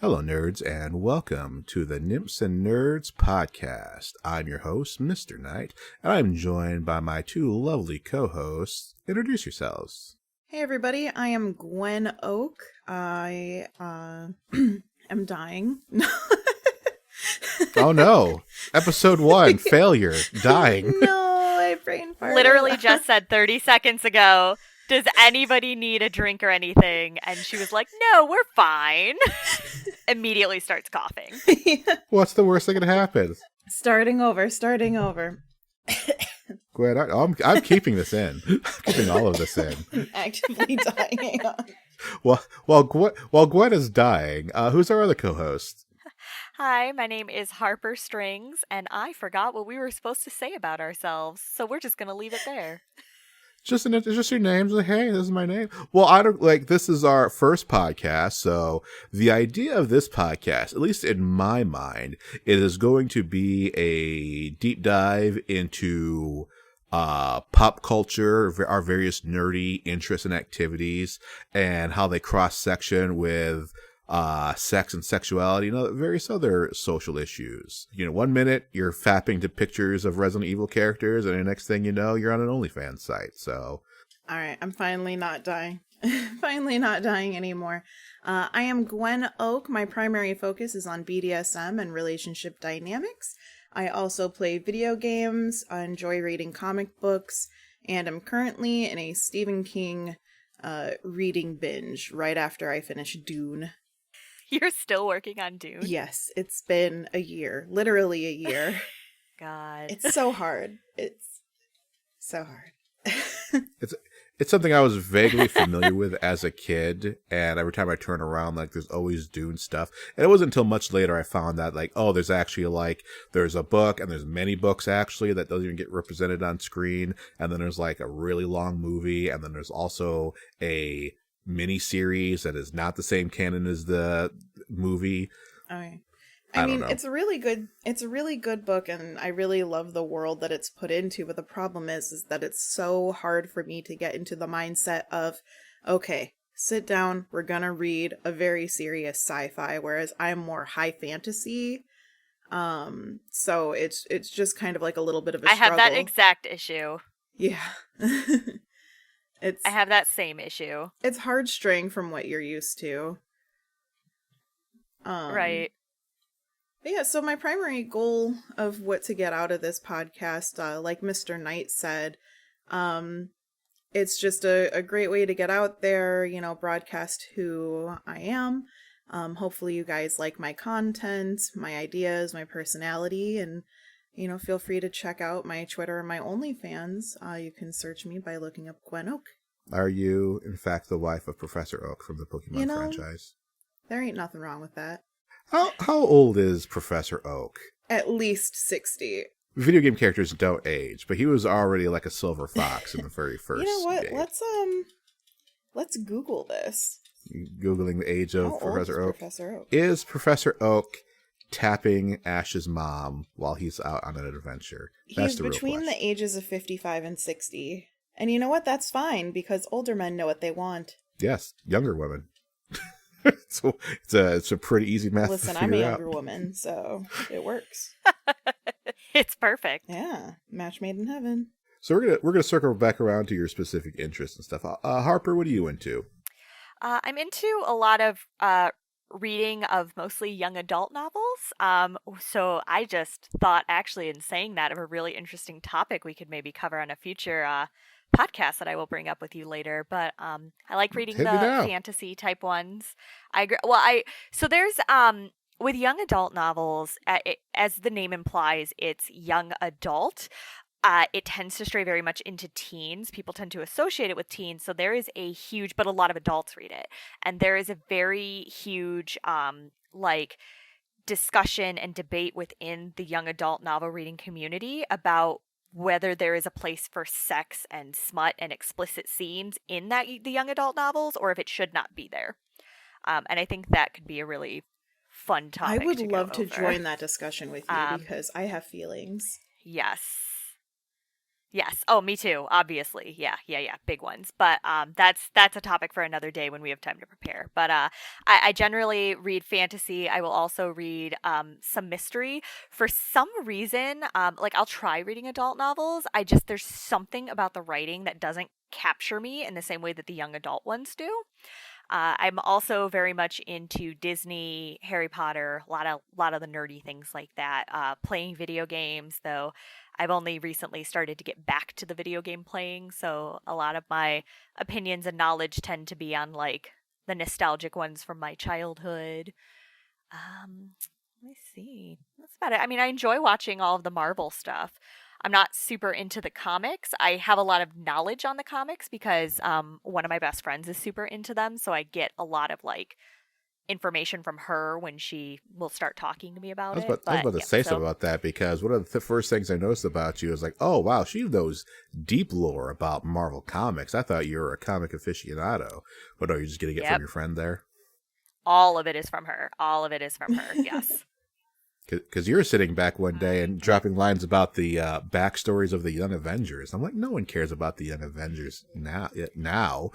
Hello, nerds, and welcome to the Nymphs and Nerds podcast. I'm your host, Mr. Knight, and I'm joined by my two lovely co-hosts. Introduce yourselves. Hey, everybody. I am Gwen Oak. I am dying. Oh, no. Episode 1, failure, dying. No, I brain farted. Literally just said 30 seconds ago, does anybody need a drink or anything? And she was like, no, we're fine. Immediately starts coughing. Yeah. What's the worst that could happen? Starting over. Gwen, I'm keeping this in. I'm keeping all of this in. I'm actively dying. Hang on. While Gwen is dying, who's our other co-host? Hi, my name is Harper Strings, and I forgot what we were supposed to say about ourselves, so we're just going to leave it there. Just your names. Like, hey, this is my name. Well, this is our first podcast, so the idea of this podcast, at least in my mind, it is going to be a deep dive into pop culture, our various nerdy interests and activities, and how they cross-section with sex and sexuality, various other social issues. 1 minute you're fapping to pictures of Resident Evil characters, and the next thing you know, you're on an Onlyfans site. So, all right, I'm finally not dying. Finally not dying anymore. I am Gwen Oak. My primary focus is on BDSM and relationship dynamics. I also play video games, I enjoy reading comic books, and I'm currently in a Stephen King reading binge right after I finish Dune. You're still working on Dune? Yes, it's been a year. Literally a year. God. It's so hard. It's so hard. It's something I was vaguely familiar with as a kid, and every time I turn around, there's always Dune stuff. And it wasn't until much later I found that, there's actually, there's a book, and there's many books, actually, that doesn't even get represented on screen, and then there's, a really long movie, and then there's also a mini series that is not the same canon as the movie. Okay. I mean, it's a really good book, and I really love the world that it's put into, but the problem is that it's so hard for me to get into the mindset of, okay, sit down, we're gonna read a very serious sci-fi, whereas I'm more high fantasy. So it's just kind of like a little bit of a struggle. I have that exact issue. Yeah. I have that same issue. It's hard straying from what you're used to. Right. But yeah, so my primary goal of what to get out of this podcast, like Mr. Knight said, it's just a great way to get out there, broadcast who I am. Hopefully you guys like my content, my ideas, my personality, and feel free to check out my Twitter and my OnlyFans. You can search me by looking up Gwen Oak. Are you, in fact, the wife of Professor Oak from the Pokemon franchise? There ain't nothing wrong with that. How old is Professor Oak? At least 60. Video game characters don't age, but he was already like a silver fox in the very first You know what? game. Let's Google this. Googling the age of How Professor old Oak. is Professor Oak? Is Professor Oak tapping Ash's mom while he's out on an adventure? He's between the ages of 55 and 60. And you know what? That's fine, because older men know what they want. Yes, younger women. So it's a pretty easy math to figure out. Listen, I'm a younger woman, so it works. It's perfect. Yeah, match made in heaven. So we're gonna circle back around to your specific interests and stuff. Harper, what are you into? I'm into a lot of reading of mostly young adult novels. So I just thought, actually, in saying that, of a really interesting topic we could maybe cover on a future podcast that I will bring up with you later. But I like reading the fantasy type ones. So there's with young adult novels, as the name implies, it's young adult. It tends to stray very much into teens. People tend to associate it with teens. So there is a huge, but a lot of adults read it. And there is a very huge, discussion and debate within the young adult novel reading community about whether there is a place for sex and smut and explicit scenes in the young adult novels, or if it should not be there. And I think that could be a really fun topic. I would love to join that discussion with you, because I have feelings. Yes. Yes. Oh, me too. Obviously. Yeah. Yeah. Yeah. Big ones. But that's a topic for another day when we have time to prepare. But I generally read fantasy. I will also read some mystery. For some reason, like I'll try reading adult novels. There's something about the writing that doesn't capture me in the same way that the young adult ones do. I'm also very much into Disney, Harry Potter, a lot of the nerdy things like that. Playing video games, though I've only recently started to get back to the video game playing, so a lot of my opinions and knowledge tend to be on like the nostalgic ones from my childhood. Um, Let me see. That's about it. I mean, I enjoy watching all of the Marvel stuff. I'm not super into the comics. I have a lot of knowledge on the comics because one of my best friends is super into them, so I get a lot of like information from her when she will start talking to me about it. I was about to Yeah, say so something about that because one of the first things I noticed about you is like, oh wow, she knows deep lore about Marvel comics. I thought you were a comic aficionado, but are you just getting it from yep, your friend there? all of it is from her. All of it is from her. Yes. Because you were sitting back one day and dropping lines about the backstories of the Young Avengers. I'm like, no one cares about the Young Avengers now.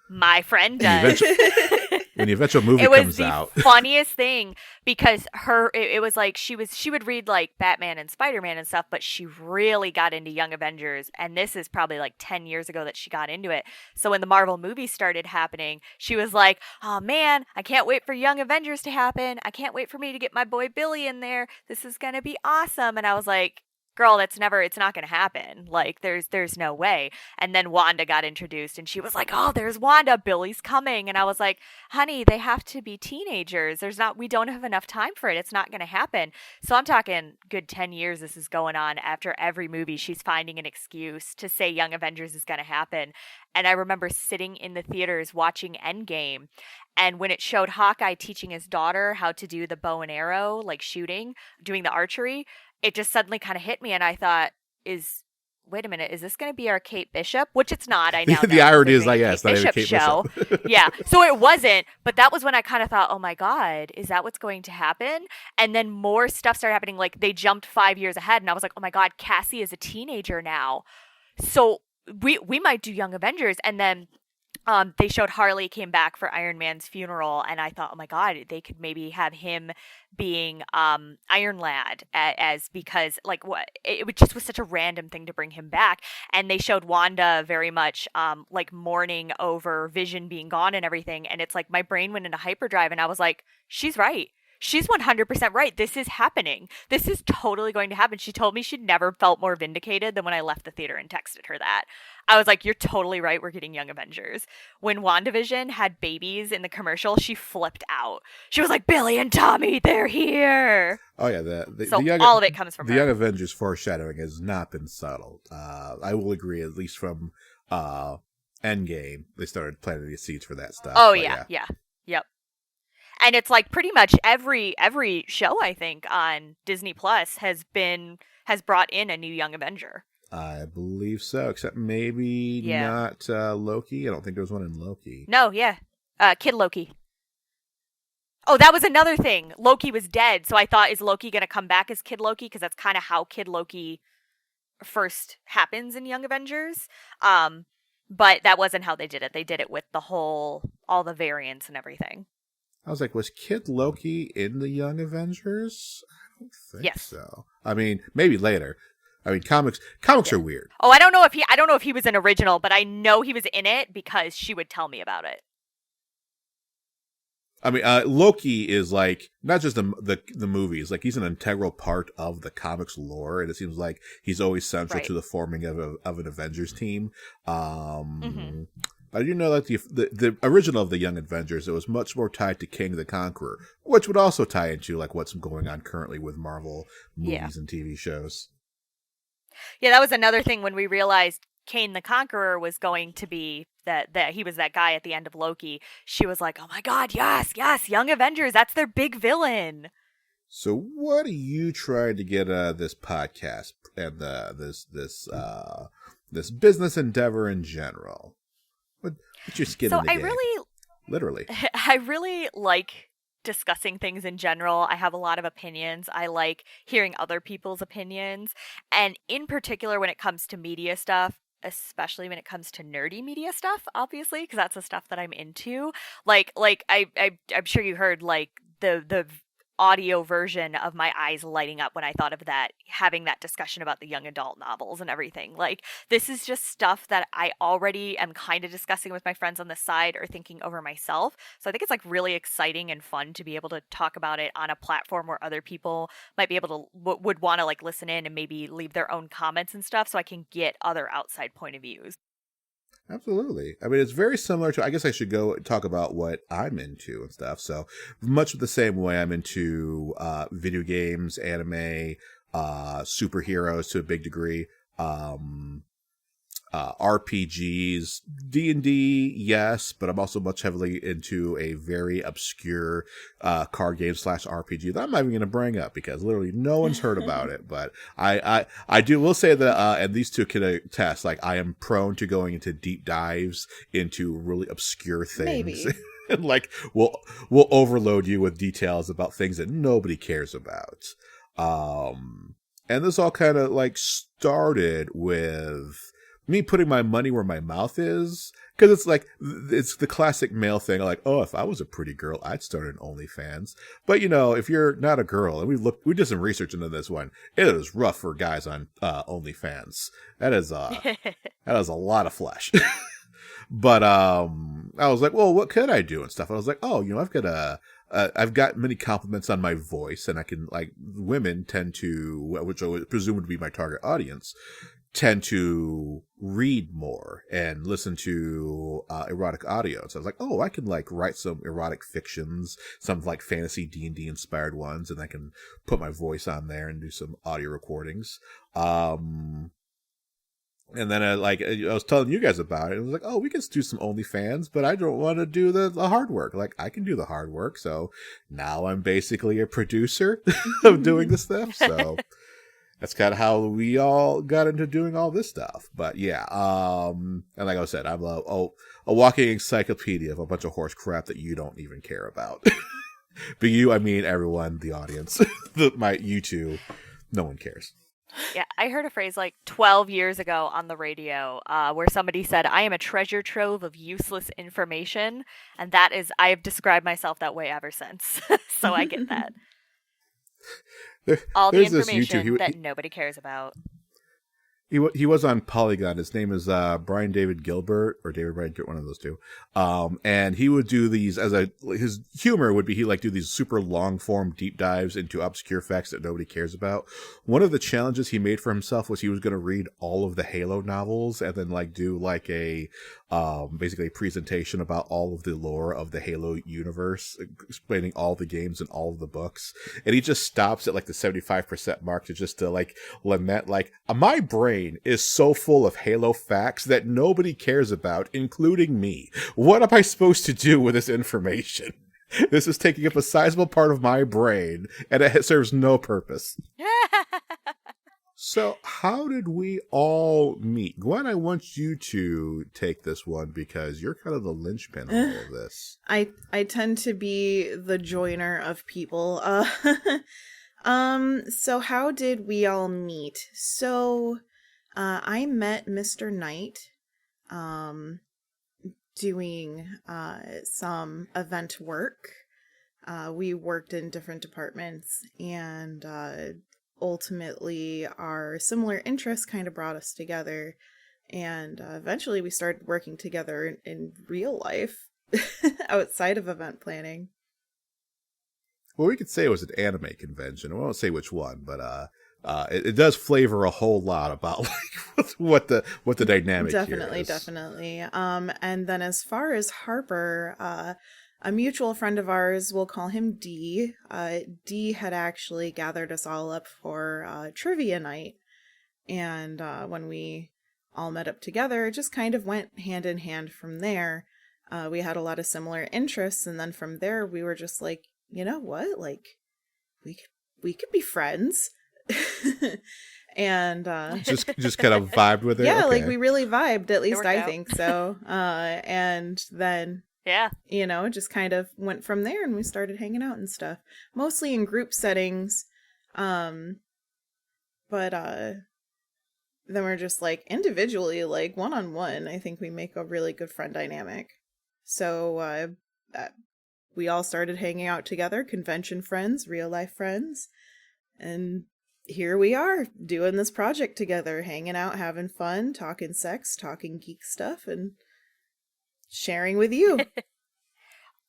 My friend When does. the eventual movie It was comes the out. funniest thing because it was like she would read like Batman and Spider-Man and stuff, but she really got into Young Avengers, and this is probably like 10 years ago that she got into it. So when the Marvel movies started happening, she was like, "Oh man, I can't wait for Young Avengers to happen. I can't wait for me to get my boy Billy in there. This is going to be awesome." And I was like, girl, it's not going to happen. Like there's no way. And then Wanda got introduced and she was like, "Oh, there's Wanda, Billy's coming." And I was like, "Honey, they have to be teenagers. We don't have enough time for it. It's not going to happen." So I'm talking good 10 years this is going on. After every movie she's finding an excuse to say Young Avengers is going to happen. And I remember sitting in the theaters watching Endgame, and when it showed Hawkeye teaching his daughter how to do the bow and arrow, like shooting, doing the archery, it just suddenly kind of hit me, and I thought, wait a minute, is this going to be our Kate Bishop? Which it's not, I now know. The irony is like, Kate yes, not even Bishop Kate show. Bishop. Yeah, so it wasn't, but that was when I kind of thought, oh my God, is that what's going to happen? And then more stuff started happening, like they jumped 5 years ahead, and I was like, oh my God, Cassie is a teenager now. So we might do Young Avengers, and then they showed Harley came back for Iron Man's funeral, and I thought, oh my God, they could maybe have him being Iron Lad as because like what just was such a random thing to bring him back. And they showed Wanda very much like mourning over Vision being gone and everything, and it's like my brain went into hyperdrive, and I was like, she's right. She's 100% right. This is happening. This is totally going to happen. She told me she'd never felt more vindicated than when I left the theater and texted her that. I was like, you're totally right. We're getting Young Avengers. When WandaVision had babies in the commercial, she flipped out. She was like, Billy and Tommy, they're here. Oh yeah, all of it comes from the her. Young Avengers foreshadowing has not been subtle. I will agree, at least from Endgame, they started planting the seeds for that stuff. Oh yeah. Yep. And it's like pretty much every show I think on Disney Plus has brought in a new Young Avenger. I believe so, except maybe not Loki. I don't think there was one in Loki. No, yeah. Kid Loki. Oh, that was another thing. Loki was dead, so I thought, is Loki going to come back as Kid Loki? Because that's kind of how Kid Loki first happens in Young Avengers. But that wasn't how they did it. They did it with all the variants and everything. I was like, was Kid Loki in the Young Avengers? I don't think so. I mean, maybe later. I mean, comics are weird. Oh, I don't know if he was an original, but I know he was in it because she would tell me about it. I mean, Loki is like not just the movies. Like he's an integral part of the comics lore, and it seems like he's always central to the forming of an Avengers team. I do know that the original of the Young Avengers, it was much more tied to King the Conqueror, which would also tie into like what's going on currently with Marvel movies and TV shows. Yeah, that was another thing when we realized Kane the Conqueror was going to be that he was that guy at the end of Loki. She was like, "Oh my God, yes, Young Avengers, that's their big villain." So, what are you trying to get out of this podcast and this business endeavor in general? What's your skin in the game? I really literally. I really like discussing things in general. I have a lot of opinions. I like hearing other people's opinions. And in particular, when it comes to media stuff, especially when it comes to nerdy media stuff, obviously, because that's the stuff that I'm into. I'm sure you heard like the audio version of my eyes lighting up when I thought of that, having that discussion about the young adult novels and everything. Like, this is just stuff that I already am kind of discussing with my friends on the side or thinking over myself. So I think it's like really exciting and fun to be able to talk about it on a platform where other people might be able to, would want to like listen in and maybe leave their own comments and stuff, so I can get other outside point of views. Absolutely. I mean, it's very similar to, I guess I should go talk about what I'm into and stuff. So much the same way I'm into video games, anime, superheroes to a big degree, RPGs, D&D, yes, but I'm also much heavily into a very obscure card game / RPG that I'm not even going to bring up because literally no one's heard about it. But I will say that, and these two can attest, like I am prone to going into deep dives into really obscure things. Maybe. And like we'll overload you with details about things that nobody cares about. And this all kind of like started with me putting my money where my mouth is, because it's like, it's the classic male thing, like, oh, if I was a pretty girl, I'd start an OnlyFans. But you know, if you're not a girl, and we did some research into this one, it is rough for guys on OnlyFans. That is a lot of flesh. But I was like, well, what could I do and stuff? I was like, oh, you know, I've got many compliments on my voice, and I can, like, women tend to, which I would presume would be my target audience, tend to read more and listen to erotic audio. So I was like, oh, I can like write some erotic fictions, some like fantasy D&D inspired ones, and I can put my voice on there and do some audio recordings. And then I was telling you guys about it. I was like, oh, we can do some OnlyFans, but I don't want to do the hard work. Like, I can do the hard work. So now I'm basically a producer of doing this stuff. So that's kind of how we all got into doing all this stuff. But yeah, and like I said, I'm a walking encyclopedia of a bunch of horse crap that you don't even care about. But you, I mean everyone, the audience, you two, no one cares. Yeah, I heard a phrase like 12 years ago on the radio where somebody said, I am a treasure trove of useless information. And that is, I have described myself that way ever since. So I get that. All the information that nobody cares about. He was on Polygon. His name is Brian David Gilbert, or David Brian, one of those two. And he would do these his humor would be he like do these super long form deep dives into obscure facts that nobody cares about. One of the challenges he made for himself was he was going to read all of the Halo novels and then like do like a basically a presentation about all of the lore of the Halo universe, explaining all the games and all of the books. And he just stops at like the 75% mark to like lament, like, my brain is so full of Halo facts that nobody cares about, including me. What am I supposed to do with this information? This is taking up a sizable part of my brain, and it serves no purpose. So how did we all meet? Gwen, I want you to take this one because you're kind of the linchpin of all of this. I tend to be the joiner of people. So how did we all meet? So I met Mr. Knight doing some event work. We worked in different departments, and ultimately our similar interests kind of brought us together, and eventually we started working together in real life outside of event planning. Well, we could say it was an anime convention. I won't say which one, but it does flavor a whole lot about like what the dynamic definitely here is. Definitely. And then as far as Harper, a mutual friend of ours, we'll call him D. D had actually gathered us all up for trivia night, and when we all met up together, it just kind of went hand in hand from there. We had a lot of similar interests, and then from there we were just like, you know what, like we could be friends. And just kind of vibed with it. Yeah, okay. like we really vibed, at least I think so. And then Yeah. Just kind of went from there, and we started hanging out and stuff, mostly in group settings. But then we're just like individually, like one-on-one, I think we make a really good friend dynamic. So we all started hanging out together, convention friends, real life friends, and here we are doing this project together, hanging out, having fun, talking sex, talking geek stuff, and sharing with you.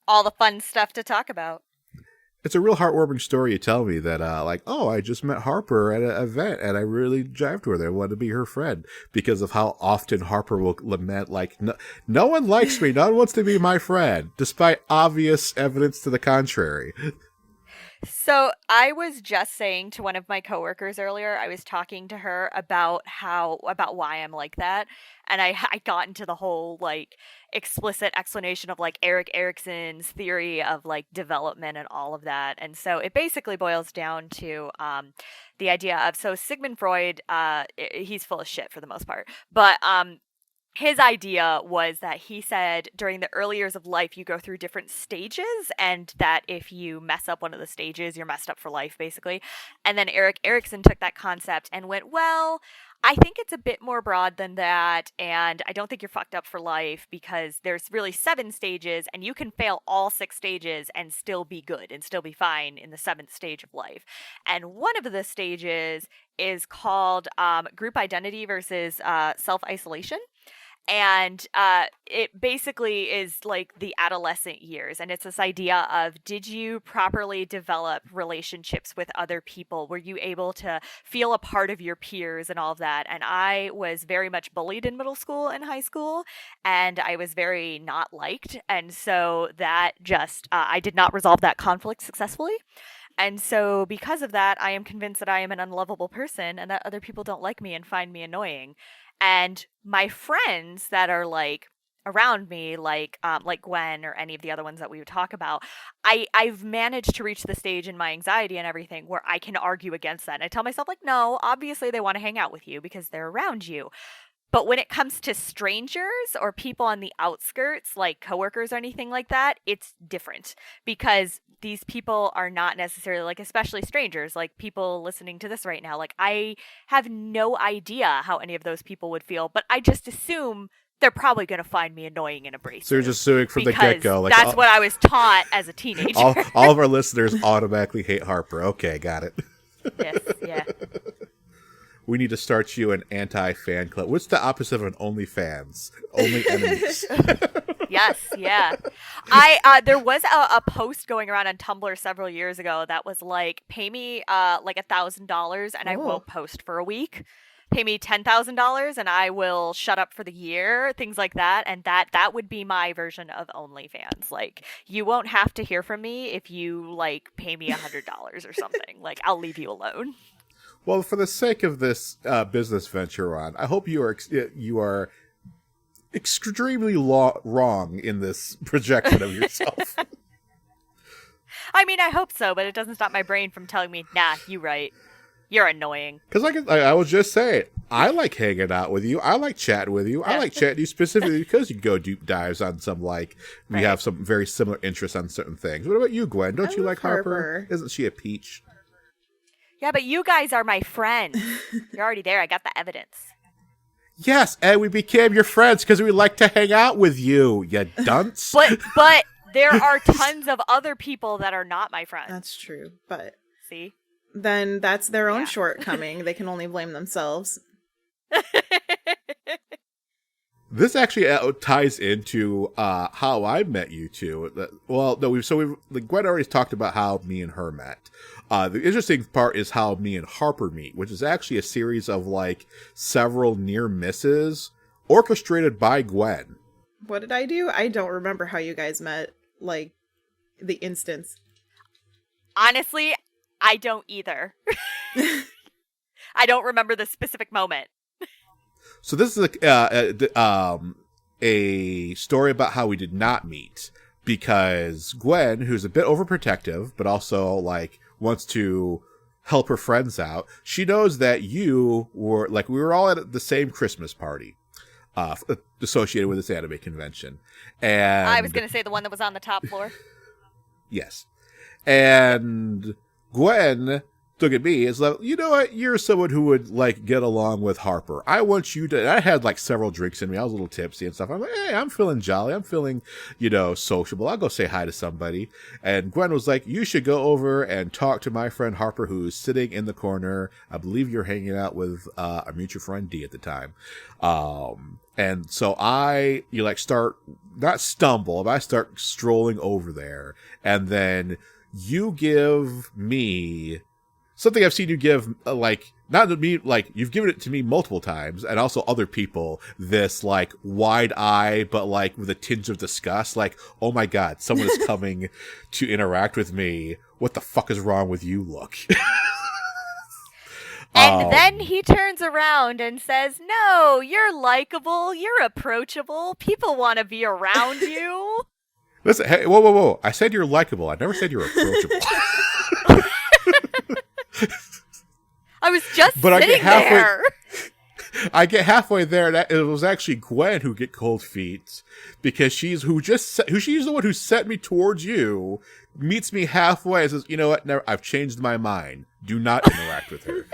All the fun stuff to talk about. It's a real heartwarming story you tell me that, I just met Harper at an event and I really jived with her. I wanted to be her friend because of how often Harper will lament, no one likes me. No one wants to be my friend, despite obvious evidence to the contrary. So I was just saying to one of my coworkers earlier, I was talking to her about why I'm like that. And I got into the whole explicit explanation of Erik Erikson's theory of development and all of that. And so it basically boils down to the idea of, so Sigmund Freud, he's full of shit for the most part, but his idea was that he said during the early years of life, you go through different stages, and that if you mess up one of the stages, you're messed up for life, basically. And then Erik Erikson took that concept and went, well, I think it's a bit more broad than that, and I don't think you're fucked up for life because there's really 7 stages, and you can fail all 6 stages and still be good and still be fine in the 7th stage of life. And one of the stages is called group identity versus self-isolation. And it basically is the adolescent years. And it's this idea of, did you properly develop relationships with other people? Were you able to feel a part of your peers and all of that? And I was very much bullied in middle school and high school. And I was very not liked. And so that just, I did not resolve that conflict successfully. And so because of that, I am convinced that I am an unlovable person and that other people don't like me and find me annoying. And my friends that are around me, like Gwen or any of the other ones that we would talk about, I've managed to reach the stage in my anxiety and everything where I can argue against that. And I tell myself, no, obviously they want to hang out with you because they're around you. But when it comes to strangers or people on the outskirts, like coworkers or anything like that, it's different because these people are not necessarily especially strangers, people listening to this right now. I have no idea how any of those people would feel, but I just assume they're probably going to find me annoying and abrasive. So you're just suing from the get-go. That's what I was taught as a teenager. All of our listeners automatically hate Harper. Okay, got it. Yes, yeah. We need to start you an anti-fan club. What's the opposite of an Onlyfans? Only enemies. Yes, yeah. There was a post going around on Tumblr several years ago that was pay me $1,000 and I won't post for a week. Pay me $10,000 and I will shut up for the year. Things like that, and that would be my version of OnlyFans. You won't have to hear from me if you pay me $100 or something. I'll leave you alone. Well, for the sake of this business venture on, I hope you are extremely wrong in this projection of yourself. I mean, I hope so, but it doesn't stop my brain from telling me, nah, you right. You're annoying. Because I was just saying, I like hanging out with you. I like chatting with you. Yeah. I like chatting to you specifically because you can go deep dives on some we have some very similar interests on certain things. What about you, Gwen? Don't you like Harper? Isn't she a peach? Yeah, but you guys are my friends. You're already there. I got the evidence. Yes, and we became your friends because we like to hang out with you, you dunce. But there are tons of other people that are not my friends. That's true, but... See? Then that's their own shortcoming. They can only blame themselves. This actually ties into how I met you two. Well, no, Gwen already talked about how me and her met. The interesting part is how me and Harper meet, which is actually a series of several near misses orchestrated by Gwen. What did I do? I don't remember how you guys met, the instance. Honestly, I don't either. I don't remember the specific moment. So this is a story about how we did not meet, because Gwen, who's a bit overprotective, but also wants to help her friends out, she knows that you were we were all at the same Christmas party. associated with this anime convention. And I was going to say the one that was on the top floor. Yes. And Gwen look at me is like, you know what? You're someone who would like get along with Harper. I want you to. I had like several drinks in me. I was a little tipsy and stuff. I'm like, hey, I'm feeling jolly. I'm feeling, sociable. I'll go say hi to somebody. And Gwen was like, you should go over and talk to my friend Harper, who's sitting in the corner. I believe you're hanging out with a mutual friend D at the time. And so start not stumble, but I start strolling over there, and then you give me something I've seen you give, not to me, you've given it to me multiple times, and also other people, this, wide eye, but, with a tinge of disgust, oh my god, someone is coming to interact with me. What the fuck is wrong with you, look? And then he turns around and says, no, you're likable, you're approachable, people want to be around you. Listen, hey, whoa. I said you're likable. I never said you're approachable. I was just sitting there. I get halfway there, and it was actually Gwen who get cold feet, because she's the one who sent me towards you, meets me halfway, and says, you know what, never, I've changed my mind. Do not interact with her.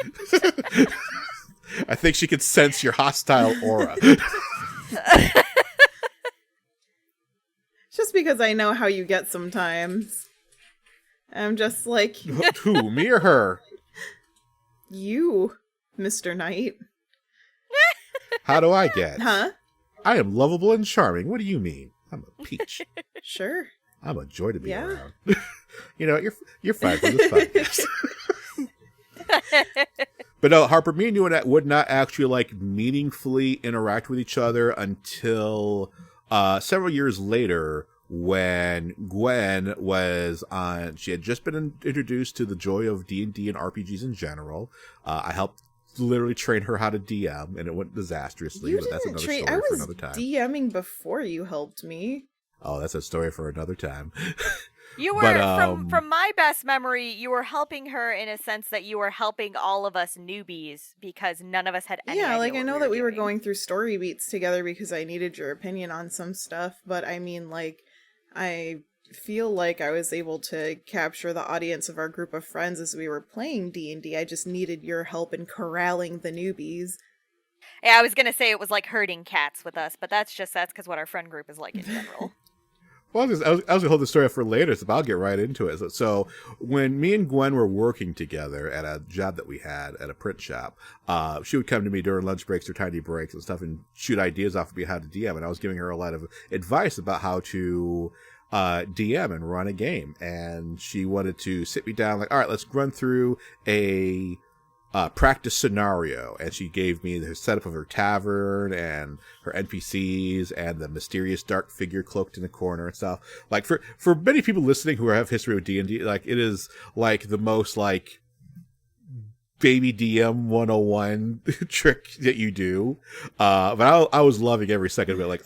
I think she could sense your hostile aura. Just because I know how you get sometimes. I'm just like... Who, me or her? You, Mr. Knight. How do I get? Huh? I am lovable and charming. What do you mean? I'm a peach. Sure. I'm a joy to be around. You're fine for this podcast. But no, Harper, me and you would not actually meaningfully interact with each other until several years later, when Gwen was on. She had just been introduced to the joy of D&D and RPGs in general. I helped literally train her how to DM, and it went disastrously. But that's another story for another time. I was DMing before you helped me. Oh, that's a story for another time. You were, from my best memory, you were helping her in a sense that you were helping all of us newbies, because none of us had any idea I know that we were doing. going through story beats together because I needed your opinion on some stuff, but I mean, I feel like I was able to capture the audience of our group of friends as we were playing D&D. I just needed your help in corralling the newbies. Yeah, I was going to say it was like herding cats with us, but that's because what our friend group is like in general. Well, I was going to hold the story up for later, so I'll get right into it. So when me and Gwen were working together at a job that we had at a print shop, she would come to me during lunch breaks or tiny breaks and stuff and shoot ideas off of me how to DM. And I was giving her a lot of advice about how to DM and run a game. And she wanted to sit me down, all right, let's run through a practice scenario, and she gave me the setup of her tavern and her NPCs and the mysterious dark figure cloaked in a corner and stuff. For many people listening who have history with D&D, it is the most baby DM 101 trick that you do. But I was loving every second of it.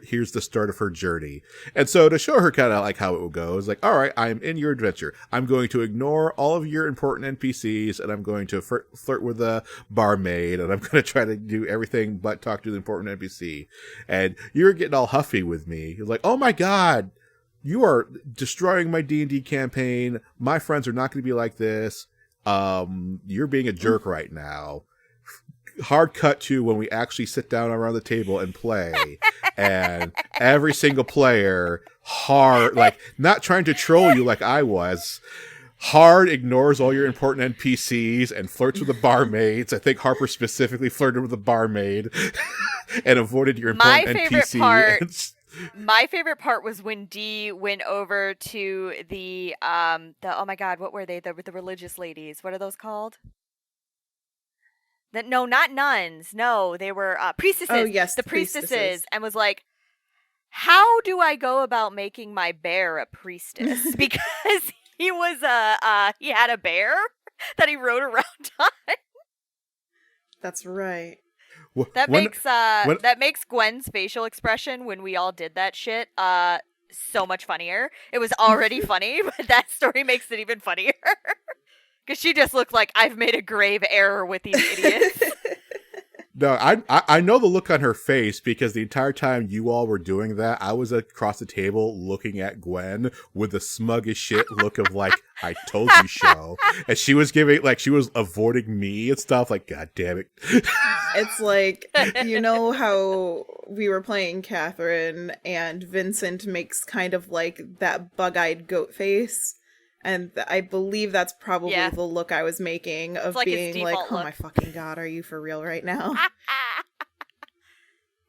Here's the start of her journey. And so to show her kind of how it will go is all right, I'm in your adventure. I'm going to ignore all of your important NPCs, and I'm going to flirt with the barmaid, and I'm going to try to do everything but talk to the important NPC. And you're getting all huffy with me. You're like, oh my god, you are destroying my D&D campaign. My friends are not going to be like this. You're being a jerk right now. Hard cut to when we actually sit down around the table and play, and every single player not trying to troll you like I was, ignores all your important NPCs and flirts with the barmaids. I think Harper specifically flirted with the barmaid and avoided your important NPC. My favorite part was when Dee went over to the oh my god, what were they? The religious ladies. What are those called? No, not nuns. No, they were priestesses. Oh yes, the priestesses, and was like, "How do I go about making my bear a priestess?" Because he was he had a bear that he rode around on. That's right. That makes Gwen's facial expression when we all did that shit so much funnier. It was already funny, but that story makes it even funnier. Because she just looked like, I've made a grave error with these idiots. No, I know the look on her face because the entire time you all were doing that, I was across the table looking at Gwen with the smug as shit look of like, I told you so. And she was giving, like, she was avoiding me and stuff, like, God damn it. It's like, you know how we were playing Catherine and Vincent makes kind of like that bug-eyed goat face? And I believe that's probably the look I was making of like being like, oh my fucking God, are you for real right now?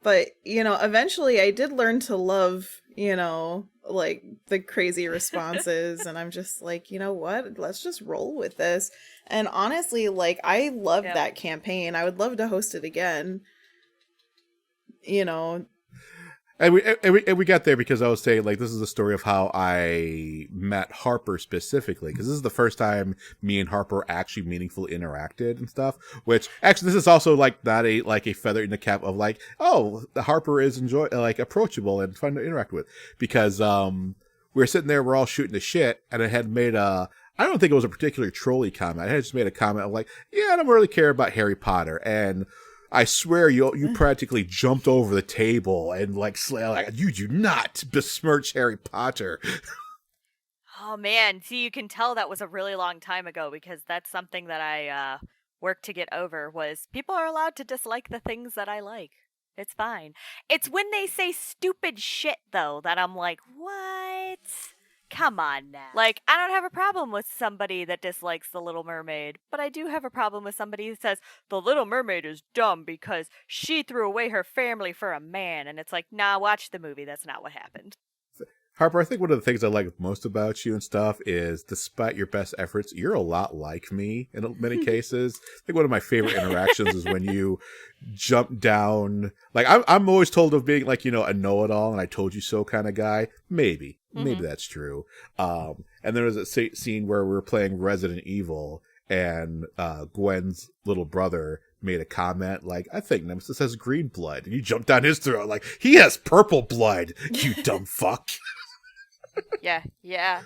But, you know, eventually I did learn to love, you know, like the crazy responses. And I'm just like, you know what? Let's just roll with this. And honestly, like, I loved that campaign. I would love to host it again. You know. And we got there because I was saying, like, this is the story of how I met Harper specifically, because this is the first time me and Harper actually meaningfully interacted and stuff, which, actually, this is also, like, not a feather in the cap of, like, oh, Harper is approachable and fun to interact with, because, we were sitting there, we're all shooting the shit, and I had made I don't think it was a particularly trolly comment, I had just made a comment of, like, yeah, I don't really care about Harry Potter, and I swear you practically jumped over the table and like you do not besmirch Harry Potter. Oh man, see, you can tell that was a really long time ago because that's something that I worked to get over was people are allowed to dislike the things that I like. It's fine. It's when they say stupid shit though that I'm like, what? Come on now. Like, I don't have a problem with somebody that dislikes The Little Mermaid, but I do have a problem with somebody who says, The Little Mermaid is dumb because she threw away her family for a man. And it's like, nah, watch the movie. That's not what happened. Harper, I think one of the things I like most about you and stuff is, despite your best efforts, you're a lot like me in many cases. I think one of my favorite interactions is when you jump down. Like, I'm always told of being, like, you know, a know-it-all and I told you so kind of guy. Maybe that's true. And there was a scene where we were playing Resident Evil and Gwen's little brother made a comment like, I think Nemesis has green blood. And you jumped down his throat like, he has purple blood, you dumb fuck. Yeah.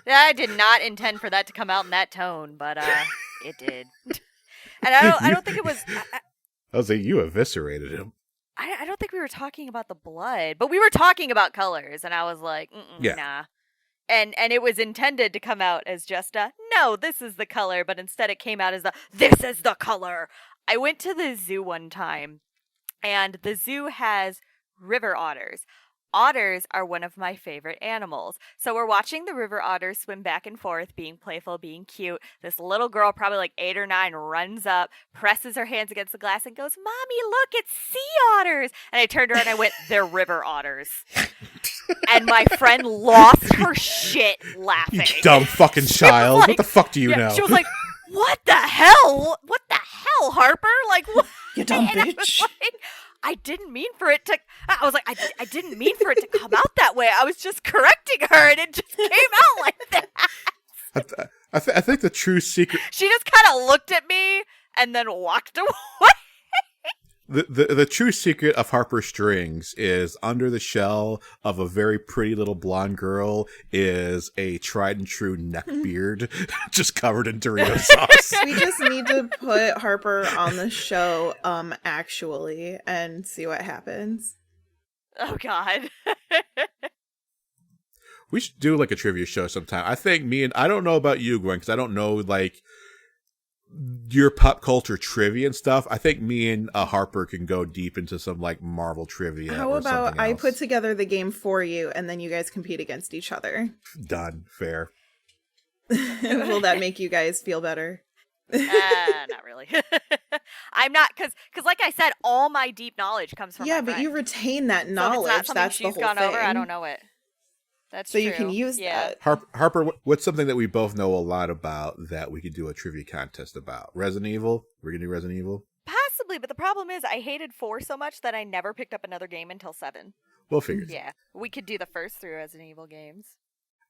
I did not intend for that to come out in that tone, but it did. And I don't think it was. I was like, you eviscerated him. I don't think we were talking about the blood, but we were talking about colors, and I was like, nah. And it was intended to come out as just no, this is the color, but instead it came out as this is the color. I went to the zoo one time, and the zoo has river otters. Otters are one of my favorite animals. So we're watching the river otters swim back and forth, being playful, being cute. This little girl, probably like 8 or 9, runs up, presses her hands against the glass and goes, Mommy, look, it's sea otters. And I turned around and I went, they're river otters. And my friend lost her shit laughing. You dumb fucking child. Like, what the fuck do you know? She was like, what the hell? What the hell, Harper? Like, what? You dumb bitch. I didn't mean for it to. I was like, I didn't mean for it to come out that way. I was just correcting her, and it just came out like that. I think the true secret. She just kind of looked at me and then walked away. The true secret of Harper Strings is under the shell of a very pretty little blonde girl is a tried and true neck beard just covered in Dorito sauce. We just need to put Harper on the show, actually, and see what happens. Oh, God. We should do like a trivia show sometime. I think I don't know about you, Gwen, because I don't know like your pop culture trivia and stuff. I think me and Harper can go deep into some like Marvel trivia. How about I put together the game for you and then you guys compete against each other? Done. Fair. Will that make you guys feel better? Not really. I'm not, because like I said, all my deep knowledge comes from my but friend. You retain that knowledge. So if it's not that's she's the whole gone thing. over, I don't know it. That's so true. You can use that. Harper, what's something that we both know a lot about that we could do a trivia contest about? Resident Evil? We're gonna do Resident Evil? Possibly, but the problem is I hated 4 so much that I never picked up another game until 7. We'll figure it out. Yeah, we could do the first 3 Resident Evil games.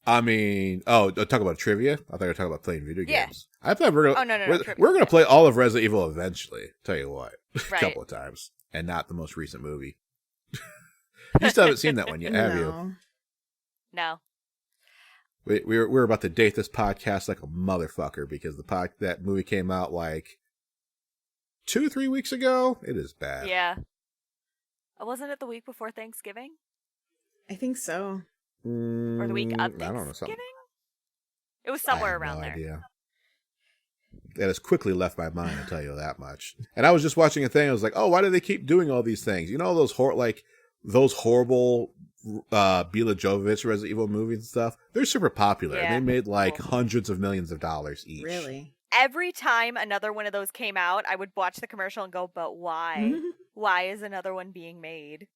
I mean, talk about trivia? I thought you were talking about playing video games. I thought no, we're going to play all of Resident Evil eventually. Tell you what, right. A couple of times, and not the most recent movie. You still haven't seen that one yet, have you? No. We're about to date this podcast like a motherfucker because that movie came out like 2-3 weeks ago. It is bad. Yeah. Wasn't it the week before Thanksgiving? I think so. Or the week of I Thanksgiving? don't know, something. It was somewhere I have around no there. idea. That has quickly left my mind, I'll tell you that much. And I was just watching a thing. I was like, oh, why do they keep doing all these things? You know, those horrible Mila Jovovich Resident Evil movies and stuff? They're super popular. Yeah. And they made like hundreds of millions of dollars each. Really? Every time another one of those came out, I would watch the commercial and go, but why? Why is another one being made?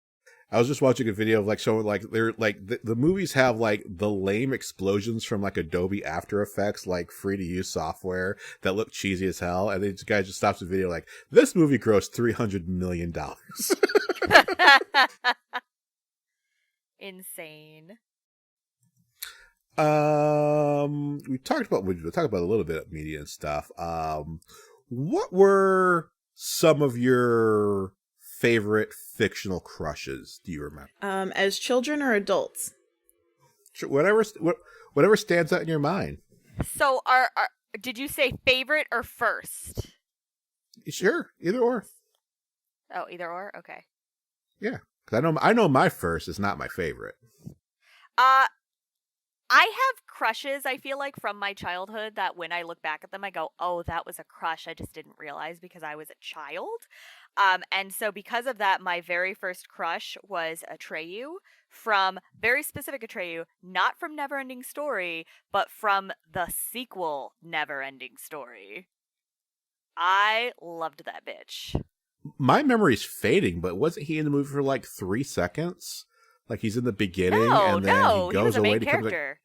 I was just watching a video of like showing like they're like the movies have like the lame explosions from like Adobe After Effects, like free to use software that look cheesy as hell. And this guy just stops the video like, this movie grossed $300 million. Insane. We talked about a little bit of media and stuff. What were some of your favorite fictional crushes? Do you remember? As children or adults? Sure, whatever stands out in your mind. So, did you say favorite or first? Sure, either or. Oh, either or. Okay. Yeah, because I know my first is not my favorite. I have crushes, I feel like, from my childhood that when I look back at them, I go, oh, that was a crush. I just didn't realize because I was a child. And so because of that, my very first crush was Atreyu, from very specific Atreyu, not from Neverending Story, but from the sequel Neverending Story. I loved that bitch. My memory's fading, but wasn't he in the movie for like 3 seconds? Like he's in the beginning and then he goes was a away main to come back. character.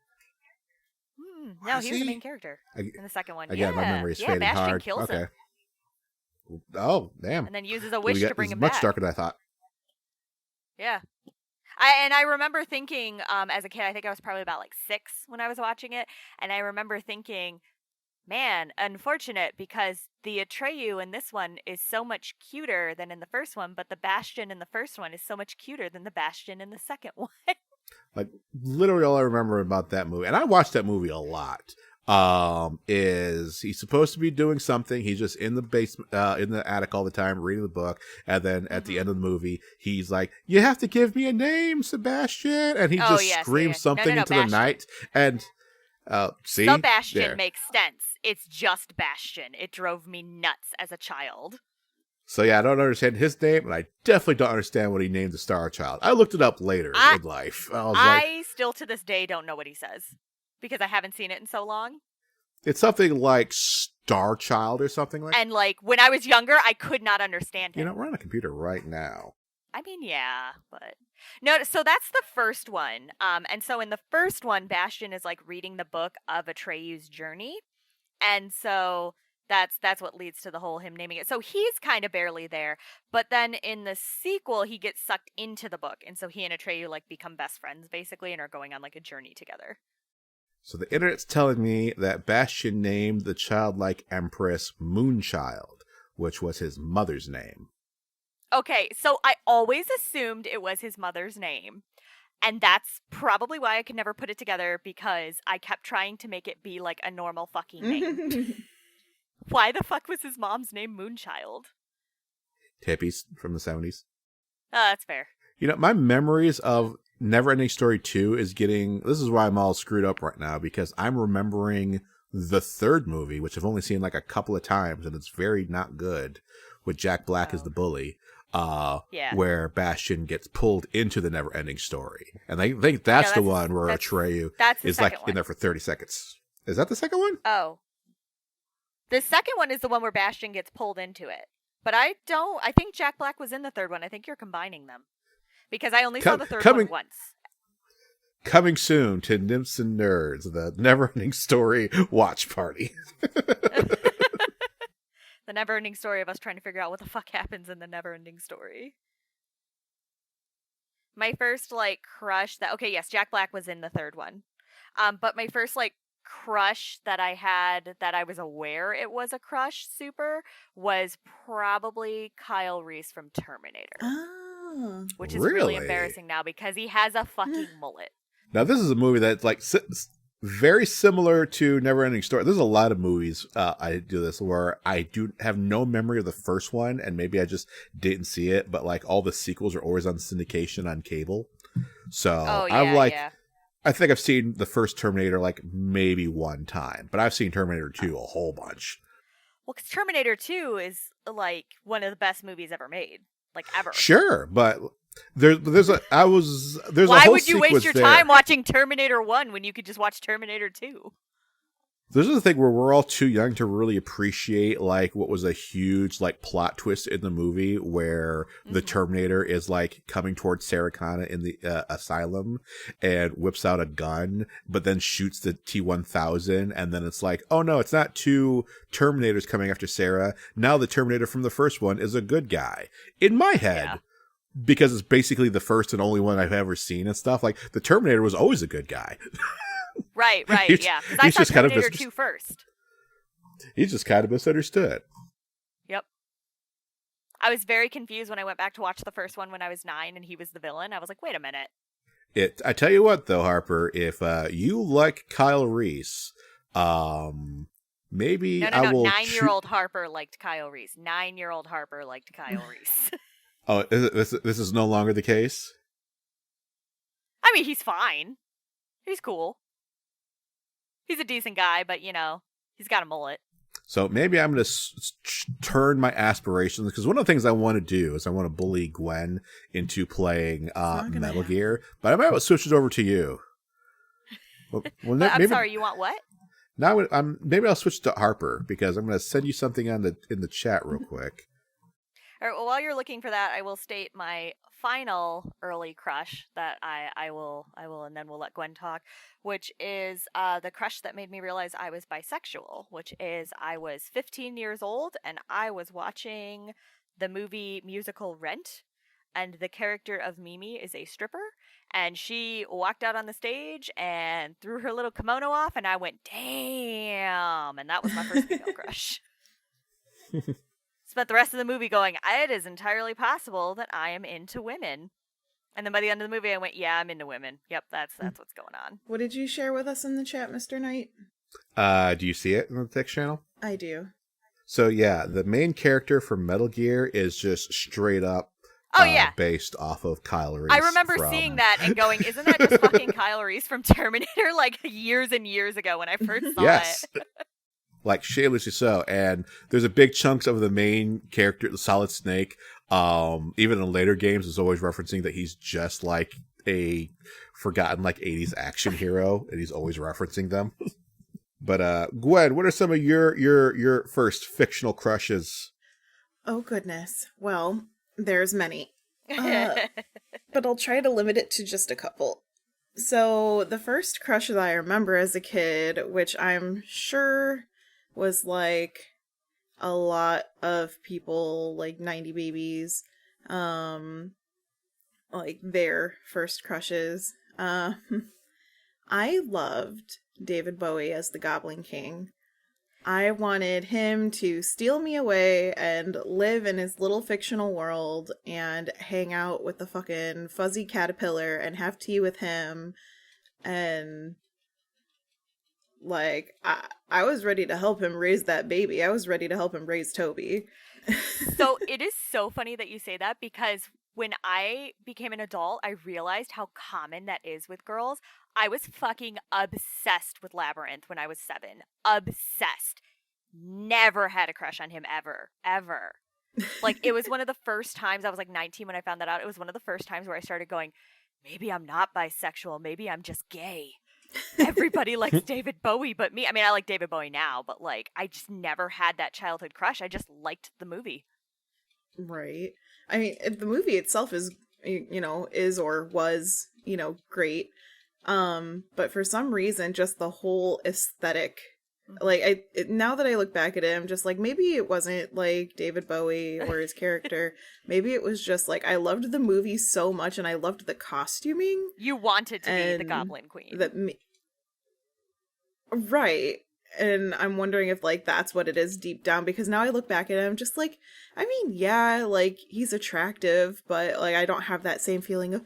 No, he was the main character in the second one. Yeah, my memory's fading Bastion hard. kills him. Oh, damn. And then uses a wish to bring him much back. darker than I thought. Yeah. I remember thinking, as a kid, I think I was probably about like 6 when I was watching it, and I remember thinking, man, unfortunate, because the Atreyu in this one is so much cuter than in the first one, but the Bastion in the first one is so much cuter than the Bastion in the second one. Like, literally all I remember about that movie, and I watched that movie a lot, is he's supposed to be doing something. He's just in the basement, in the attic all the time, reading the book. And then at the end of the movie, he's like, you have to give me a name, Sebastian. And he screams something into the night. And, see? Sebastian makes sense. It's just Bastion. It drove me nuts as a child. So yeah, I don't understand his name, and I definitely don't understand what he named the Star Child. I looked it up later in life. I still to this day don't know what he says because I haven't seen it in so long. It's something like Star Child or something like that. And like when I was younger, I could not understand it. You know, we're on a computer right now. I mean, yeah, but no. So that's the first one. And so in the first one, Bastion is like reading the book of Atreyu's journey, and so that's what leads to the whole him naming it. So he's kind of barely there, but then in the sequel, he gets sucked into the book, and so he and Atreyu like become best friends basically, and are going on like a journey together. So the internet's telling me that Bastion named the childlike empress Moonchild, which was his mother's name. Okay, so I always assumed it was his mother's name. And that's probably why I could never put it together, because I kept trying to make it be like a normal fucking name. Why the fuck was his mom's name Moonchild? Hippies from the 70s. Oh, that's fair. You know, my memories of Neverending Story 2 is getting... This is why I'm all screwed up right now, because I'm remembering the third movie, which I've only seen like a couple of times, and it's very not good, with Jack Black as the bully, where Bastion gets pulled into the Neverending Story. And I think that's the one where Atreyu is like in there for 30 seconds. Is that the second one? Oh. The second one is the one where Bastion gets pulled into it. But I think Jack Black was in the third one. I think you're combining them. Because I only saw the third one once. Coming soon to Nymphs and Nerds, the Neverending Story watch party. The Neverending Story of us trying to figure out what the fuck happens in the Neverending Story. My first, like, crush that... Okay, yes, Jack Black was in the third one. But my first, like, crush that I had that I was aware it was a crush super was probably Kyle Reese from Terminator. Oh. Which is really embarrassing now because he has a fucking mullet. Now this is a movie that's like very similar to Neverending Story. There's a lot of movies I do this where I do have no memory of the first one, and maybe I just didn't see it, but like all the sequels are always on syndication on cable. So Oh I'm yeah, like, yeah. I think I've seen the first Terminator like maybe one time, but I've seen Terminator 2 a whole bunch. Well, because Terminator 2 is like one of the best movies ever made, like ever. Sure, but there's a Why whole would you waste sequence your there. time watching Terminator 1 when you could just watch Terminator 2? This is the thing where we're all too young to really appreciate like what was a huge like plot twist in the movie where the Terminator is like coming towards Sarah Connor in the asylum and whips out a gun, but then shoots the T-1000, and then it's like, oh no, it's not two Terminators coming after Sarah. Now the Terminator from the first one is a good guy. In my head. Yeah. Because it's basically the first and only one I've ever seen and stuff. Like the Terminator was always a good guy. Right, He's- yeah. Because I he's saw just kind of Terminator mis- 2 first. He's just kind of misunderstood. Yep. I was very confused when I went back to watch the first one when I was 9 and he was the villain. I was like, wait a minute. I tell you what, though, Harper, if you like Kyle Reese, maybe No, I will. 9-year-old Harper liked Kyle Reese. 9-year-old Harper liked Kyle Reese. Oh, this is no longer the case? I mean, he's fine. He's cool. He's a decent guy, but, you know, he's got a mullet. So maybe I'm going to turn my aspirations, because one of the things I want to do is I want to bully Gwen into playing Metal Gear, but I might switch it over to you. Well, I'm sorry, you want what? Now maybe I'll switch to Harper, because I'm going to send you something in the chat real quick. All right, well, while you're looking for that, I will state my final early crush that I will, and then we'll let Gwen talk, which is the crush that made me realize I was bisexual, which is I was 15 years old and I was watching the movie musical Rent, and the character of Mimi is a stripper, and she walked out on the stage and threw her little kimono off, and I went, damn, and that was my first female crush. Spent the rest of the movie going, it is entirely possible that I am into women. And then by the end of the movie, I went, yeah, I'm into women. Yep, that's what's going on. What did you share with us in the chat, Mr. Knight? Do you see it in the text channel? I do. So yeah, the main character from Metal Gear is just straight up based off of Kyle Reese. I remember seeing that and going, isn't that just fucking Kyle Reese from Terminator? Like years and years ago when I first saw it. Like shamelessly so, and there's a big chunks of the main character, the Solid Snake. Even in later games, is always referencing that he's just like a forgotten like 80s action hero, and he's always referencing them. But Gwen, what are some of your first fictional crushes? Oh goodness. Well, there's many, but I'll try to limit it to just a couple. So the first crush that I remember as a kid, which I'm sure was like a lot of people, like 90 babies, like their first crushes. I loved David Bowie as the Goblin King. I wanted him to steal me away and live in his little fictional world and hang out with the fucking fuzzy caterpillar and have tea with him. And like, I was ready to help him raise that baby. I was ready to help him raise Toby. So it is so funny that you say that, because when I became an adult, I realized how common that is with girls. I was fucking obsessed with Labyrinth when I was 7. Obsessed. Never had a crush on him ever. Ever. Like, it was one of the first times, I was like 19 when I found that out. It was one of the first times where I started going, maybe I'm not bisexual. Maybe I'm just gay. Everybody likes David Bowie but me. I mean, I like David Bowie now, but like, I just never had that childhood crush. I just liked the movie. Right. I mean, the movie itself is, is or was, great. But for some reason, just the whole aesthetic, like, now that I look back at it, I'm just like, maybe it wasn't like David Bowie or his character. Maybe it was just like, I loved the movie so much and I loved the costuming. You wanted to be the Goblin Queen. Right. And I'm wondering if, like, that's what it is deep down, because now I look back at him just like, I mean, yeah, like, he's attractive, but, like, I don't have that same feeling of,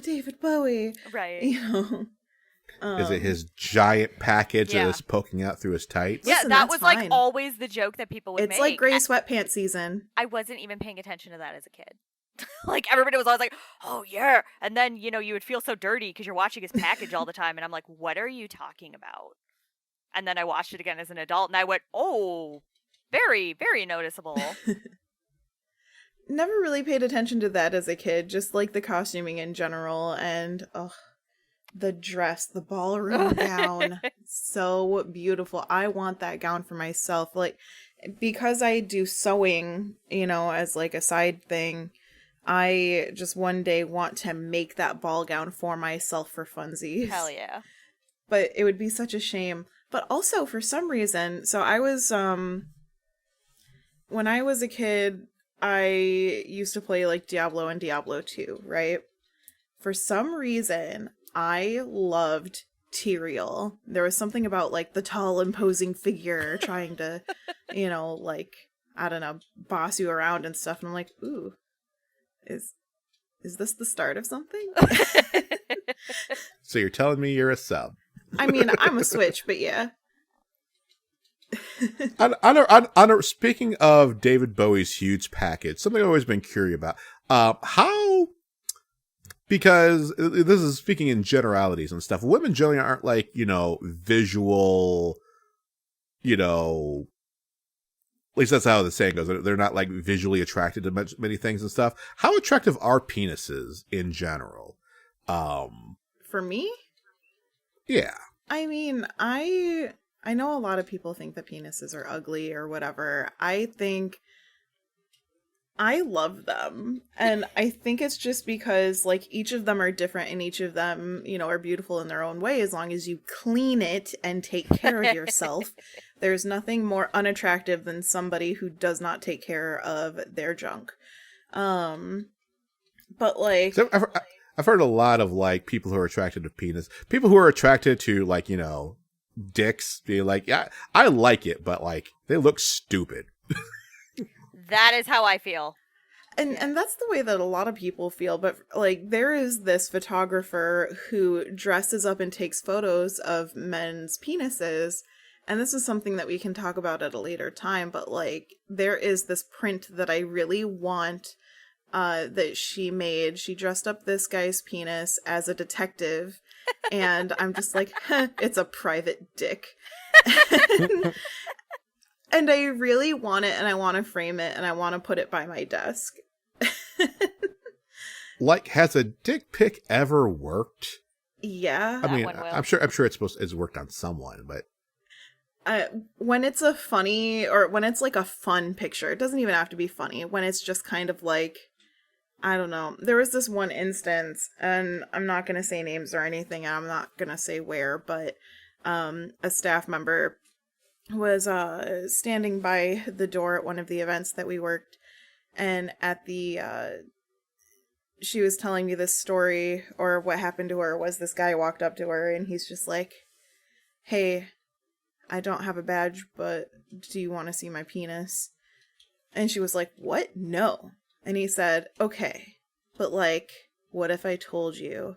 David Bowie. Right. Is it his giant package Yeah. that is poking out through his tights? Yeah, Listen, that that's was like fine. always the joke that people would make. It's like gray sweatpants season. I wasn't even paying attention to that as a kid. Like, everybody was always like, oh, yeah. And then, you know, you would feel so dirty because you're watching his package all the time. And I'm like, what are you talking about? And then I watched it again as an adult and I went, oh, very, very noticeable. Never really paid attention to that as a kid, just like the costuming in general. And the dress, the ballroom gown, so beautiful. I want that gown for myself. Like, because I do sewing, you know, as like a side thing, I just one day want to make that ball gown for myself for funsies. Hell yeah. But it would be such a shame. But also, for some reason, so I was, when I was a kid, I used to play like Diablo and Diablo 2, right? For some reason, I loved Tyrael. There was something about like the tall, imposing figure trying to, you know, like, I don't know, boss you around and stuff. And I'm like, ooh, is this the start of something? So you're telling me you're a sub? I mean, I'm a Switch, but yeah. Speaking of David Bowie's huge package, something I've always been curious about. How, because this is speaking in generalities and stuff, women generally aren't like, you know, visual, you know, at least that's how the saying goes. They're not like visually attracted to many things and stuff. How attractive are penises in general? For me? Yeah. I mean, I know a lot of people think that penises are ugly or whatever. I think I love them. And I think it's just because like each of them are different and each of them, you know, are beautiful in their own way as long as you clean it and take care of yourself. There's nothing more unattractive than somebody who does not take care of their junk. But like, So I've heard a lot of like people who are attracted to penis, people who are attracted to like, you know, dicks, be like, yeah, I like it, but like they look stupid. That is how I feel. and that's the way that a lot of people feel, but like there is this photographer who dresses up and takes photos of men's penises, and this is something that we can talk about at a later time, but like there is this print that I really want that she made. She dressed up this guy's penis as a detective, and I'm just like, it's a private dick. And I really want it, and I want to frame it, and I want to put it by my desk. Like, has a dick pic ever worked? Yeah. I mean, one will. I'm sure it's worked on someone, but when it's a funny, or when it's like a fun picture, it doesn't even have to be funny. When it's just kind of like, I don't know. There was this one instance, and I'm not going to say names or anything, and I'm not going to say where, but a staff member was standing by the door at one of the events that we worked, and at the she was telling me this story, or what happened to her was this guy walked up to her and he's just like, hey, I don't have a badge, but do you want to see my penis? And she was like, what? No. And he said, okay, but like, what if I told you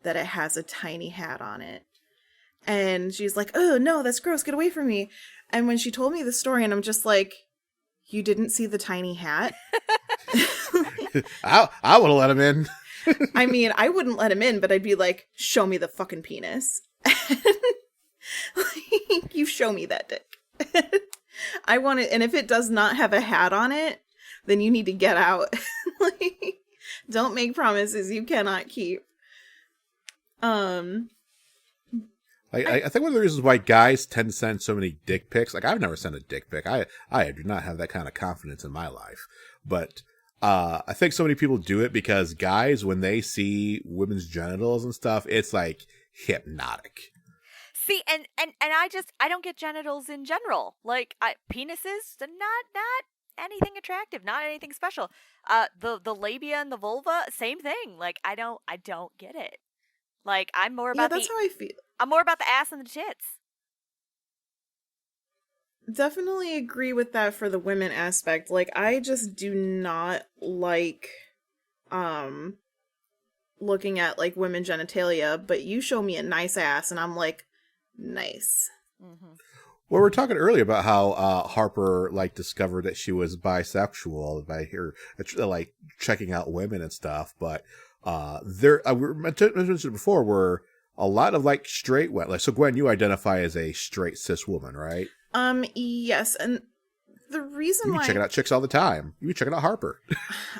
that it has a tiny hat on it? And she's like, oh, no, that's gross. Get away from me. And when she told me the story, and I'm just like, you didn't see the tiny hat? I would have let him in. I mean, I wouldn't let him in, but I'd be like, show me the fucking penis. Like, you show me that dick. I want it. And if it does not have a hat on it, then you need to get out. Like, don't make promises you cannot keep. I think one of the reasons why guys tend to send so many dick pics, like I've never sent a dick pic. I do not have that kind of confidence in my life. But I think so many people do it because guys, when they see women's genitals and stuff, it's like hypnotic. See, and I don't get genitals in general. Like, penises, not anything attractive, not anything special. The labia and the vulva, same thing. Like, I don't get it. Like, I'm more about that's how I feel. I'm more about the ass and the tits. Definitely agree with that for the women aspect. Like, I just do not like looking at like women genitalia, but you show me a nice ass and I'm like, nice. Mm-hmm. Well, we were talking earlier about how Harper like discovered that she was bisexual by her like checking out women and stuff. But there, we mentioned it before, were a lot of like straight women. Like, so Gwen, you identify as a straight cis woman, right? Yes, and the reason You be why checking out chicks all the time. You be checking out Harper.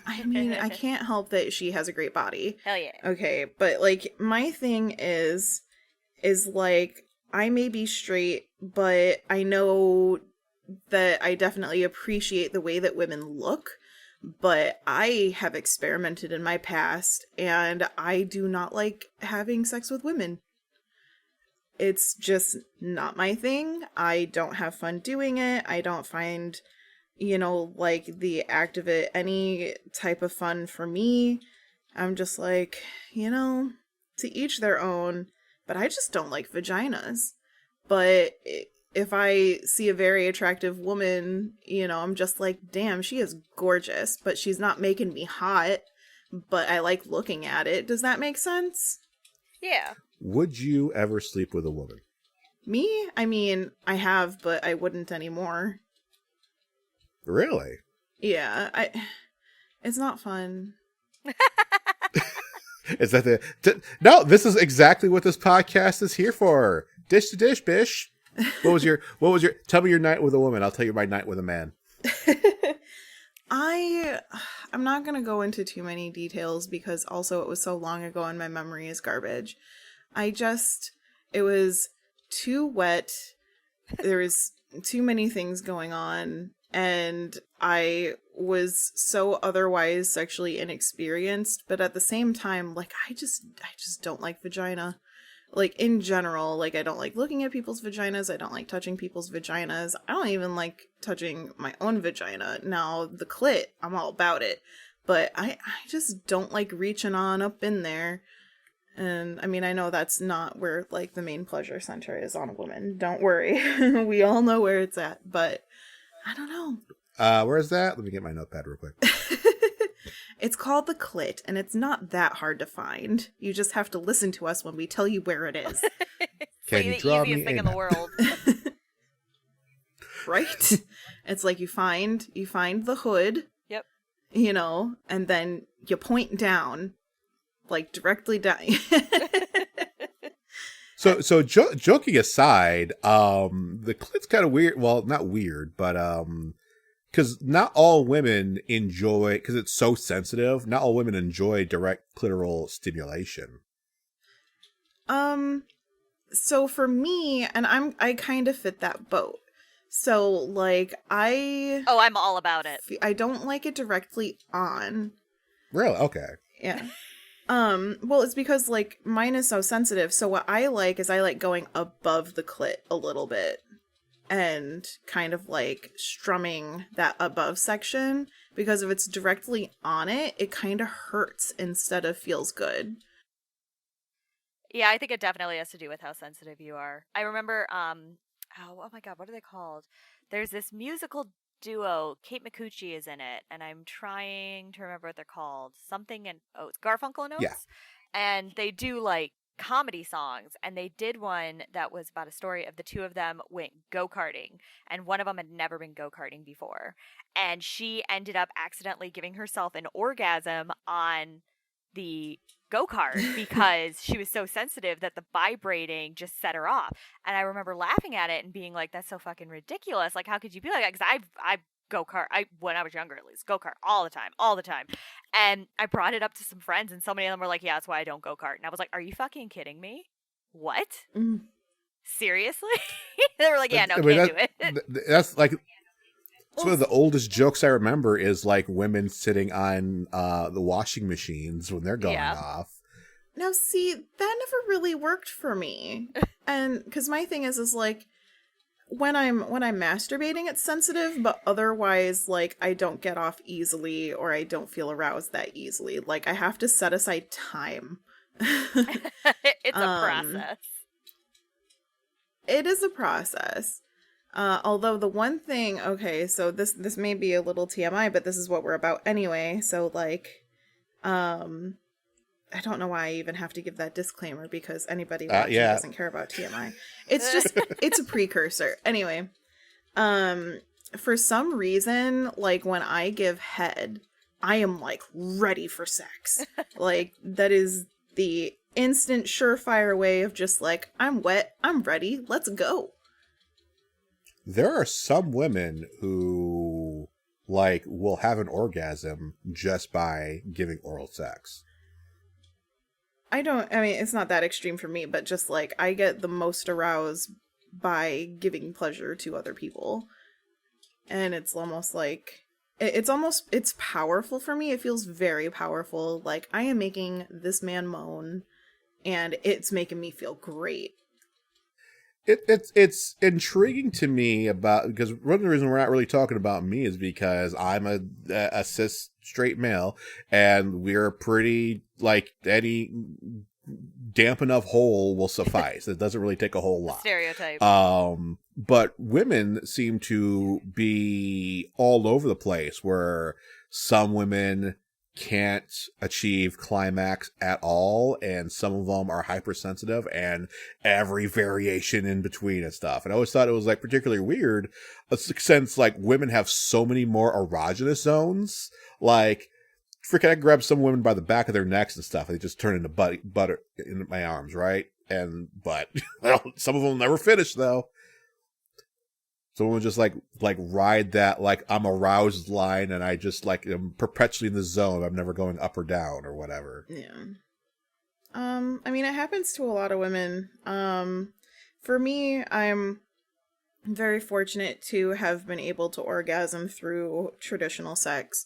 I mean, I can't help that she has a great body. Hell yeah. Okay, but like my thing is like I may be straight, but I know that I definitely appreciate the way that women look, but I have experimented in my past and I do not like having sex with women. It's just not my thing. I don't have fun doing it. I don't find, like the act of it any type of fun for me. I'm just like, to each their own, but I just don't like vaginas. But if I see a very attractive woman, I'm just like, damn, she is gorgeous, but she's not making me hot, but I like looking at it. Does that make sense? Yeah. Would you ever sleep with a woman? Me? I mean, I have, but I wouldn't anymore. Really? Yeah, it's not fun. Is that no, this is exactly what this podcast is here for. Dish to dish, bish. What was your tell me your night with a woman. I'll tell you my night with a man. I'm not going to go into too many details because also it was so long ago and my memory is garbage. It was too wet. There was too many things going on and I was so otherwise sexually inexperienced, but at the same time, like, I just don't like vagina. Like, in general, like, I don't like looking at people's vaginas. I don't like touching people's vaginas. I don't even like touching my own vagina. Now, the clit, I'm all about it. But I just don't like reaching on up in there. And, I mean, I know that's not where, like, the main pleasure center is on a woman. Don't worry. We all know where it's at. But, I don't know. Where is that? Let me get my notepad real quick. It's called the clit, and it's not that hard to find. You just have to listen to us when we tell you where it is. Can you the draw easiest me thing in the world. Right? It's like you find the hood. Yep. And then you point down, like directly down. So joking aside, the clit's kind of weird. Well, not weird, but because not all women enjoy, because it's so sensitive, not all women enjoy direct clitoral stimulation. So for me, and I kind of fit that boat. So like I'm all about it. I don't like it directly on. Really? Okay. Yeah. Well, it's because like mine is so sensitive. So what I like is I like going above the clit a little bit and kind of like strumming that above section, because if it's directly on it, it kind of hurts instead of feels good. Yeah, I think it definitely has to do with how sensitive you are. I remember, oh my god, what are they called? There's this musical duo, Kate McCucci is in it, and I'm trying to remember what they're called. It's Garfunkel and Oates? Yeah. And they do, like, comedy songs, and they did one that was about a story of the two of them went go-karting, and one of them had never been go-karting before. And she ended up accidentally giving herself an orgasm on the go-kart because she was so sensitive that the vibrating just set her off. And I remember laughing at it and being like, that's so fucking ridiculous. Like, how could you be like that? Because I go-kart, when I was younger at least, go-kart all the time. And I brought it up to some friends and so many of them were like, yeah, that's why I don't go-kart. And I was like, are you fucking kidding me? What? Mm. Seriously? They were like, yeah, no, I mean, can't do it. That's like, it's one of the oldest jokes I remember is like women sitting on the washing machines when they're going off. Now, see, that never really worked for me. And because my thing is like, when I'm masturbating, it's sensitive, but otherwise, like, I don't get off easily or I don't feel aroused that easily. Like, I have to set aside time. It's a process. It is a process. Although the one thing, okay, so this may be a little TMI, but this is what we're about anyway. So like, I don't know why I even have to give that disclaimer, because anybody watching Yeah. doesn't care about TMI. It's just, it's a precursor. Anyway, for some reason, like when I give head, I am like ready for sex. Like that is the instant surefire way of just like, I'm wet, I'm ready, let's go. There are some women who like will have an orgasm just by giving oral sex. I mean, it's not that extreme for me, but just like I get the most aroused by giving pleasure to other people. And it's almost like, it's powerful for me. It feels very powerful. Like I am making this man moan and it's making me feel great. It's intriguing to me about, because one of the reasons we're not really talking about me is because I'm a cis straight male, and we're pretty like any damp enough hole will suffice. It doesn't really take a whole lot. Stereotype. But women seem to be all over the place, where some women can't achieve climax at all, and some of them are hypersensitive, and every variation in between and stuff. And I always thought it was like particularly weird, since like women have so many more erogenous zones. Like, freaking, I grab some women by the back of their necks and stuff, and they just turn into butter in my arms, right? But well, some of them never finish though. Someone would just like ride that like I'm aroused line, and I just like am perpetually in the zone. I'm never going up or down or whatever. Yeah. I mean, it happens to a lot of women. For me, I'm very fortunate to have been able to orgasm through traditional sex.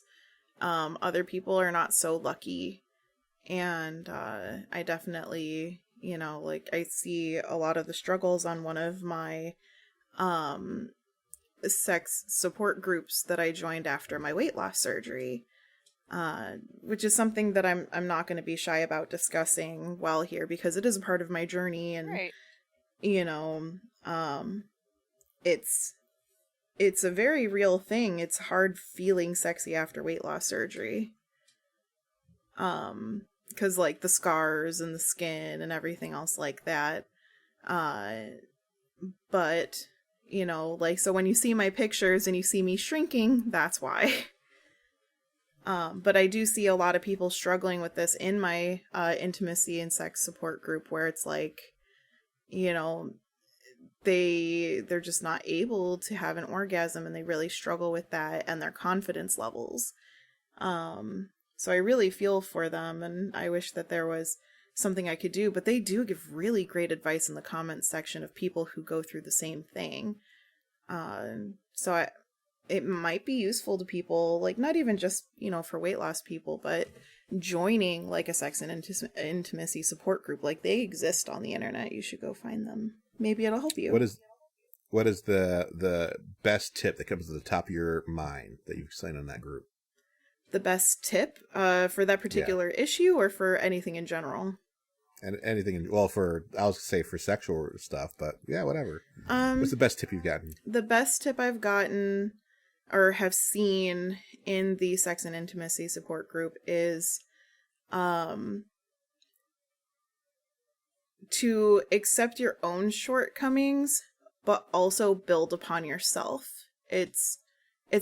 Other people are not so lucky, and I definitely, you know, like I see a lot of the struggles on one of my sex support groups that I joined after my weight loss surgery, which is something that I'm not going to be shy about discussing well here, because it is a part of my journey, and Right. you know, it's a very real thing. It's hard feeling sexy after weight loss surgery, because like the scars and the skin and everything else like that, but you know, like, so when you see my pictures and you see me shrinking, that's why. But I do see a lot of people struggling with this in my intimacy and sex support group, where it's like, you know, they're just not able to have an orgasm, and they really struggle with that and their confidence levels. So I really feel for them, and I wish that there was something I could do, but they do give really great advice in the comments section of people who go through the same thing. It might be useful to people, like not even just, you know, for weight loss people, but joining like a sex and intimacy support group. Like they exist on the internet. You should go find them. Maybe it'll help you. What is the best tip that comes to the top of your mind that you've seen in that group? The best tip for that particular issue, or for anything in general? And anything, well, I was gonna say for sexual stuff, but yeah, whatever. What's the best tip you've gotten? The best tip I've gotten or have seen in the sex and intimacy support group is to accept your own shortcomings, but also build upon yourself. It's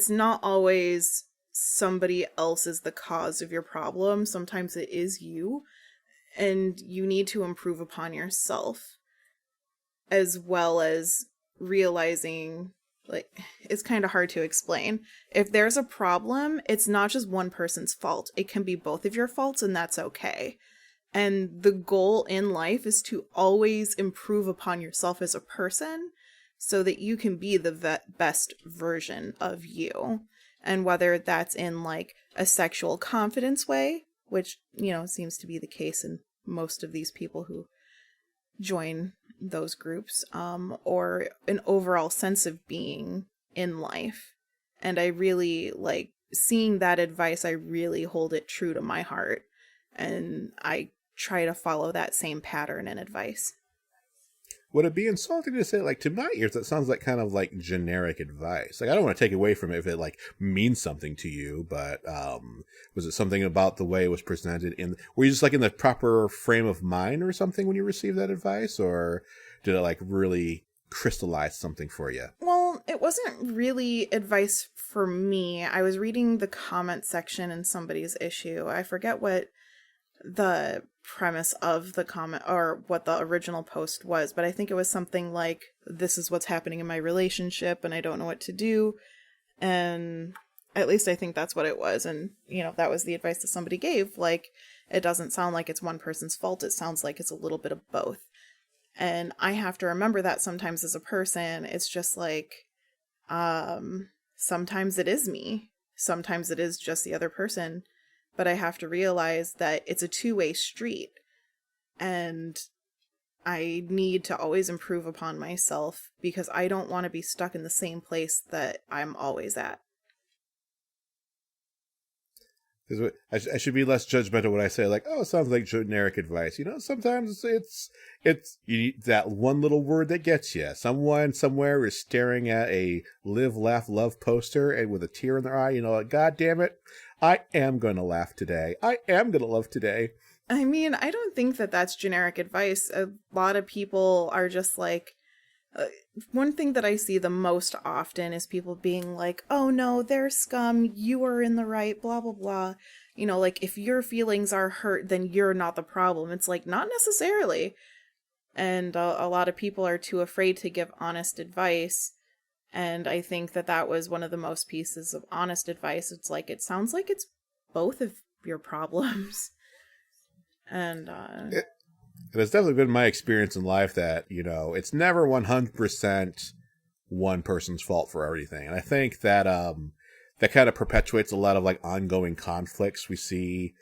not always somebody else is the cause of your problem. Sometimes it is you, and you need to improve upon yourself, as well as realizing, like, it's kind of hard to explain. If there's a problem, it's not just one person's fault. It can be both of your faults, and that's okay. And the goal in life is to always improve upon yourself as a person, so that you can be the best version of you. And whether that's in like a sexual confidence way, which, you know, seems to be the case in most of these people who join those groups, or an overall sense of being in life. And I really like seeing that advice. I really hold it true to my heart, and I try to follow that same pattern and advice. would it be insulting to say, like, to my ears, that sounds like kind of like generic advice? Like, I don't want to take away from it if it like means something to you, but was it something about the way it was presented? Were you just like in the proper frame of mind or something when you received that advice, or did it like really crystallize something for you? Well, it wasn't really advice for me. I was reading the comment section in somebody's issue. I forget what the premise of the comment or what the original post was, but I think it was something like, this is what's happening in my relationship and I don't know what to do. And at least I think that's what it was. And, you know, that was the advice that somebody gave. Like, it doesn't sound like it's one person's fault. It sounds like it's a little bit of both. And I have to remember that sometimes as a person. It's just like, sometimes it is me. Sometimes it is just the other person. But I have to realize that it's a two-way street. And I need to always improve upon myself because I don't want to be stuck in the same place that I'm always at. I should be less judgmental when I say, like, oh, it sounds like generic advice. You know, sometimes it's you need that one little word that gets you. Someone somewhere is staring at a live, laugh, love poster and with a tear in their eye, you know, like, God damn it, I am going to laugh today. I am going to love today. I mean, I don't think that that's generic advice. A lot of people are just like, one thing that I see the most often is people being like, oh no, they're scum, you are in the right, blah, blah, blah. You know, like, if your feelings are hurt, then you're not the problem. It's like, not necessarily. And a lot of people are too afraid to give honest advice. And I think that that was one of the most pieces of honest advice. It's like, it sounds like it's both of your problems. And And it's definitely been my experience in life that, you know, it's never 100% one person's fault for everything. And I think that that kind of perpetuates a lot of like ongoing conflicts we see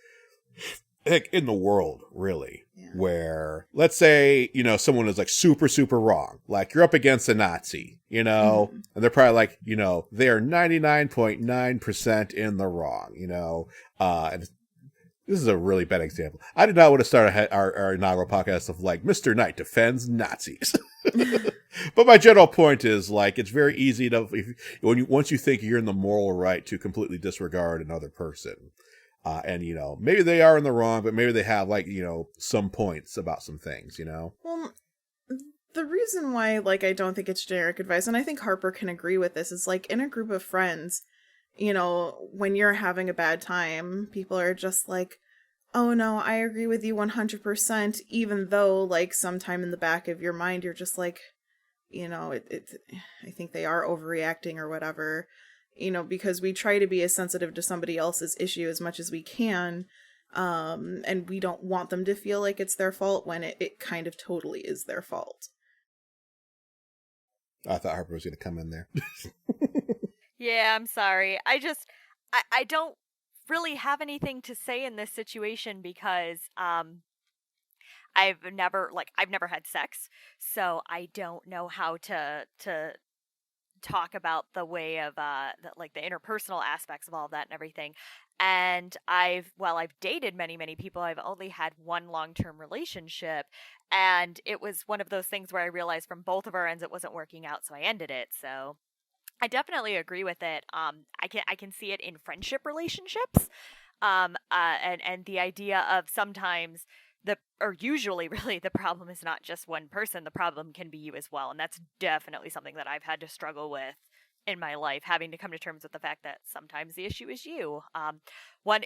in the world, really. Yeah. Where, let's say, you know, someone is like super, super wrong. Like, you're up against a Nazi, you know, and they're probably like, you know, they are 99.9% in the wrong, you know, and this is a really bad example. I did not want to start our inaugural podcast of like, Mr. Knight defends Nazis. But my general point is, like, it's very easy to, once you think you're in the moral right to completely disregard another person. And, you know, maybe they are in the wrong, but maybe they have, like, you know, some points about some things, you know? Well, the reason why, like, I don't think it's generic advice, and I think Harper can agree with this, is like, in a group of friends, you know, when you're having a bad time, people are just like, oh no, I agree with you 100%, even though, like, sometime in the back of your mind, you're just like, you know, I think they are overreacting or whatever, you know, because we try to be as sensitive to somebody else's issue as much as we can, and we don't want them to feel like it's their fault when it kind of totally is their fault. I thought Harper was going to come in there. Yeah, I'm sorry. I don't really have anything to say in this situation because I've never had sex, so I don't know how to talk about the way of the interpersonal aspects of all of that and everything. And I've dated many people. I've only had one long-term relationship, and it was one of those things where I realized from both of our ends it wasn't working out, so I ended it. So I definitely agree with it. I can see it in friendship relationships, and the idea of sometimes usually really the problem is not just one person. The problem can be you as well, and that's definitely something that I've had to struggle with in my life, having to come to terms with the fact that sometimes the issue is you.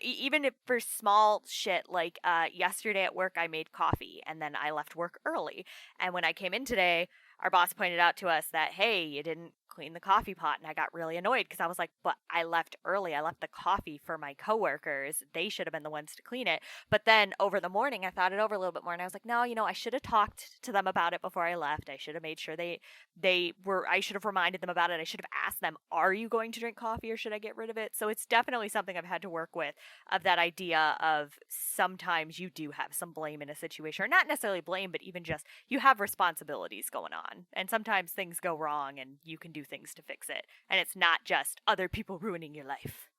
Even if for small shit, like yesterday at work, I made coffee and then I left work early, and when I came in today, our boss pointed out to us that, hey, you didn't clean the coffee pot. And I got really annoyed because I was like, but I left early. I left the coffee for my coworkers. They should have been the ones to clean it. But then over the morning, I thought it over a little bit more. And I was like, no, you know, I should have talked to them about it before I left. I should have made sure I should have reminded them about it. I should have asked them, are you going to drink coffee or should I get rid of it? So it's definitely something I've had to work with, of that idea of sometimes you do have some blame in a situation, or not necessarily blame, but even just you have responsibilities going on. And sometimes things go wrong and you can do things to fix it. And it's not just other people ruining your life.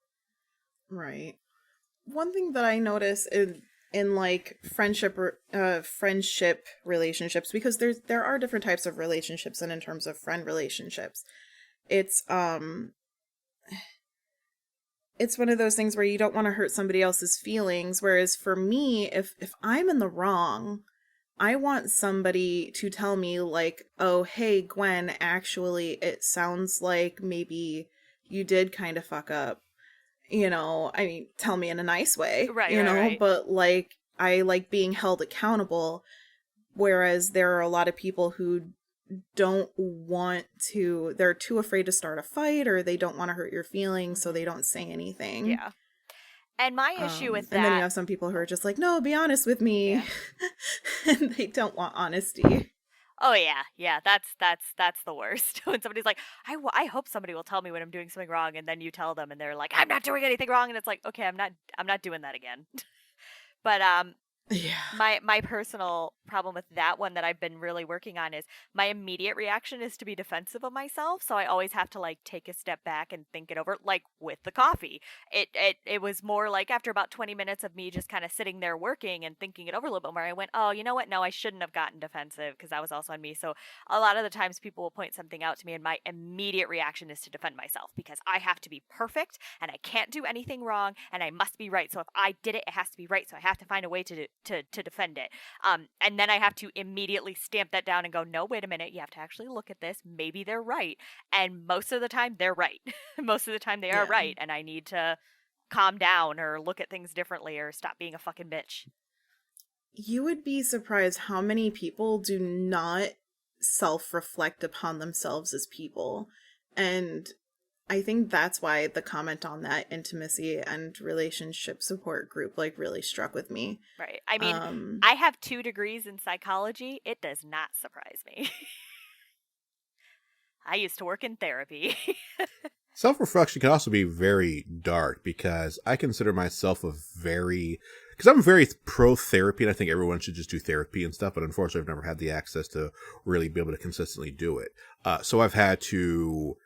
Right. One thing that I notice in like friendship relationships, because there are different types of relationships, and in terms of friend relationships, it's it's one of those things where you don't want to hurt somebody else's feelings. Whereas for me, if I'm in the wrong, I want somebody to tell me like, oh, hey, Gwen, actually, it sounds like maybe you did kind of fuck up. I mean, tell me in a nice way, Right. but like, I like being held accountable. Whereas there are a lot of people who don't want to, they're too afraid to start a fight, or they don't want to hurt your feelings, so they don't say anything. Yeah. And my issue with And then you that, have some people who are just like, no, be honest with me. yeah. And they don't want honesty. Oh yeah, that's the worst. When somebody's like, I hope somebody will tell me when I'm doing something wrong, and then you tell them, and they're like, I'm not doing anything wrong, and it's like, okay, I'm not doing that again. But Yeah. my personal problem with that one that I've been really working on is my immediate reaction is to be defensive of myself, so I always have to like take a step back and think it over, like with the coffee. It was more like after about 20 minutes of me just kind of sitting there working and thinking it over a little bit more, I went, oh, you know what, no, I shouldn't have gotten defensive, because that was also on me. So a lot of the times people will point something out to me and my immediate reaction is to defend myself, because I have to be perfect and I can't do anything wrong and I must be right. So if I did it, it has to be right. So I have to find a way to defend it. And then I have to immediately stamp that down and go, no, wait a minute, you have to actually look at this. Maybe they're right. And most of the time they're right. Most of the time they are right. And I need to calm down or look at things differently or stop being a fucking bitch. You would be surprised how many people do not self-reflect upon themselves as people. And I think that's why the comment on that intimacy and relationship support group like really struck with me. Right. I mean, I have 2 degrees in psychology. It does not surprise me. I used to work in therapy. Self-reflection can also be very dark, because I consider myself because I'm very pro-therapy, and I think everyone should just do therapy and stuff, but unfortunately I've never had the access to really be able to consistently do it. So I've had to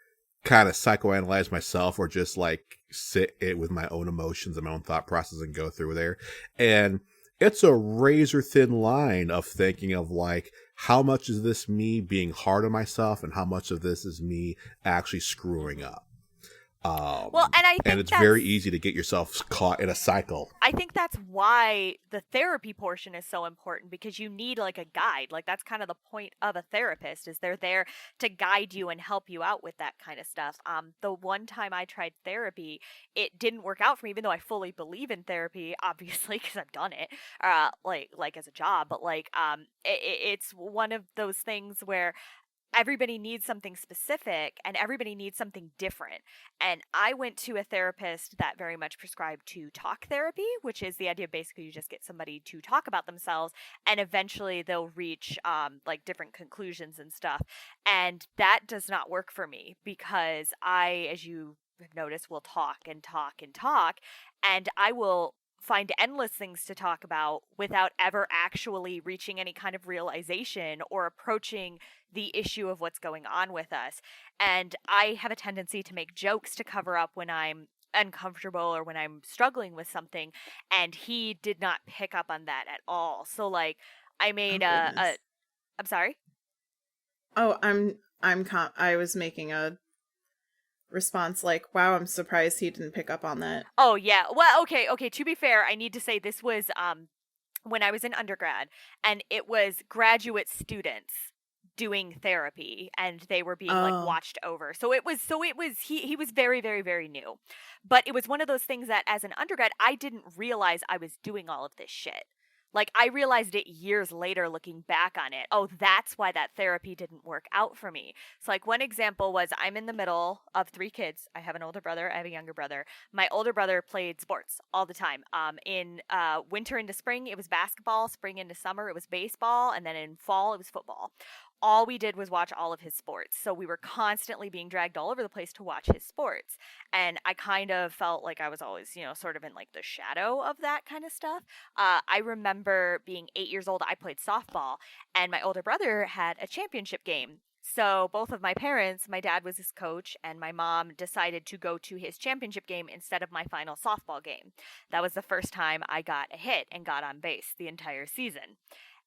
kind of psychoanalyze myself, or just like sit it with my own emotions and my own thought process and go through there. And it's a razor thin line of thinking of like, how much is this me being hard on myself and how much of this is me actually screwing up? Well, and I think it's very easy to get yourself caught in a cycle. I think that's why the therapy portion is so important, because you need like a guide. Like that's kind of the point of a therapist, is they're there to guide you and help you out with that kind of stuff. The one time I tried therapy, it didn't work out for me, even though I fully believe in therapy, obviously, because I've done it, like as a job. But like, it's one of those things where everybody needs something specific and everybody needs something different. And I went to a therapist that very much prescribed to talk therapy, which is the idea basically you just get somebody to talk about themselves and eventually they'll reach like different conclusions and stuff. And that does not work for me, because I, as you have noticed, will talk and talk and talk, and I will find endless things to talk about without ever actually reaching any kind of realization or approaching the issue of what's going on with us. And I have a tendency to make jokes to cover up when I'm uncomfortable or when I'm struggling with something, and he did not pick up on that at all. So like I made I'm sorry? Oh, I was making a response like, wow, I'm surprised he didn't pick up on that. Oh yeah. Well, okay, to be fair, I need to say this was when I was in undergrad, and it was graduate students doing therapy, and they were being like watched over. So it was he was very, very, very new. But it was one of those things that as an undergrad I didn't realize I was doing all of this shit. Like, I realized it years later looking back on it. Oh, that's why that therapy didn't work out for me. So, like, one example was I'm in the middle of 3 kids. I have an older brother. I have a younger brother. My older brother played sports all the time. In winter into spring, it was basketball. Spring into summer, it was baseball. And then in fall, it was football. All we did was watch all of his sports. So we were constantly being dragged all over the place to watch his sports. And I kind of felt like I was always, sort of in like the shadow of that kind of stuff. I remember being 8 years old, I played softball, and my older brother had a championship game. So both of my parents, my dad was his coach, and my mom decided to go to his championship game instead of my final softball game. That was the first time I got a hit and got on base the entire season.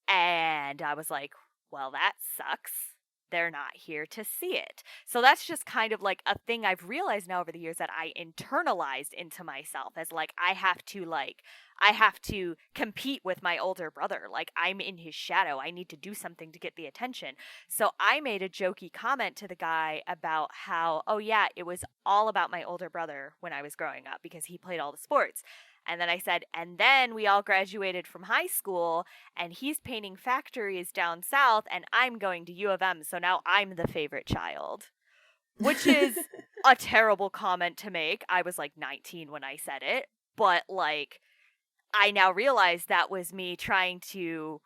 And I was like, well, that sucks. They're not here to see it. So that's just kind of like a thing I've realized now over the years that I internalized into myself as like I have to compete with my older brother. Like I'm in his shadow. I need to do something to get the attention. So I made a jokey comment to the guy about how, oh yeah, it was all about my older brother when I was growing up because he played all the sports. And then I said, and then we all graduated from high school and he's painting factories down south and I'm going to U of M. So now I'm the favorite child, which is a terrible comment to make. I was like 19 when I said it, but like I now realize that was me trying to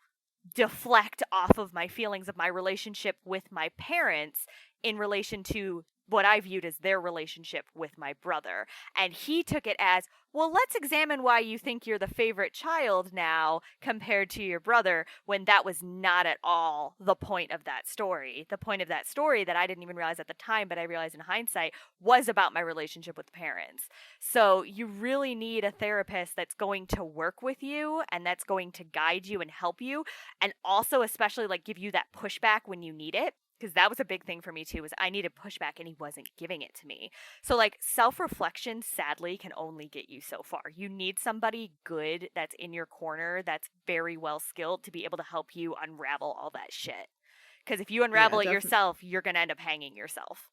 deflect off of my feelings of my relationship with my parents in relation to what I viewed as their relationship with my brother. And he took it as, well, let's examine why you think you're the favorite child now compared to your brother, when that was not at all the point of that story. The point of that story that I didn't even realize at the time, but I realized in hindsight, was about my relationship with parents. So you really need a therapist that's going to work with you and that's going to guide you and help you, and also especially like give you that pushback when you need it. Because that was a big thing for me too, was I needed pushback and he wasn't giving it to me. So like self-reflection sadly can only get you so far. You need somebody good that's in your corner, that's very well skilled to be able to help you unravel all that shit. Because if you unravel it yourself, you're going to end up hanging yourself.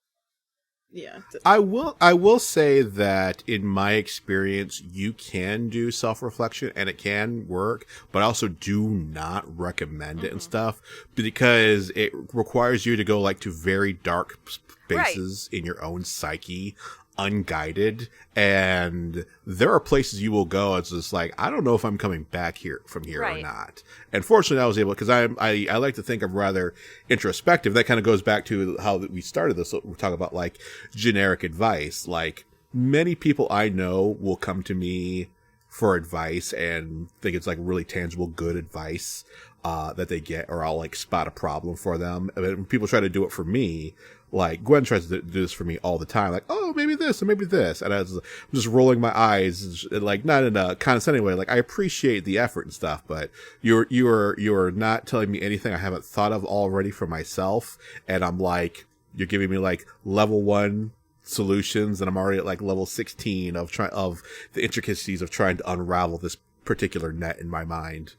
Yeah. I will say that in my experience, you can do self-reflection and it can work, but I also do not recommend it and stuff because it requires you to go like to very dark spaces in your own psyche, unguided, and there are places you will go. It's just like, I don't know if I'm coming back from here or not. And fortunately I was able, because I like to think I'm rather introspective. That kind of goes back to how we started this. We're talking about like generic advice. Like many people I know will come to me for advice and think it's like really tangible, good advice, that they get, or I'll like spot a problem for them. I mean, when people try to do it for me, like Gwen tries to do this for me all the time, like, oh, maybe this or maybe this, and I'm just rolling my eyes, like not in a condescending way. Like I appreciate the effort and stuff, but you're not telling me anything I haven't thought of already for myself, and I'm like, you're giving me like level 1 solutions, and I'm already at like level 16 of the intricacies of trying to unravel this particular net in my mind.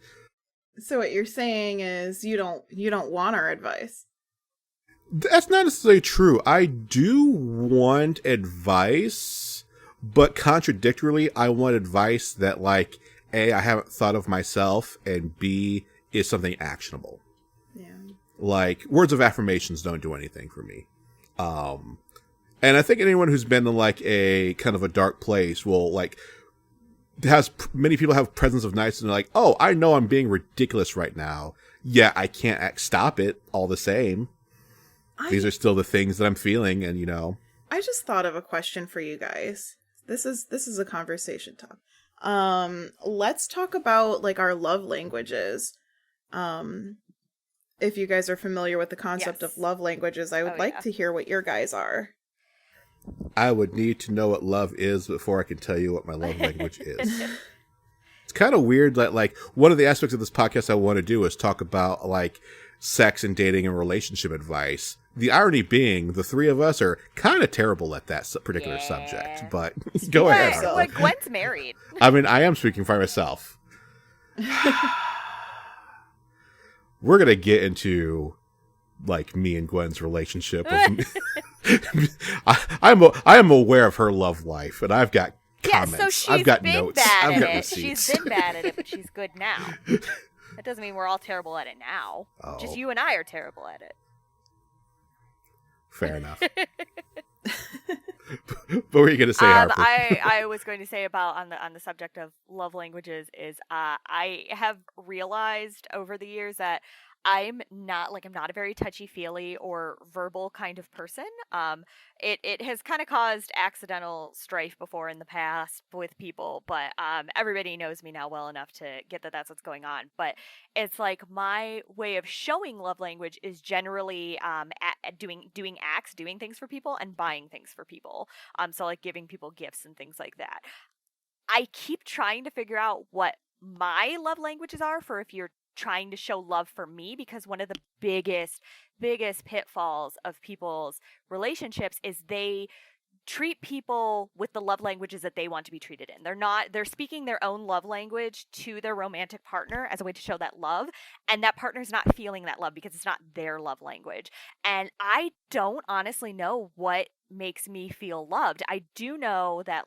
So what you're saying is you don't want our advice. That's not necessarily true. I do want advice, but contradictorily, I want advice that, like, A, I haven't thought of myself, and B, is something actionable. Yeah. Like, words of affirmations don't do anything for me. And I think anyone who's been in, like, a kind of a dark place will, like, many people have presence of nights and they're like, oh, I know I'm being ridiculous right now. Yeah, I can't stop it all the same. These are still the things that I'm feeling, and I just thought of a question for you guys. This is a conversation talk. Let's talk about like our love languages. If you guys are familiar with the concept of love languages, I would like to hear what your guys are. I would need to know what love is before I can tell you what my love language is. It's kind of weird that like one of the aspects of this podcast I want to do is talk about like sex and dating and relationship advice. The irony being, the three of us are kind of terrible at that particular subject. But go ahead. Well, Gwen's married. I mean, I am speaking for myself. We're gonna get into like me and Gwen's relationship. I am aware of her love life, and I've got comments. So she's I've got been notes. Bad I've got at it. receipts. She's been bad at it, but she's good now. That doesn't mean we're all terrible at it now. Oh. Just you and I are terrible at it. Fair enough. What were you going to say, Harper? I was going to say about on the subject of love languages is I have realized over the years that I'm not a very touchy-feely or verbal kind of person. It has kind of caused accidental strife before in the past with people, but everybody knows me now well enough to get that that's what's going on. But it's like my way of showing love language is generally doing acts, doing things for people, and buying things for people. So like giving people gifts and things like that. I keep trying to figure out what my love languages are for if you're trying to show love for me, because one of the biggest pitfalls of people's relationships is they treat people with the love languages that they want to be treated in. They're speaking their own love language to their romantic partner as a way to show that love, and that partner's not feeling that love because it's not their love language. And I don't honestly know what makes me feel loved. I do know that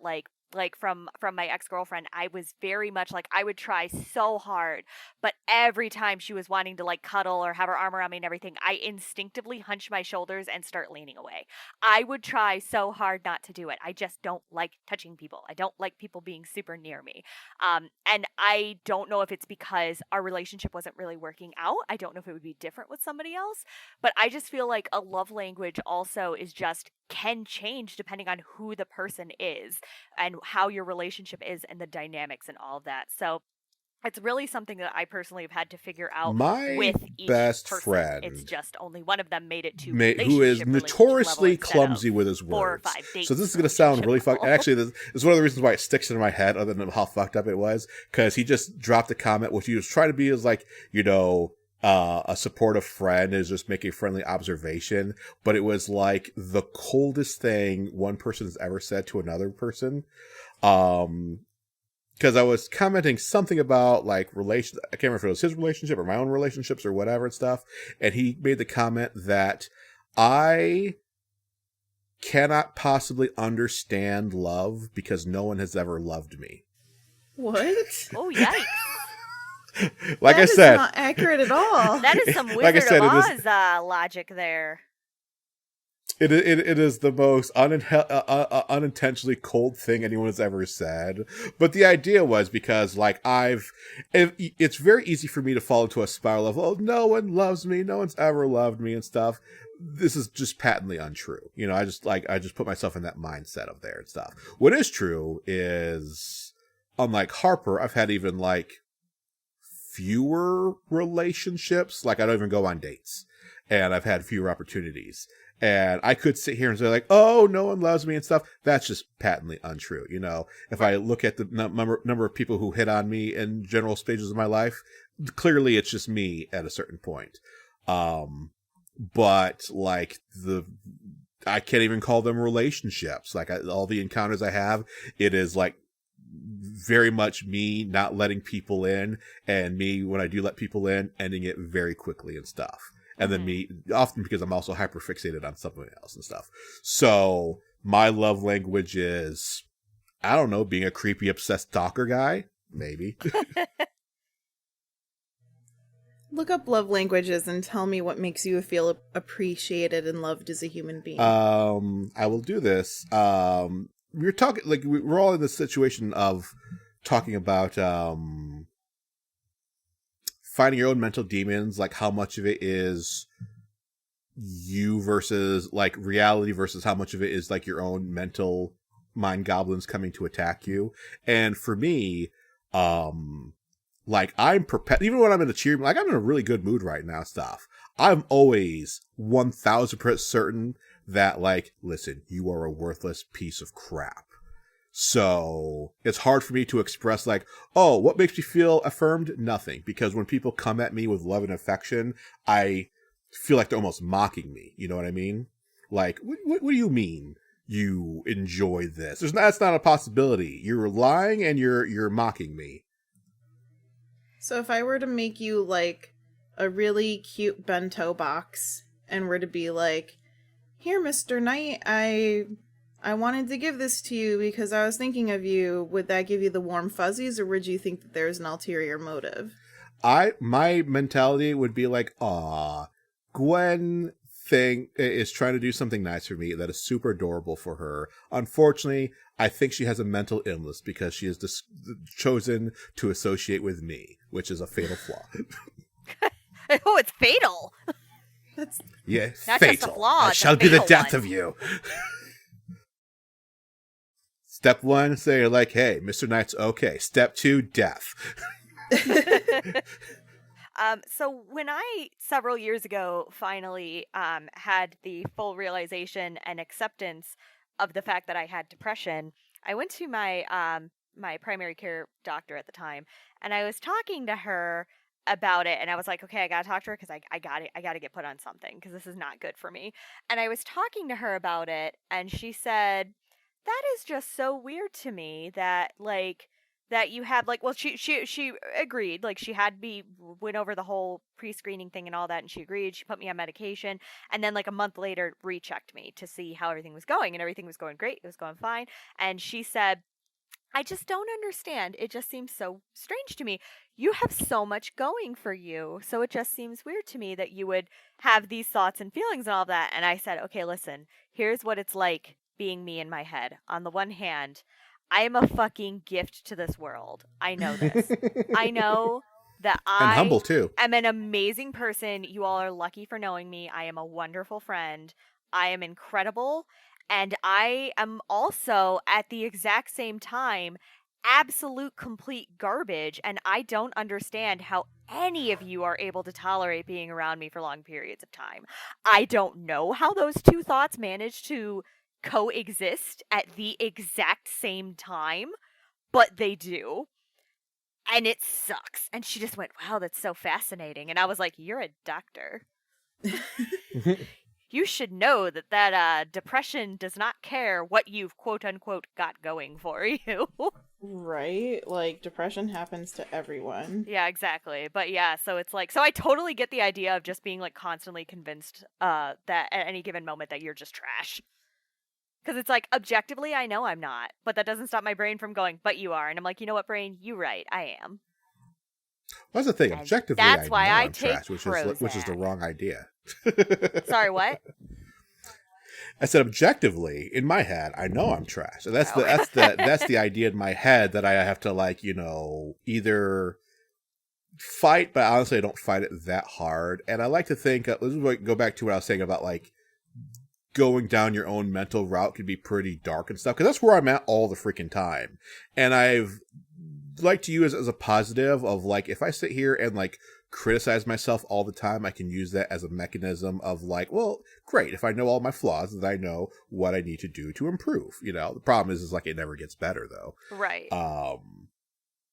from my ex-girlfriend, I was very much like, I would try so hard, but every time she was wanting to like cuddle or have her arm around me and everything, I instinctively hunch my shoulders and start leaning away. I would try so hard not to do it. I just don't like touching people. I don't like people being super near me. And I don't know if it's because our relationship wasn't really working out. I don't know if it would be different with somebody else, but I just feel like a love language also is just can change depending on who the person is and how your relationship is and the dynamics and all of that. So it's really something that I personally have had to out My with each best person. friend, It's just only one of them made it to who is notoriously level clumsy with his 4 or words. 5 dates. So this is going to sound really fucked. And actually, this is one of the reasons why it sticks in my head, other than how fucked up it was, because he just dropped a comment, which he was trying to be as like, a supportive friend, is just make a friendly observation, but it was like the coldest thing one person has ever said to another person. Because I was commenting something about like relation. I can't remember if it was his relationship or my own relationships or whatever and stuff. And he made the comment that I cannot possibly understand love because no one has ever loved me. What? Oh, yikes. Like that I said, is not accurate at all. That is some Wizard like I said, of Oz logic there. It is the most unintentionally cold thing anyone has ever said. But the idea was because like it's very easy for me to fall into a spiral of, oh, no one loves me, no one's ever loved me and stuff. This is just patently untrue. I just put myself in that mindset of there and stuff. What is true is, unlike Harper, I've had even like fewer relationships. Like I don't even go on dates, and I've had fewer opportunities. And I could sit here and say like, oh, no one loves me and stuff. That's just patently untrue. If I look at the number of people who hit on me in general stages of my life, clearly it's just me at a certain point. But like I can't even call them relationships. Like all the encounters I have, it is like very much me not letting people in, and me, when I do let people in, ending it very quickly and stuff. And then me, often because I'm also hyper fixated on something else and stuff. So my love language is, I don't know, being a creepy, obsessed stalker guy, maybe. Look up love languages and tell me what makes you feel appreciated and loved as a human being. I will do this. We're talking, like, we're all in this situation of talking about finding your own mental demons, like how much of it is you versus like reality versus how much of it is like your own mental mind goblins coming to attack you. And for me, like I'm even when I'm in a cheer, like I'm in a really good mood right now stuff, I'm always 1000% certain that like, listen, you are a worthless piece of crap. So it's hard for me to express like, oh, what makes me feel affirmed? Nothing. Because when people come at me with love and affection, I feel like they're almost mocking me. You know what I mean? Like, what do you mean you enjoy this? That's not a possibility. You're lying and you're mocking me. So if I were to make you like a really cute bento box and were to be like, here, Mr. Knight, I wanted to give this to you because I was thinking of you. Would that give you the warm fuzzies, or would you think that there's an ulterior motive? My mentality would be like, aw, Gwen is trying to do something nice for me that is super adorable for her. Unfortunately, I think she has a mental illness because she has chosen to associate with me, which is a fatal flaw. Oh, it's fatal. That's Yeah, Not just a fatal. flaw, It it's a shall be the fatal death one. of you. Step 1, say like, hey, Mr. Knight's okay. Step 2, death. So when I, several years ago, finally had the full realization and acceptance of the fact that I had depression, I went to my primary care doctor at the time, and I was talking to her about it, and I was like, okay, I gotta talk to her because I gotta get put on something because this is not good for me. And I was talking to her about it, and she said, that is just so weird to me that like that you have like, well, she agreed, like she had me went over the whole pre-screening thing and all that, and she agreed, she put me on medication, and then like a month later rechecked me to see how everything was going, and everything was going great, it was going fine. And she said, I just don't understand. It just seems so strange to me. You have so much going for you. So it just seems weird to me that you would have these thoughts and feelings and all that. And I said, okay, listen, here's what it's like being me in my head. On the one hand, I am a fucking gift to this world. I know this. I know that And I humble, too. am an amazing person. You all are lucky for knowing me. I am a wonderful friend. I am incredible. And I am also, at the exact same time, absolute complete garbage. And I don't understand how any of you are able to tolerate being around me for long periods of time. I don't know how those two thoughts manage to coexist at the exact same time, but they do. And it sucks. And she just went, wow, that's so fascinating. And I was like, you're a doctor. You should know that depression does not care what you've quote unquote got going for you. right. Like, depression happens to everyone. Yeah, exactly. But yeah, so it's like, so I totally get the idea of just being like constantly convinced that at any given moment that you're just trash. Because it's like, objectively, I know I'm not, but that doesn't stop my brain from going, but you are. And I'm like, you know what, brain? You right, I am. What's the thing? And Objectively, that's I why know I I'm take trash, which is the Prozac. wrong idea. Sorry, what? I said objectively, in my head, I know I'm trash. And that's Oh. that's the idea in my head that I have to like, either fight, but honestly I don't fight it that hard. And I like to think, let's go back to what I was saying about like going down your own mental route could be pretty dark and stuff, because that's where I'm at all the freaking time. And I've like to use it as a positive of like, if I sit here and like criticize myself all the time, I can use that as a mechanism of like, well, great, if I know all my flaws, then I know what I need to do to improve. The problem is like it never gets better though. Right.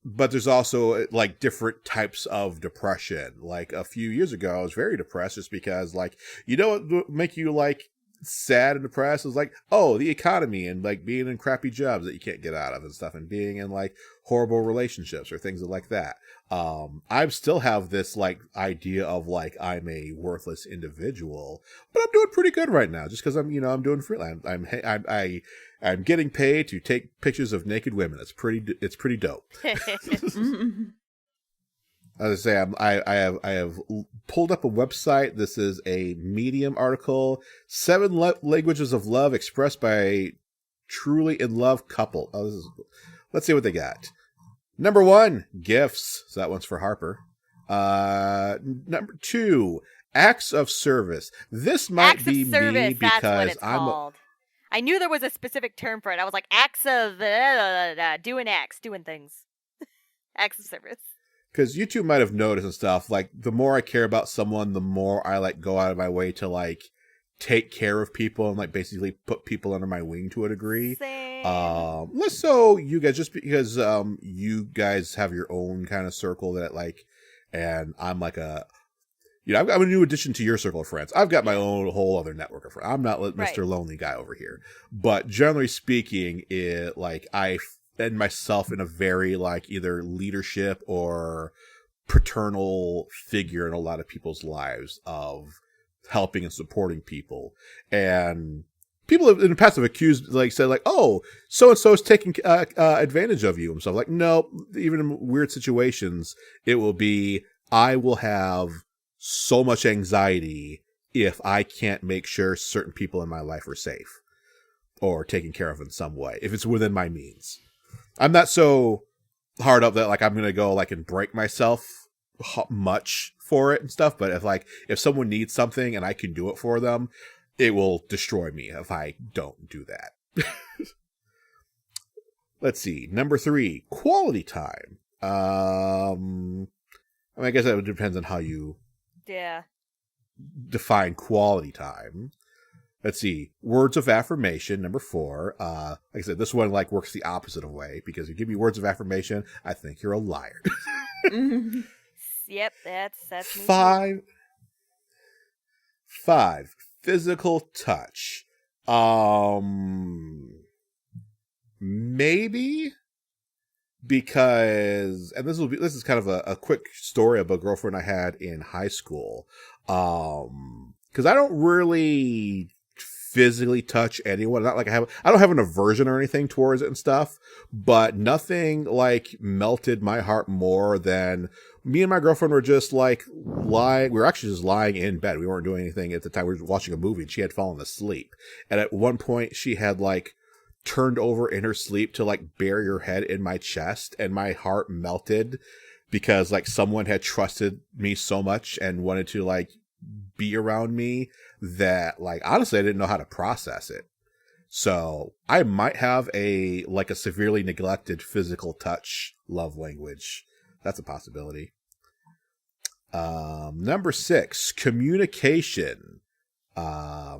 But there's also like different types of depression. Like a few years ago, I was very depressed just because like, what would make you like sad and depressed is like, oh, the economy and like being in crappy jobs that you can't get out of and stuff, and being in like horrible relationships or things like that. I still have this like idea of like I'm a worthless individual, but I'm doing pretty good right now just because I'm doing freelance. I'm getting paid to take pictures of naked women. It's pretty dope. As I say, I have pulled up a website. This is a Medium article: 7 languages of love expressed by truly in love couple. Let's see what they got. Number 1, gifts. So that one's for Harper. Number 2, acts of service. This might acts be of service, me because that's what it's I'm. called. I knew there was a specific term for it. I was like, acts of doing acts, doing things. Acts of service. Because you two might have noticed and stuff, like, the more I care about someone, the more I, like, go out of my way to, like, take care of people and, like, basically put people under my wing to a degree. Same. Less so you guys, just because you guys have your own kind of circle that, like, and I'm like I'm a new addition to your circle of friends. I've got my own whole other network of friends. I'm not Mr. Right. Lonely Guy over here. But generally speaking, I and myself in a very like either leadership or paternal figure in a lot of people's lives of helping and supporting people. And people in the past have accused, like, said like, oh, so-and-so is taking advantage of you and stuff. Like, no, even in weird situations, it will be, I will have so much anxiety if I can't make sure certain people in my life are safe or taken care of in some way, if it's within my means. I'm not so hard up that like I'm going to go like and break myself much for it and stuff. But if someone needs something and I can do it for them, it will destroy me if I don't do that. Let's see. Number 3, quality time. I mean, I guess that depends on how you define quality time. Let's see. Words of affirmation, number 4. Like I said, this one works the opposite of way, because if you give me words of affirmation, I think you're a liar. Yep, that's me. 5. Physical touch. Maybe, because, and this is kind of a quick story of a girlfriend I had in high school. Because I don't really physically touch anyone. Not I don't have an aversion or anything towards it and stuff, but nothing melted my heart more than me and my girlfriend were just lying. We were actually just lying in bed. We weren't doing anything at the time. We were watching a movie and she had fallen asleep. And at one point she had turned over in her sleep to bury her head in my chest, and my heart melted because someone had trusted me so much and wanted to be around me that honestly I didn't know how to process it. So I might have a severely neglected physical touch love language. That's a possibility. Number 6, communication. I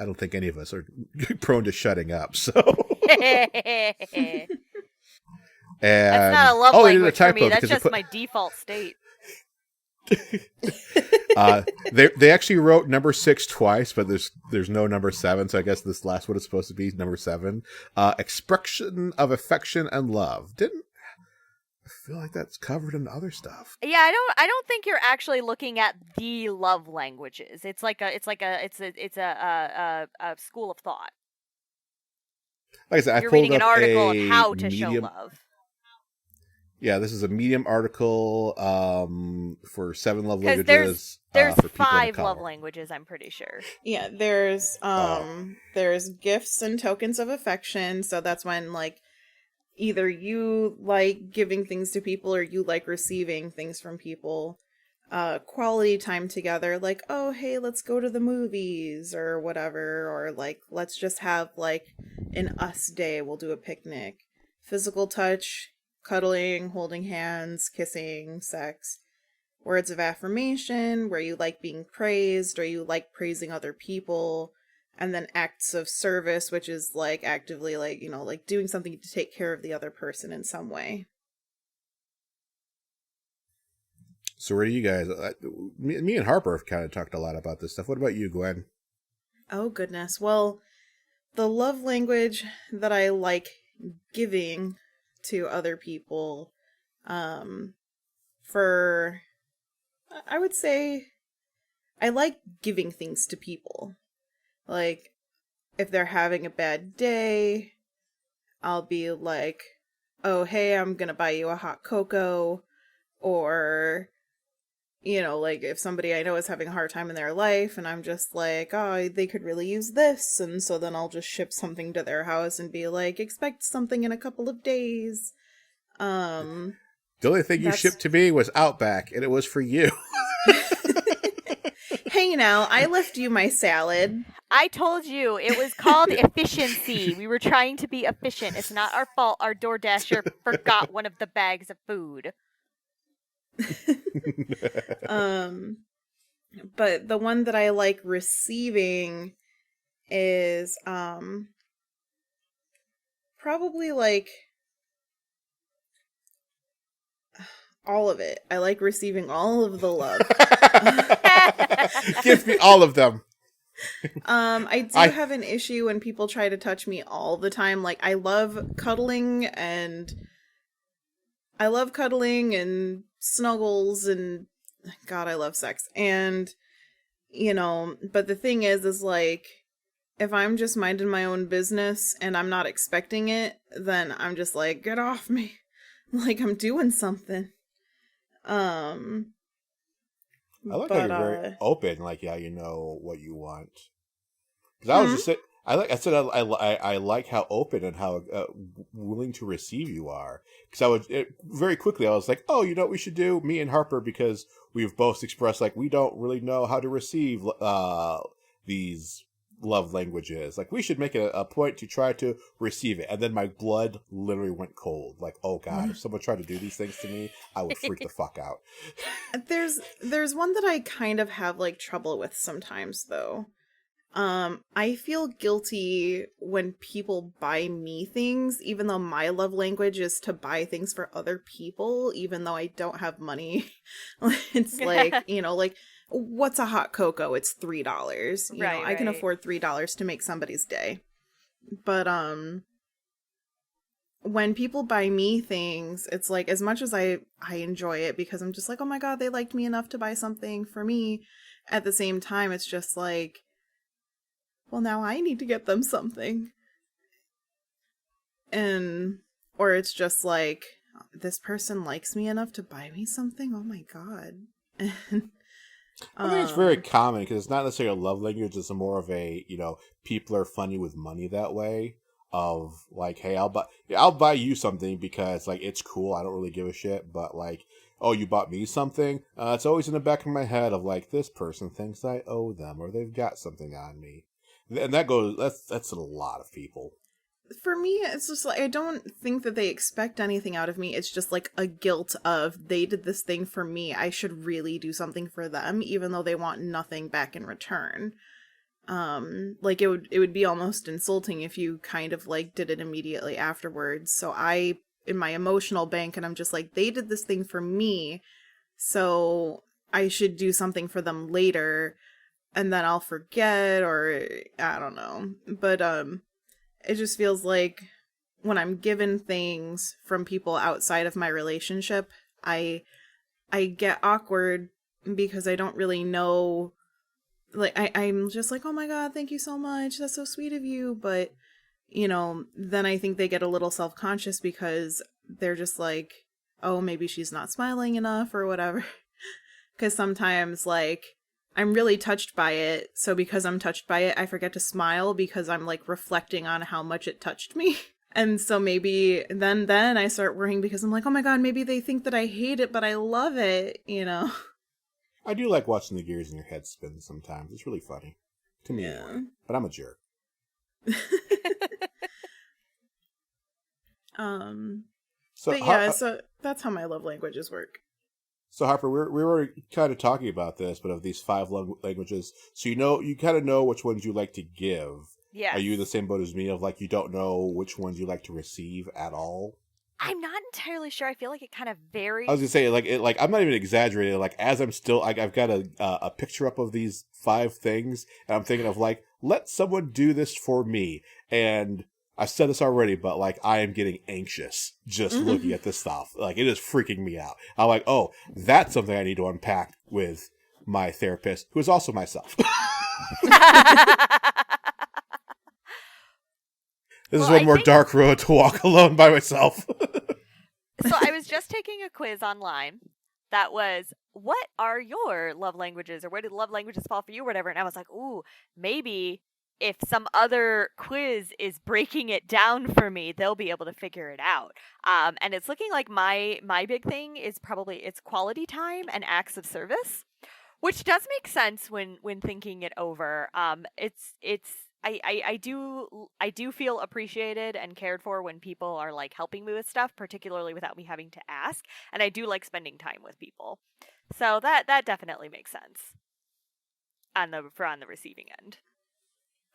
don't think any of us are prone to shutting up, so. That's not a love language for me. That's just my default state. They actually wrote number 6 twice, but there's no number 7, so I guess this last one is supposed to be number 7. Expression of affection and love. I feel like that's covered in other stuff. Yeah, I don't think you're actually looking at the love languages. It's a school of thought. Like I said, you're reading an article on how to show love. Yeah, this is a Medium article for 7 love languages. There's for 5 love languages, I'm pretty sure. Yeah, there's gifts and tokens of affection. So that's when either you like giving things to people or you like receiving things from people. Quality time together, oh hey, let's go to the movies or whatever, or let's just have an us day, we'll do a picnic. Physical touch, cuddling, holding hands, kissing, sex. Words of affirmation, where you like being praised or you like praising other people. And then acts of service, which is actively doing something to take care of the other person in some way. So where do you guys, me and Harper have kind of talked a lot about this stuff. What about you, Gwen? Oh goodness. Well, the love language that I like giving to other people, I would say I like giving things to people. If they're having a bad day, I'll be oh, hey, I'm gonna buy you a hot cocoa. Or, if somebody I know is having a hard time in their life and I'm just oh, they could really use this. And so then I'll just ship something to their house and be expect something in a couple of days. The only thing you shipped to me was Outback, and it was for you. Hey, now, I left you my salad. I told you, it was called efficiency. We were trying to be efficient. It's not our fault our DoorDasher forgot one of the bags of food. But the one that I like receiving is probably all of it. I like receiving all of the love. Give me all of them. I have an issue when people try to touch me all the time. I love cuddling and snuggles and God, I love sex. And, but the thing is if I'm just minding my own business and I'm not expecting it, then I'm just get off me. I'm doing something. I like how you're very open, you know what you want. Because I said I like how open and how willing to receive you are. Because very quickly I was like, oh, you know what we should do, me and Harper, because we've both expressed like we don't really know how to receive these love languages. Like we should make a point to try to receive it. And then my blood literally went cold. Like, oh god, if someone tried to do these things to me, I would freak the fuck out. There's one that I kind of have like trouble with sometimes though. I feel guilty when people buy me things, even though my love language is to buy things for other people, even though I don't have money. It's like, like, what's a hot cocoa? It's $3. You know, I can afford $3 to make somebody's day. But, when people buy me things, it's like, as much as I enjoy it because I'm just like, oh my god, they liked me enough to buy something for me. At the same time, it's just like, well, now I need to get them something. Or it's just like, this person likes me enough to buy me something? Oh my god. I think it's very common because it's not necessarily a love language. It's more of a, people are funny with money that way. Of like, hey, I'll buy you something because like it's cool. I don't really give a shit. But like, oh, you bought me something? It's always in the back of my head of like, this person thinks I owe them or they've got something on me. And that's a lot of people. For me, it's just like, I don't think that they expect anything out of me. It's just like a guilt of, they did this thing for me. I should really do something for them, even though they want nothing back in return. Like it would be almost insulting if you kind of like did it immediately afterwards. So in my emotional bank, and I'm just like, they did this thing for me, so I should do something for them later. And then I'll forget, or I don't know. But it just feels like when I'm given things from people outside of my relationship, I get awkward because I don't really know. Like I'm just like, oh my god, thank you so much. That's so sweet of you. But then I think they get a little self-conscious because they're just like, oh, maybe she's not smiling enough or whatever. Because sometimes like, I'm really touched by it, so because I'm touched by it, I forget to smile because I'm like reflecting on how much it touched me. And so maybe then I start worrying because I'm like, oh my god, maybe they think that I hate it, but I love it, I do like watching the gears in your head spin sometimes. It's really funny. To me, anyway. But I'm a jerk. So that's how my love languages work. So Harper, we were kind of talking about this, but of these 5 languages, so you kind of know which ones you like to give. Yeah. Are you in the same boat as me of like you don't know which ones you like to receive at all? I'm not entirely sure. I feel like it kind of varies. I was gonna say like I'm not even exaggerating. Like as I'm still I've got a picture up of these 5 things, and I'm thinking of like, let someone do this for me. And I've said this already, but like I am getting anxious just looking at this stuff. Like it is freaking me out. I'm like, oh, that's something I need to unpack with my therapist, who is also myself. This is one more dark road to walk alone by myself. So I was just taking a quiz online that was, what are your love languages, or where do love languages fall for you, or whatever. And I was like, ooh, maybe if some other quiz is breaking it down for me, they'll be able to figure it out. And it's looking like my big thing is probably it's quality time and acts of service, which does make sense when thinking it over. I do feel appreciated and cared for when people are like helping me with stuff, particularly without me having to ask. And I do like spending time with people. So that definitely makes sense on the receiving end.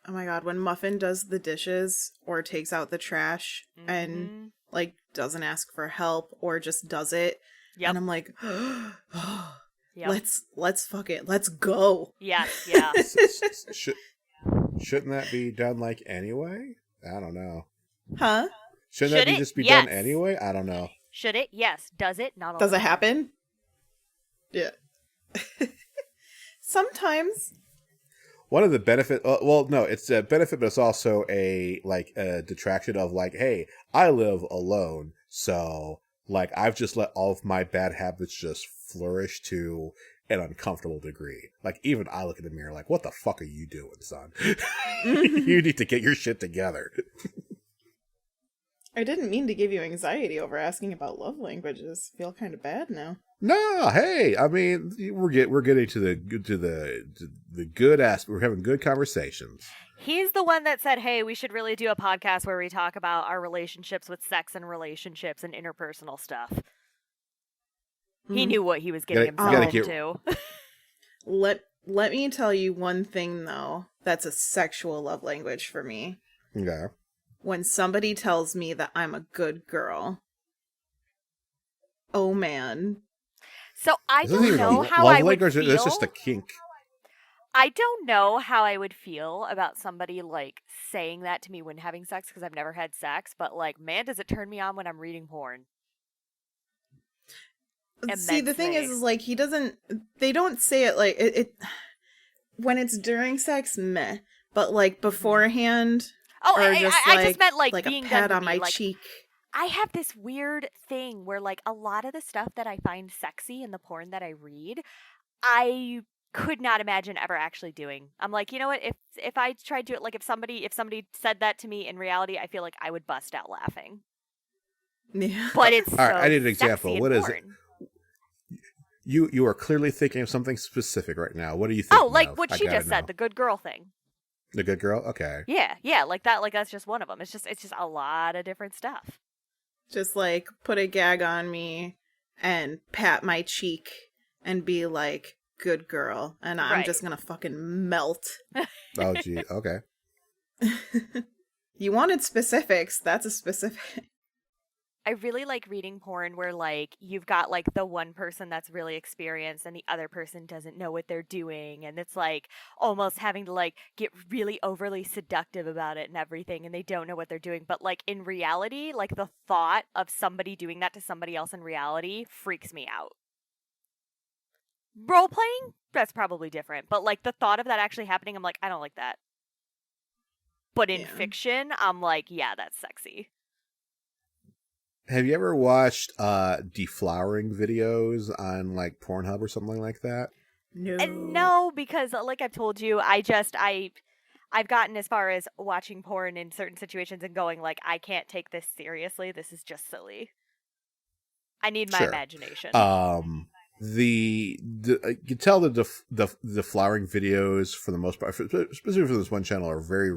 Oh my god, when Muffin does the dishes or takes out the trash and like doesn't ask for help or just does it, and I'm like, let's fuck it, let's go. Yeah. Shouldn't that be done like anyway? I don't know. Huh? Shouldn't that just be done anyway? I don't know. Should it? Yes. Does it? Not all. Does it happen? Yeah. Sometimes. One of the benefits, well, no, it's a benefit, but it's also a detraction of like, hey, I live alone, so like I've just let all of my bad habits just flourish to an uncomfortable degree. Like, even I look in the mirror like, what the fuck are you doing, son? You need to get your shit together. I didn't mean to give you anxiety over asking about love languages. Feel kind of bad now. No, hey, I mean, we're getting to the good aspect. We're having good conversations. He's the one that said, hey, we should really do a podcast where we talk about our relationships with sex and relationships and interpersonal stuff. He knew what he was getting himself into. Let me tell you one thing, though, that's a sexual love language for me. Yeah. When somebody tells me that I'm a good girl. Oh, man. So I don't know how I would feel. That's just a kink. I don't know how I would feel about somebody, like, saying that to me when having sex, because I've never had sex, but, like, man, does it turn me on when I'm reading porn. See, the thing is like, they don't say it like, it when it's during sex, meh, but, like, beforehand, I just meant, like being a pat on my like, cheek. I have this weird thing where, like, a lot of the stuff that I find sexy in the porn that I read, I could not imagine ever actually doing. I'm like, you know what? If I tried to, like, if somebody said that to me in reality, I feel like I would bust out laughing. Yeah. But it's all right. I need an example. What is it? You are clearly thinking of something specific right now. What are you thinking? Oh, like what she just said, the good girl thing. The good girl? Okay. Yeah, like that. Like, that's just one of them. It's just a lot of different stuff. Just, like, put a gag on me and pat my cheek and be like, good girl. And I'm just gonna fucking melt. Oh, gee. Okay. You wanted specifics. That's a specific. I really like reading porn where, like, you've got, like, the one person that's really experienced and the other person doesn't know what they're doing, and it's, like, almost having to, like, get really overly seductive about it and everything, and they don't know what they're doing. But, like, in reality, like, the thought of somebody doing that to somebody else in reality freaks me out. Role-playing? That's probably different. But, like, the thought of that actually happening, I'm like, I don't like that. But in fiction, I'm like, yeah, that's sexy. Have you ever watched deflowering videos on, like, Pornhub or something like that? No. No, because, like I've told you, I've gotten as far as watching porn in certain situations and going, like, I can't take this seriously. This is just silly. I need my imagination. You can tell the flowering videos for the most part, specifically for this one channel, are very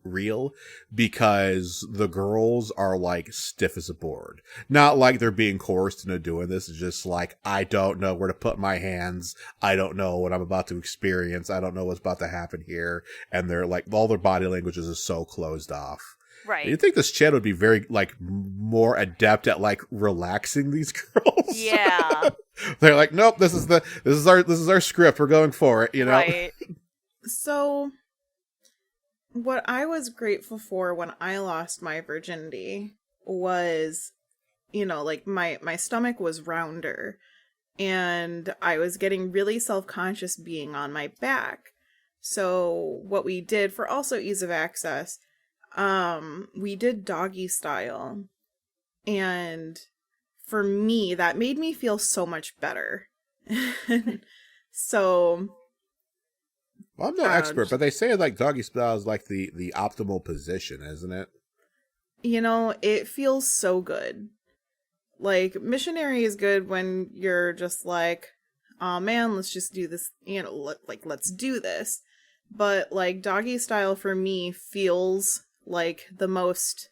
real because the girls are, like, stiff as a board. Not like they're being coerced into doing this. It's just like, I don't know where to put my hands. I don't know what I'm about to experience. I don't know what's about to happen here. And they're like, all their body languages is so closed off. Right. You'd think this channel would be very, like, more adept at, like, relaxing these girls. Yeah. They're like, nope, this is our script. We're going for it, you know? Right. So, what I was grateful for when I lost my virginity was, you know, like, my stomach was rounder, and I was getting really self-conscious being on my back. So, what we did, for also ease of access, we did doggy style, and for me, that made me feel so much better. So, well, I'm no expert, but they say, like, doggy style is, like, the optimal position, isn't it? You know, it feels so good. Like, missionary is good when you're just like, oh man, let's just do this, you know, let's do this. But, like, doggy style for me feels like the most,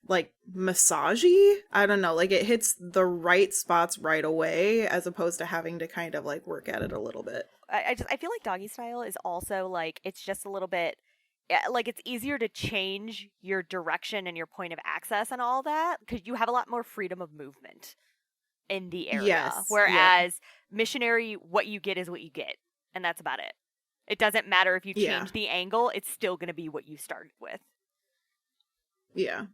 like, massagey. I don't know, like, it hits the right spots right away as opposed to having to kind of, like, work at it a little bit. I feel like doggy style is also, like, it's just a little bit, like, it's easier to change your direction and your point of access and all that because you have a lot more freedom of movement in the area. Yes, whereas missionary, what you get is what you get, and that's about it. It doesn't matter if you change the angle, it's still going to be what you started with. Yeah.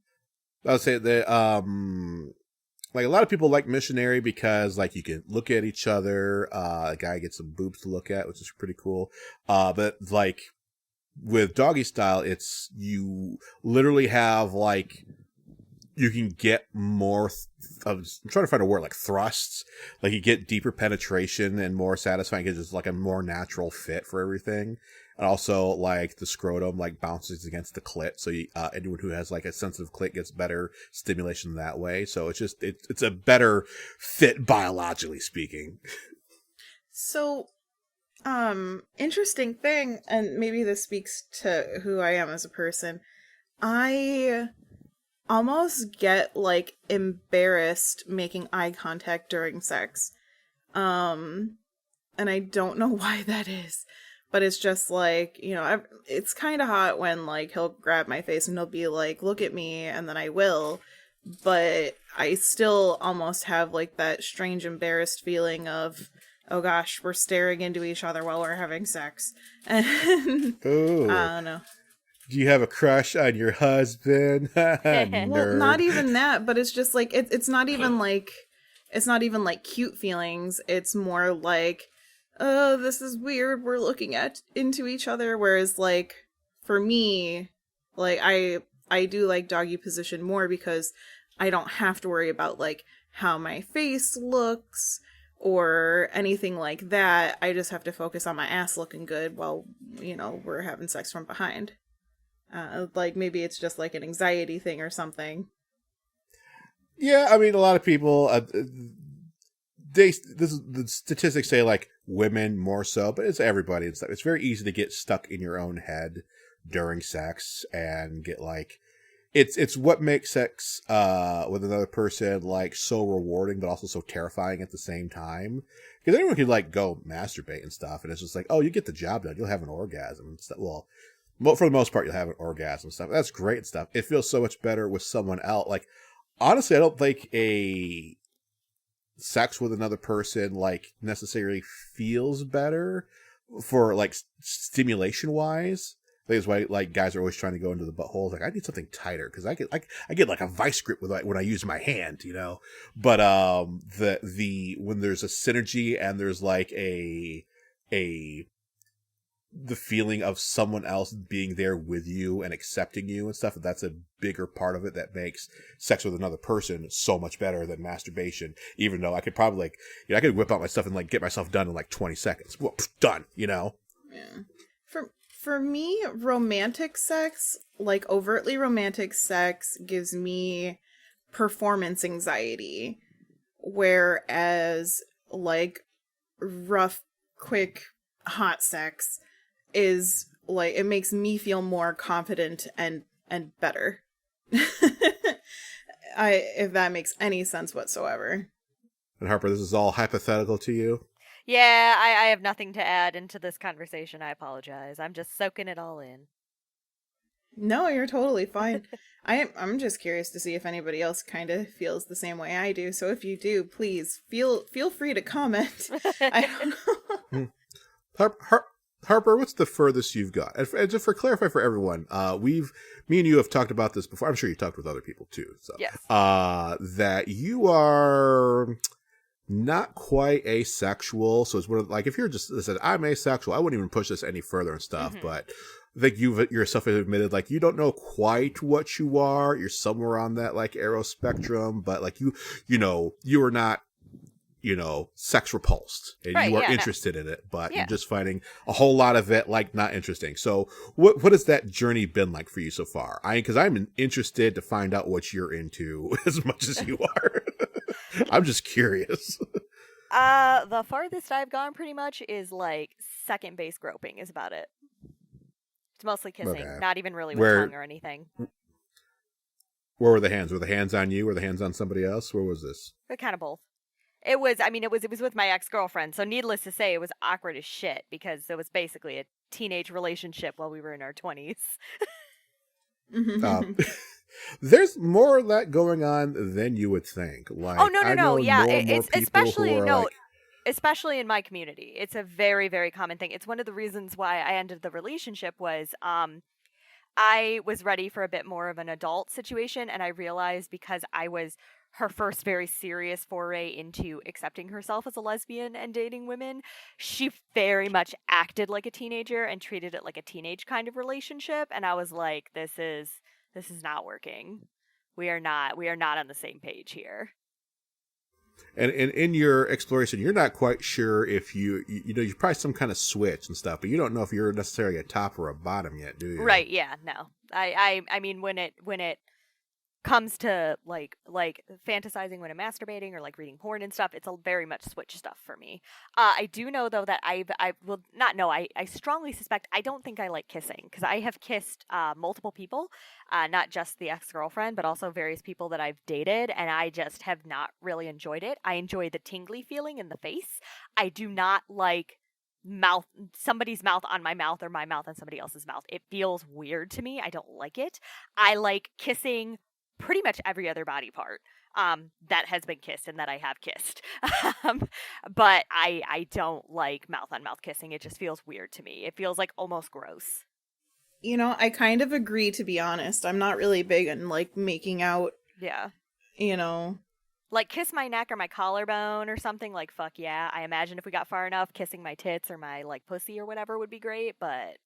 I'll say that, like, a lot of people like missionary because, like, you can look at each other. A guy gets some boobs to look at, which is pretty cool. But, like, with doggy style, you literally have, like, you can get more I'm trying to find a word, like thrusts, like you get deeper penetration and more satisfying because it's like a more natural fit for everything. And also like the scrotum like bounces against the clit, so anyone who has like a sensitive clit gets better stimulation that way. So it's just it's a better fit biologically speaking. So, interesting thing, and maybe this speaks to who I am as a person. I almost get like embarrassed making eye contact during sex. And I don't know why that is, but it's just like, it's kind of hot when like he'll grab my face and he'll be like, look at me, and then I will, but I still almost have like that strange embarrassed feeling of, oh gosh, we're staring into each other while we're having sex. And Ooh. I don't know. Do you have a crush on your husband? Well, not even that, but it's just like it's not even like cute feelings. It's more like, oh, this is weird. We're looking into each other. Whereas like for me, like I do like doggy position more because I don't have to worry about like how my face looks or anything like that. I just have to focus on my ass looking good while we're having sex from behind. Like maybe it's just like an anxiety thing or something. Yeah, I mean, a lot of people, the statistics say like women more so, but it's everybody. It's very easy to get stuck in your own head during sex and get like, it's what makes sex with another person like so rewarding, but also so terrifying at the same time. Because anyone can like go masturbate and stuff, and it's just like, oh, you get the job done, you'll have an orgasm and stuff. Well, for the most part, you'll have an orgasm and stuff. That's great and stuff. It feels so much better with someone else. Like, honestly, I don't think a sex with another person, like, necessarily feels better for, like, stimulation-wise. I think that's why, like, guys are always trying to go into the butthole. Like, I need something tighter, because I get, like, a vice grip with, like, when I use my hand, But, when there's a synergy and there's, like, the feeling of someone else being there with you and accepting you and stuff, that's a bigger part of it that makes sex with another person so much better than masturbation. Even though I could probably like, I could whip out my stuff and like get myself done in like 20 seconds. Well, done, Yeah. For me, romantic sex, like overtly romantic sex, gives me performance anxiety, whereas like rough, quick, hot sex is like, it makes me feel more confident and better. If that makes any sense whatsoever. And Harper, this is all hypothetical to you? Yeah, I have nothing to add into this conversation. I apologize. I'm just soaking it all in. No, you're totally fine. I'm just curious to see if anybody else kind of feels the same way I do. So if you do, please feel free to comment. I don't know. Harper, what's the furthest you've got? And just for clarify for everyone, me and you have talked about this before. I'm sure you talked with other people too. So, yes. That you are not quite asexual. So it's one of, like, if you're just said I'm asexual, I wouldn't even push this any further and stuff. Mm-hmm. But I think you've yourself admitted like you don't know quite what you are. You're somewhere on that like arrow spectrum, but like you are not, sex repulsed, and right, you are interested in it, but you're just finding a whole lot of it like not interesting. So what has that journey been like for you so far? Because I'm interested to find out what you're into as much as you are. I'm just curious. The farthest I've gone pretty much is like second base groping is about it. It's mostly kissing, not even really with tongue or anything. Where were the hands? Were the hands on you? Were the hands on somebody else? Where was this? Kind of both. It was with my ex-girlfriend, so needless to say, it was awkward as shit because it was basically a teenage relationship while we were in our 20s. There's more of that going on than you would think. Like, no. Yeah, it's especially in my community. It's a very, very common thing. It's one of the reasons why I ended the relationship was I was ready for a bit more of an adult situation, and I realized because I was her first very serious foray into accepting herself as a lesbian and dating women, she very much acted like a teenager and treated it like a teenage kind of relationship, and I was like, this is not working. We are not on the same page here. And in your exploration, you're not quite sure if you know, you're probably some kind of switch and stuff, but you don't know if you're necessarily a top or a bottom yet, do you? Right, yeah, no. I mean, when it comes to like fantasizing when I'm masturbating or like reading porn and stuff, it's a very much switch stuff for me. I do know though that I will not know. I strongly suspect I don't think I like kissing, because I have kissed multiple people, not just the ex-girlfriend, but also various people that I've dated, and I just have not really enjoyed it. I enjoy the tingly feeling in the face. I do not like somebody's mouth on my mouth or my mouth on somebody else's mouth. It feels weird to me. I don't like it. I like kissing pretty much every other body part that has been kissed and that I have kissed. But I don't like mouth on mouth kissing. It just feels weird to me. It feels like almost gross. You know, I kind of agree, to be honest. I'm not really big on like making out. Yeah. You know, like kiss my neck or my collarbone or something, like fuck yeah. I imagine if we got far enough, kissing my tits or my like pussy or whatever would be great, but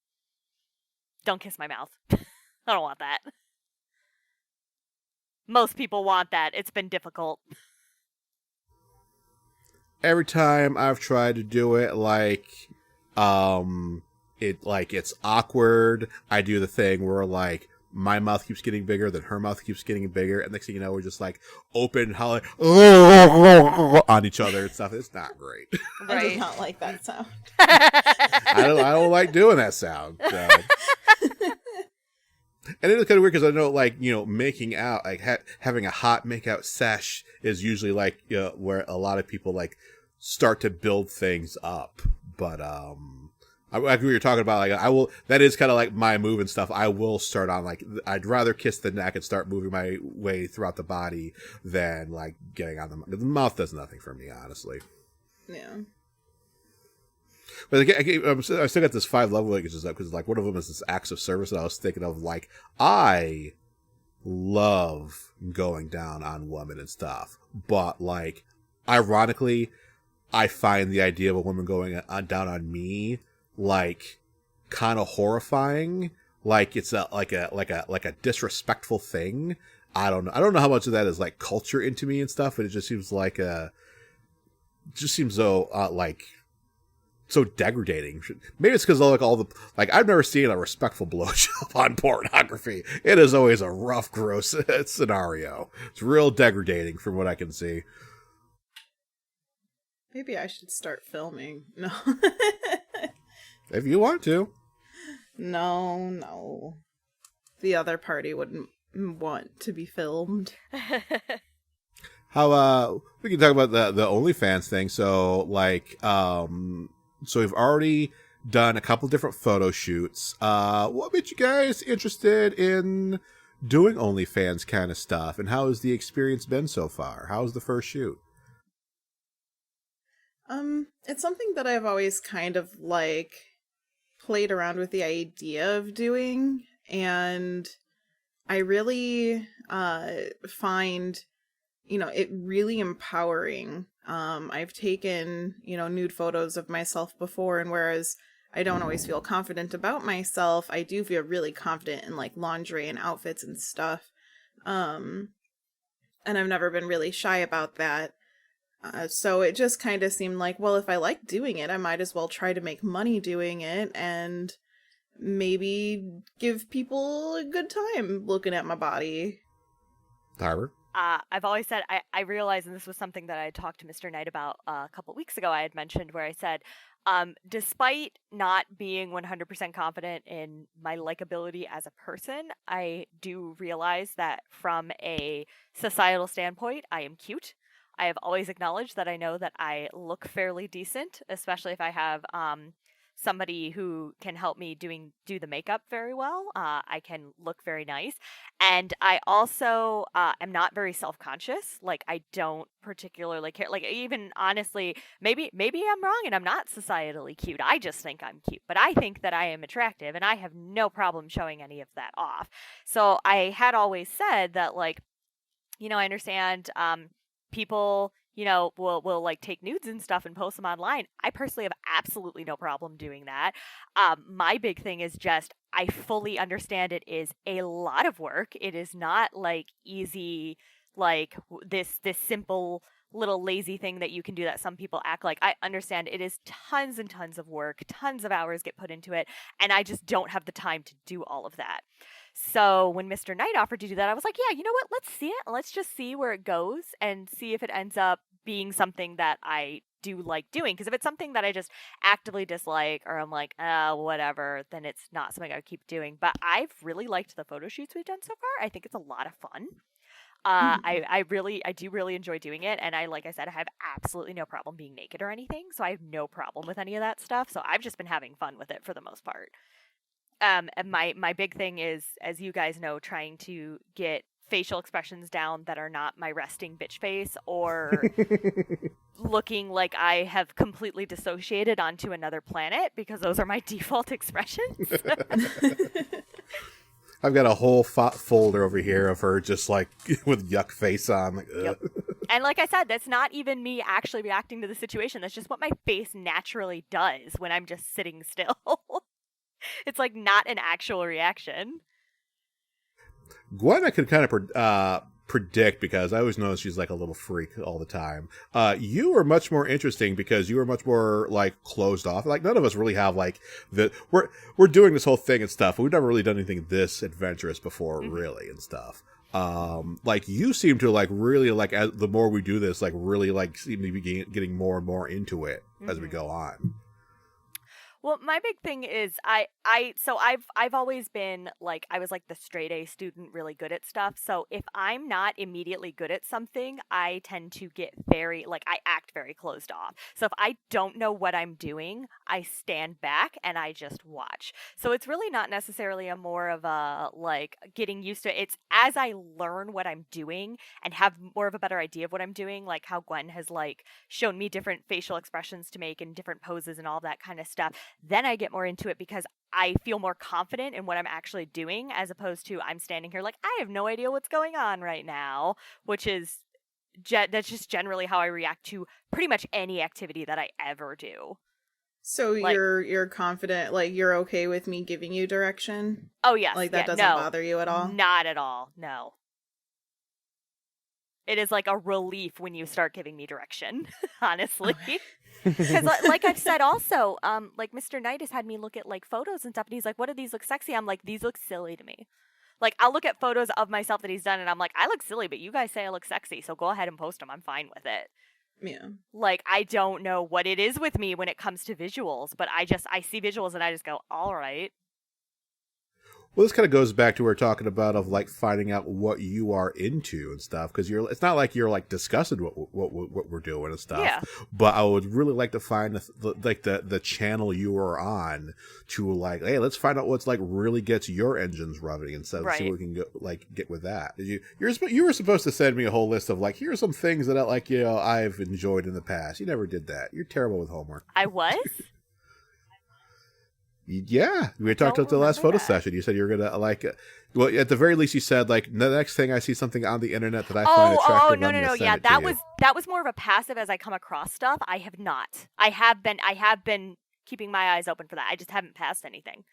don't kiss my mouth. I don't want that. Most people want that. It's been difficult. Every time I've tried to do it, it's awkward. I do the thing where like my mouth keeps getting bigger, then her mouth keeps getting bigger, and next thing you know, we're just like open, hollering on each other and stuff. It's not great. Right. I do not like that sound. I don't like doing that sound. So. And it is kind of weird because I know, like, you know, making out, like having a hot make-out sesh is usually like, you know, where a lot of people like start to build things up. But like we were talking about, like that is kind of like my move and stuff. I will start on like, I'd rather kiss the neck and start moving my way throughout the body than like getting on the mouth. Does nothing for me, honestly. Yeah. But I still got this 5 love languages up because like one of them is this acts of service, and I was thinking of like, I love going down on women and stuff, but like ironically, I find the idea of a woman going down on me like kind of horrifying. Like it's like a disrespectful thing. I don't know how much of that is like culture into me and stuff, but it just seems like so like so degrading. Maybe it's because I've never seen a respectful blowjob on pornography. It is always a rough, gross scenario. It's real degrading from what I can see. Maybe I should start filming. No. If you want to. No. The other party wouldn't want to be filmed. How we can talk about the OnlyFans thing. So like so we've already done a couple different photo shoots. What made you guys interested in doing OnlyFans kind of stuff, and how has the experience been so far? How's the first shoot? It's something that I've always kind of like played around with the idea of doing, and I really find, you know, it really empowering. I've taken, you know, nude photos of myself before, and whereas I don't always feel confident about myself, I do feel really confident in like lingerie and outfits and stuff. And I've never been really shy about that. So it just kind of seemed like, well, if I like doing it, I might as well try to make money doing it and maybe give people a good time looking at my body. Harper? I've always said, I realized, and this was something that I had talked to Mr. Knight about a couple weeks ago, I had mentioned where I said, despite not being 100% confident in my likability as a person, I do realize that from a societal standpoint, I am cute. I have always acknowledged that I know that I look fairly decent, especially if I have somebody who can help me do the makeup very well. I can look very nice. And I also am not very self-conscious. Like, I don't particularly care. Like, even honestly, maybe I'm wrong and I'm not societally cute. I just think I'm cute. But I think that I am attractive, and I have no problem showing any of that off. So I had always said that, like, you know, I understand people will like take nudes and stuff and post them online. I personally have absolutely no problem doing that. My big thing is just I fully understand it is a lot of work. It is not like easy, like this simple little lazy thing that you can do that some people act like. I understand it is tons and tons of work, tons of hours get put into it, and I just don't have the time to do all of that. So when Mr. Knight offered to do that, I was like, yeah, you know what? Let's see it. Let's just see where it goes and see if it ends up being something that I do like doing. Because if it's something that I just actively dislike or I'm like, whatever, then it's not something I would keep doing. But I've really liked the photo shoots we've done so far. I think it's a lot of fun. I do really enjoy doing it. And like I said, I have absolutely no problem being naked or anything. So I have no problem with any of that stuff. So I've just been having fun with it for the most part. And my big thing is, as you guys know, trying to get facial expressions down that are not my resting bitch face or looking like I have completely dissociated onto another planet, because those are my default expressions. I've got a whole folder over here of her just like with yuck face on. Like, yep. And like I said, that's not even me actually reacting to the situation. That's just what my face naturally does when I'm just sitting still. It's like not an actual reaction. Gwen, I could kind of predict, because I always know she's like a little freak all the time. You are much more interesting because you are much more like closed off. Like none of us really have like we're doing this whole thing and stuff, but we've never really done anything this adventurous before, really, and stuff. Like you seem to like really like, as the more we do this, like really like seem to be getting more and more into it as we go on. Well, my big thing is I've always been like, I was like the straight A student, really good at stuff. So if I'm not immediately good at something, I tend to get I act very closed off. So if I don't know what I'm doing, I stand back and I just watch. So it's really not necessarily a more of a like getting used to it. It's as I learn what I'm doing and have more of a better idea of what I'm doing, like how Gwen has like shown me different facial expressions to make and different poses and all that kind of stuff. Then I get more into it because I feel more confident in what I'm actually doing, as opposed to I'm standing here like I have no idea what's going on right now, which is that's just generally how I react to pretty much any activity that I ever do. So like, you're confident, like you're okay with me giving you direction? Oh yes, like that doesn't bother you at all? Not at all. No. It is like a relief when you start giving me direction, honestly. Because like I've said also, like Mr. Knight has had me look at like photos and stuff, and he's like, what do these look sexy? I'm like, these look silly to me. Like I'll look at photos of myself that he's done and I'm like, I look silly, but you guys say I look sexy, so go ahead and post them. I'm fine with it. Yeah. Like I don't know what it is with me when it comes to visuals, but I see visuals and I just go, all right. Well, this kind of goes back to what we're talking about of like finding out what you are into and stuff, because it's not like you're like discussing what we're doing and stuff. Yeah. But I would really like to find the channel you are on to like, hey, let's find out what's like really gets your engines running and stuff. Right. See what we can get with that. You were supposed to send me a whole list of like, here are some things that I've enjoyed in the past. You never did that. You're terrible with homework. I was. Yeah, we talked about the last photo session. You said you were gonna like, well, at the very least, you said like the next thing I see something on the internet that I find attractive. Oh, no, yeah, that was more of a passive as I come across stuff. I have not. I have been keeping my eyes open for that. I just haven't passed anything.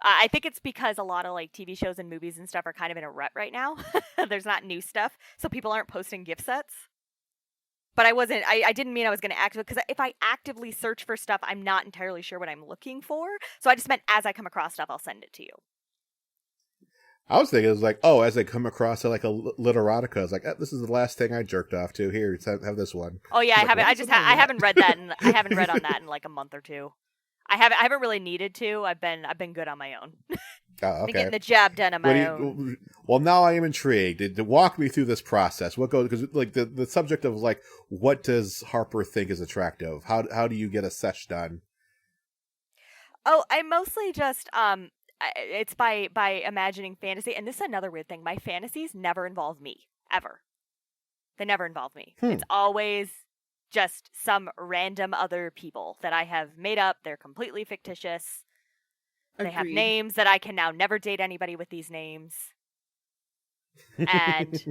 I think it's because a lot of like TV shows and movies and stuff are kind of in a rut right now. There's not new stuff, so people aren't posting gift sets. But I didn't mean I was going to actively, because if I actively search for stuff, I'm not entirely sure what I'm looking for. So I just meant as I come across stuff, I'll send it to you. I was thinking it was like, oh, as I come across like a literotica, I was like, this is the last thing I jerked off to. Here, have this one. Oh yeah, I haven't. I haven't read that, and I haven't read on that in like a month or two. I haven't really needed to. I've been good on my own. Oh, okay. Been getting the job done on my own. Well, now I am intrigued. To walk me through this process. What goes, because like the subject of like, what does Harper think is attractive? How do you get a sesh done? Oh, I mostly just it's by imagining fantasy, and this is another weird thing. My fantasies never involve me ever. They never involve me. It's always just some random other people that I have made up. They're completely fictitious. Agreed. They have names that I can now never date anybody with these names. And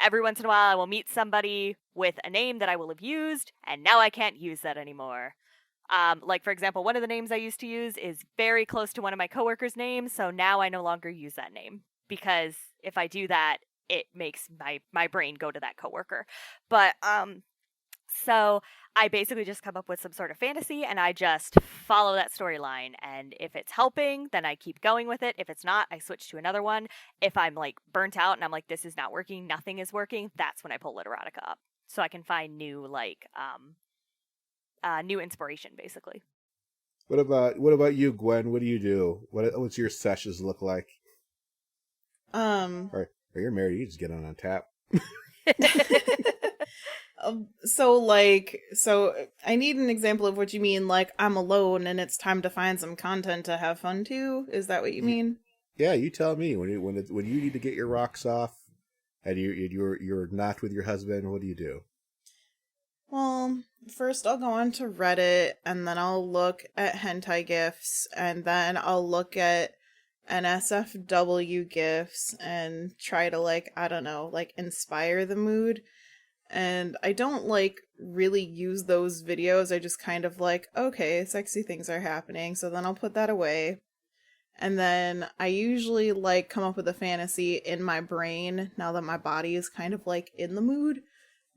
every once in a while I will meet somebody with a name that I will have used, and now I can't use that anymore. Like, for example, one of the names I used to use is very close to one of my coworkers' names, so now I no longer use that name. Because if I do that, it makes my brain go to that coworker. But, so I basically just come up with some sort of fantasy, and I just follow that storyline. And if it's helping, then I keep going with it. If it's not, I switch to another one. If I'm, like, burnt out and I'm like, this is not working, nothing is working, that's when I pull Literotica up. So I can find new, like, new inspiration, basically. What about you, Gwen? What do you do? What's your sessions look like? Or you're married, you just get on tap. So I need an example of what you mean. Like, I'm alone and it's time to find some content to have fun too. Is that what you mean? Yeah, you tell me when you need to get your rocks off, and you're not with your husband. What do you do? Well, first I'll go on to Reddit, and then I'll look at hentai gifs, and then I'll look at NSFW gifs and try to, like, I don't know, like, inspire the mood. And I don't, like, really use those videos. I just kind of like, okay, sexy things are happening, so then I'll put that away. And then I usually, like, come up with a fantasy in my brain now that my body is kind of, like, in the mood.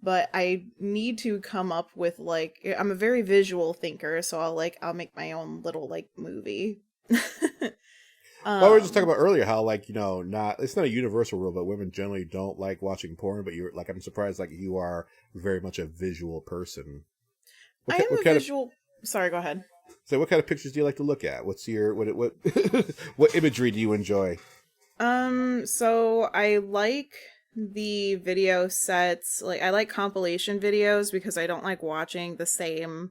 But I need to come up with, like, I'm a very visual thinker, so I'll make my own little, like, movie. Well, we were just talking about earlier how, like, it's not a universal rule, but women generally don't like watching porn. But you're like, I'm surprised, like, you are very much a visual person. Sorry, go ahead. So, what kind of pictures do you like to look at? What's your what what imagery do you enjoy? So I like the video sets. Like, I like compilation videos because I don't like watching the same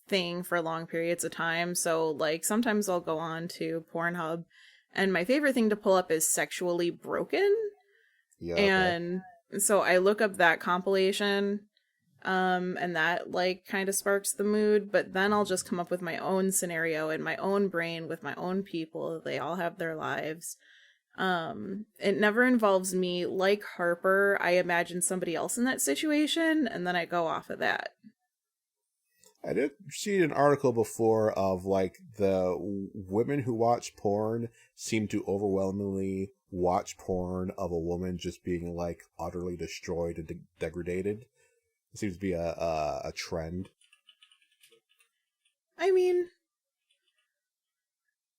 thing for long periods of time. So, like, sometimes I'll go on to Pornhub, and my favorite thing to pull up is Sexually Broken. Yeah. And so I look up that compilation, and that, like, kind of sparks the mood. But then I'll just come up with my own scenario in my own brain with my own people. They all have their lives. It never involves me. Like Harper, I imagine somebody else in that situation, and then I go off of that. I did see an article before of, like, the women who watch porn seem to overwhelmingly watch porn of a woman just being, like, utterly destroyed and degraded. It seems to be a trend. I mean,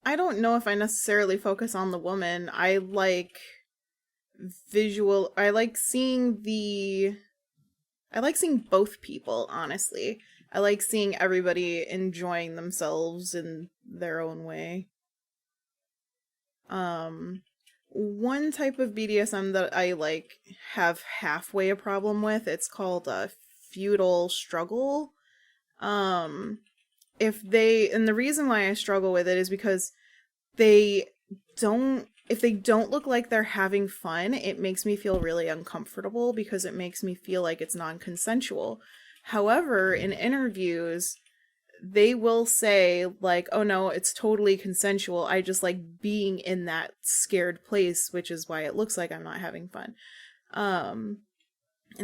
I don't know if I necessarily focus on the woman. I like seeing both people, honestly. I like seeing everybody enjoying themselves in their own way. One type of BDSM that I, like, have halfway a problem with, it's called a feudal struggle. And the reason why I struggle with it is because if they don't look like they're having fun, it makes me feel really uncomfortable because it makes me feel like it's non-consensual. However, in interviews, they will say, like, oh no, it's totally consensual. I just like being in that scared place, which is why it looks like I'm not having fun. And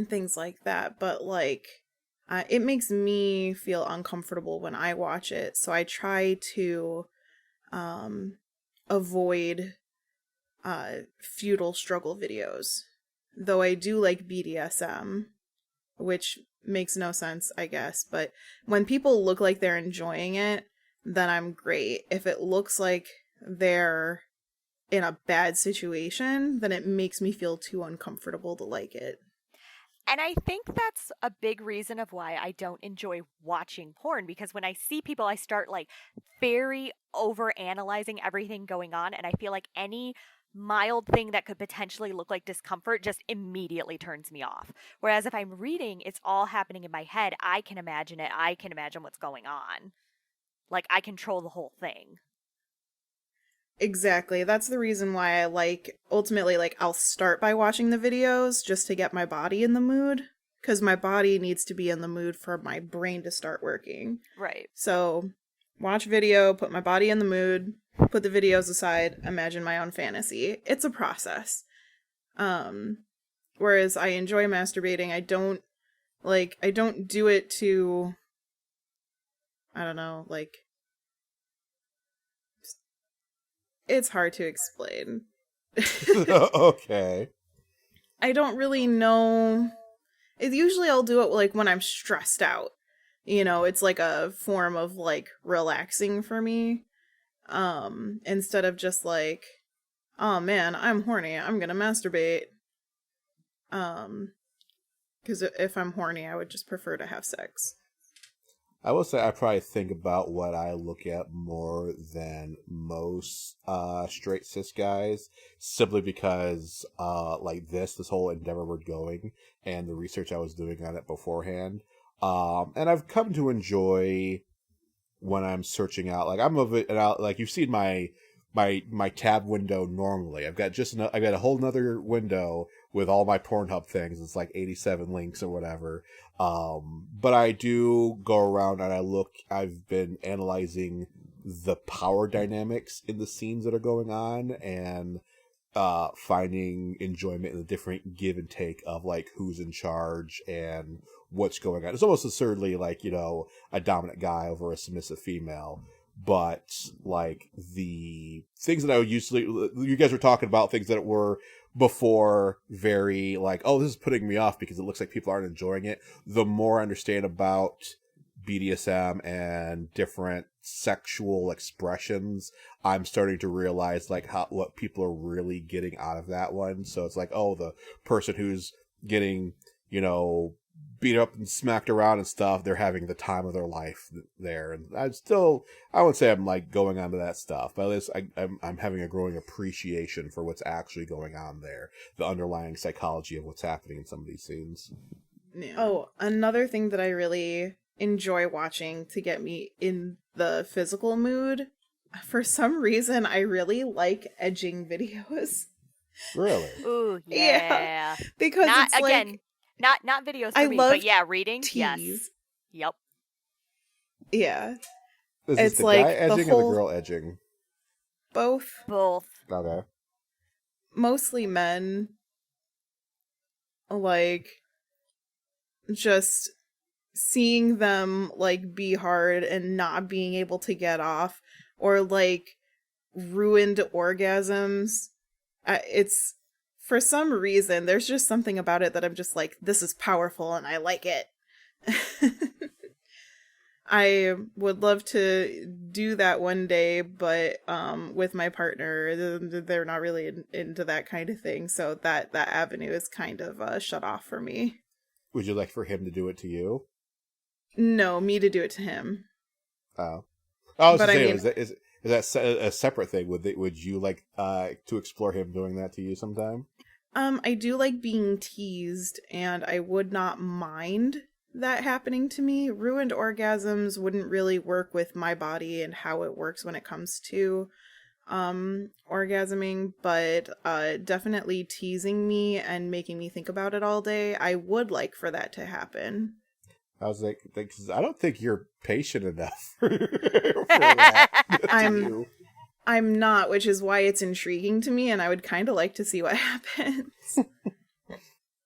things like that. But, like, it makes me feel uncomfortable when I watch it. So I try to avoid feudal struggle videos. Though I do like BDSM, which makes no sense, I guess. But when people look like they're enjoying it, then I'm great. If it looks like they're in a bad situation, then it makes me feel too uncomfortable to like it. And I think that's a big reason of why I don't enjoy watching porn, because when I see people, I start, like, very over analyzing everything going on, and I feel like any mild thing that could potentially look like discomfort just immediately turns me off. Whereas if I'm reading, it's all happening in my head. I can imagine it. I can imagine what's going on. Like, I control the whole thing. Exactly. That's the reason why I ultimately, I'll start by watching the videos just to get my body in the mood, because my body needs to be in the mood for my brain to start working. Right. So, watch video, put my body in the mood, put the videos aside, imagine my own fantasy. It's a process. Whereas I enjoy masturbating, I don't do it to, I don't know, like, it's hard to explain. Okay. I don't really know. Usually I'll do it like when I'm stressed out. It's like a form of like relaxing for me. Instead of just like, oh man, I'm horny, I'm gonna masturbate. Because if I'm horny, I would just prefer to have sex. I will say I probably think about what I look at more than most straight cis guys, simply because like this whole endeavor we're going and the research I was doing on it beforehand. And I've come to enjoy when I'm searching out, like I'm of it, and like you've seen my tab window normally. I've got a whole nother window with all my Pornhub things. It's like 87 links or whatever. But I do go around and I've been analyzing the power dynamics in the scenes that are going on and finding enjoyment in the different give and take of like who's in charge and what's going on. It's almost absurdly like, a dominant guy over a submissive female. But like the things that I would usually, you guys were talking about things that were before very like, oh, this is putting me off because it looks like people aren't enjoying it. The more I understand about BDSM and different sexual expressions, I'm starting to realize like what people are really getting out of that one. So it's like, oh, the person who's getting, beat up and smacked around and stuff, they're having the time of their life there. And I wouldn't say I'm like going on to that stuff, but at least I'm having a growing appreciation for what's actually going on there, the underlying psychology of what's happening in some of these scenes. Yeah. Oh, another thing that I really enjoy watching to get me in the physical mood, for some reason I really like edging videos. Really? Ooh, yeah. Because not, it's again, like, not videos for I me, love but yeah, reading. tease. Yes. Yep. Yeah. Is this It's the like guy edging or the girl edging? Both. Okay. Mostly men. Like, just seeing them like be hard and not being able to get off, or like ruined orgasms. It's, for some reason, there's just something about it that I'm just like, this is powerful and I like it. I would love to do that one day, but with my partner, they're not really into that kind of thing, so that avenue is kind of shut off for me. Would you like for him to do it to you? No, me to do it to him. Oh. I was But saying, I mean, is that a separate thing? Would you like to explore him doing that to you sometime? I do like being teased, and I would not mind that happening to me. Ruined orgasms wouldn't really work with my body and how it works when it comes to orgasming, but definitely teasing me and making me think about it all day, I would like for that to happen. I was like, because I don't think you're patient enough for that. I'm not, which is why it's intriguing to me, and I would kind of like to see what happens.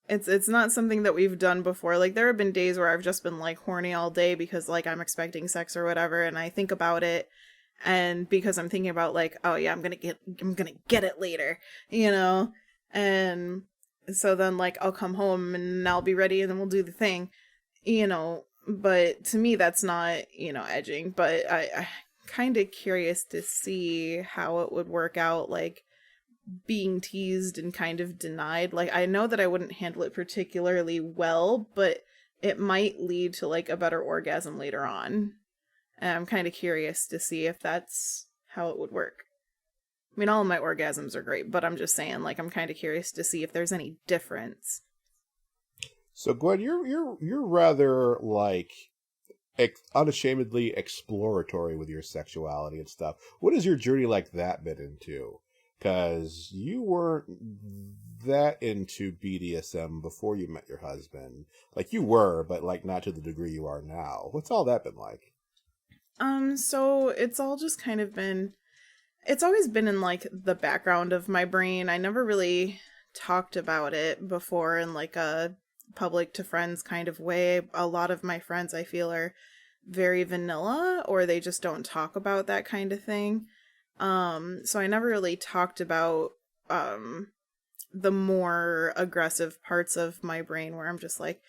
It's not something that we've done before. Like, there have been days where I've just been like horny all day because like I'm expecting sex or whatever, and I think about it, and because I'm thinking about like, oh yeah, I'm gonna get it later, and so then like I'll come home and I'll be ready and then we'll do the thing, but to me that's not, edging, but I kind of curious to see how it would work out, like being teased and kind of denied. Like, I know that I wouldn't handle it particularly well, but it might lead to like a better orgasm later on. And I'm kind of curious to see if that's how it would work. I mean, all of my orgasms are great, but I'm just saying, like, I'm kind of curious to see if there's any difference. So, Gwen, you're rather like unashamedly exploratory with your sexuality and stuff. What has your journey like that been into? Because you weren't that into BDSM before you met your husband. Like, you were, but like not to the degree you are now. What's all that been like? So it's all just kind of been, it's always been in like the background of my brain. I never really talked about it before in like a public to friends kind of way. A lot of my friends, I feel, are very vanilla, or they just don't talk about that kind of thing. So I never really talked about the more aggressive parts of my brain where I'm just like,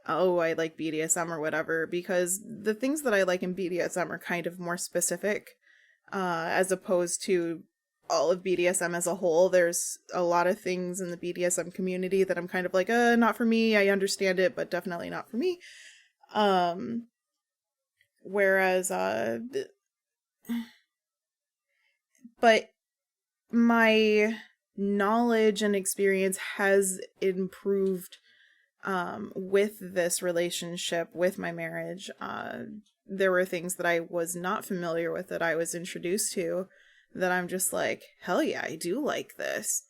oh, I like BDSM or whatever, because the things that I like in BDSM are kind of more specific, as opposed to all of BDSM as a whole. There's a lot of things in the BDSM community that I'm kind of like, not for me. I understand it, but definitely not for me. Whereas, but my knowledge and experience has improved with this relationship, with my marriage. There were things that I was not familiar with that I was introduced to that I'm just like, hell yeah, I do like this.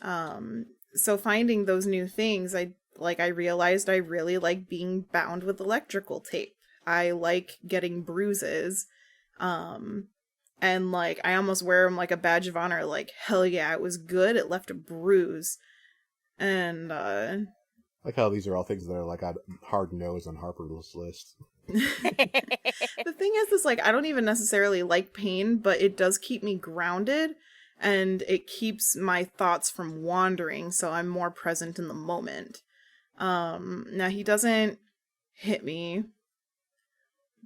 So finding those new things, I realized I really like being bound with electrical tape. I like getting bruises. And like, I almost wear them like a badge of honor, like, hell yeah, it was good, it left a bruise. And, like how these are all things that are like on hard nose on Harper's list. the thing is like, I don't even necessarily like pain, but it does keep me grounded, and it keeps my thoughts from wandering, so I'm more present in the moment. Now he doesn't hit me.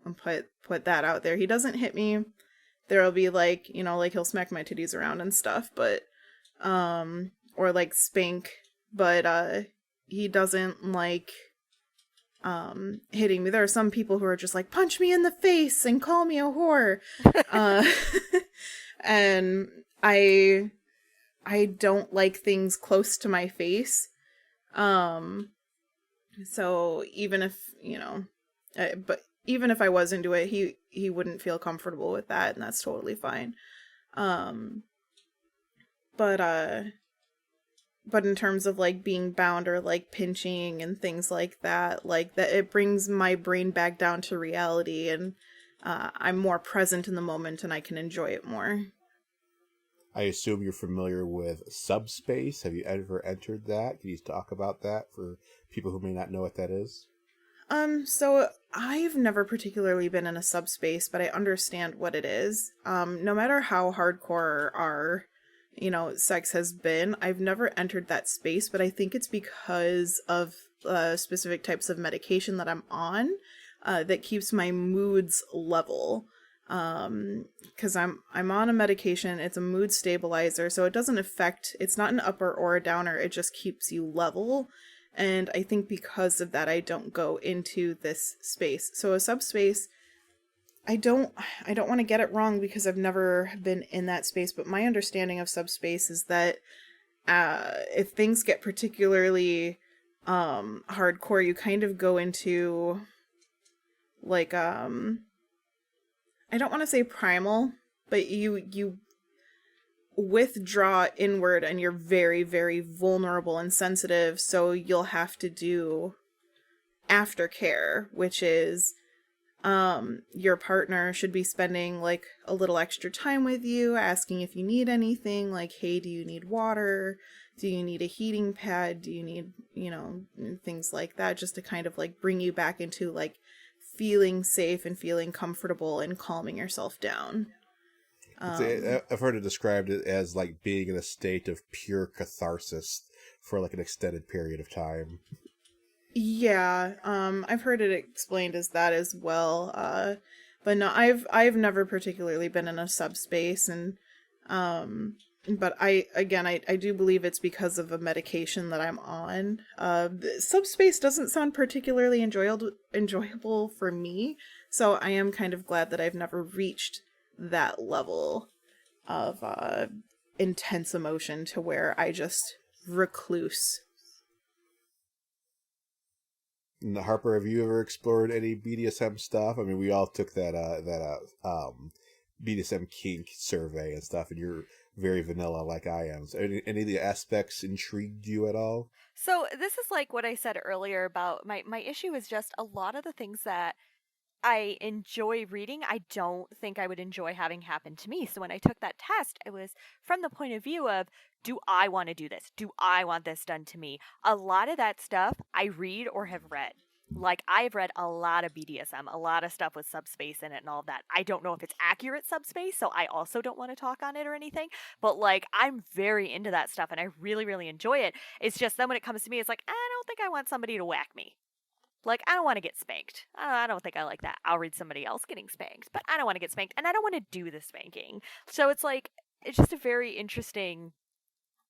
I'll put that out there. He doesn't hit me. There'll be like, you know, like he'll smack my titties around and stuff, but, or like spank, but, he doesn't like, hitting me. There are some people who are just like, punch me in the face and call me a whore. And I don't like things close to my face. So even if, you know, but even if I was into it, he wouldn't feel comfortable with that, and that's totally fine. But in terms of like being bound or like pinching and things like that it brings my brain back down to reality, and I'm more present in the moment and I can enjoy it more. I assume you're familiar with subspace. Have you ever entered that? Can you talk about that for people who may not know what that is? So I've never particularly been in a subspace, but I understand what it is. No matter how hardcore our, you know, sex has been, I've never entered that space, but I think it's because of specific types of medication that I'm on, that keeps my moods level. Because I'm on a medication, it's a mood stabilizer, so it doesn't affect, it's not an upper or a downer, it just keeps you level. And I think because of that, I don't go into this space. So a subspace, I don't want to get it wrong because I've never been in that space, but my understanding of subspace is that if things get particularly hardcore, you kind of go into like I don't want to say primal, but you withdraw inward, and you're very, very vulnerable and sensitive, so you'll have to do aftercare, which is your partner should be spending like a little extra time with you, asking if you need anything, like, hey, do you need water? Do you need a heating pad? Do you need, you know, things like that, just to kind of like bring you back into like feeling safe and feeling comfortable and calming yourself down. I've heard it described as like being in a state of pure catharsis for like an extended period of time. Yeah, I've heard it explained as that as well. But no, I've never particularly been in a subspace, and but I do believe it's because of a medication that I'm on. Subspace doesn't sound particularly enjoyable for me, so I am kind of glad that I've never reached that level of intense emotion to where I just recluse. Harper, have you ever explored any BDSM stuff? I mean, we all took that BDSM kink survey and stuff, and you're very vanilla like I am. So any of the aspects intrigued you at all? So this is like what I said earlier about my issue is just a lot of the things that I enjoy reading. I don't think I would enjoy having happen to me. So when I took that test, it was from the point of view of, do I want to do this? Do I want this done to me? A lot of that stuff I read or have read. Like, I've read a lot of BDSM, a lot of stuff with subspace in it and all of that. I don't know if it's accurate subspace, so I also don't want to talk on it or anything. But, like, I'm very into that stuff and I really, really enjoy it. It's just then when it comes to me, it's like, I don't think I want somebody to whack me. Like, I don't want to get spanked. I don't think I like that. I'll read somebody else getting spanked, but I don't want to get spanked, and I don't want to do the spanking. So it's like, it's just a very interesting,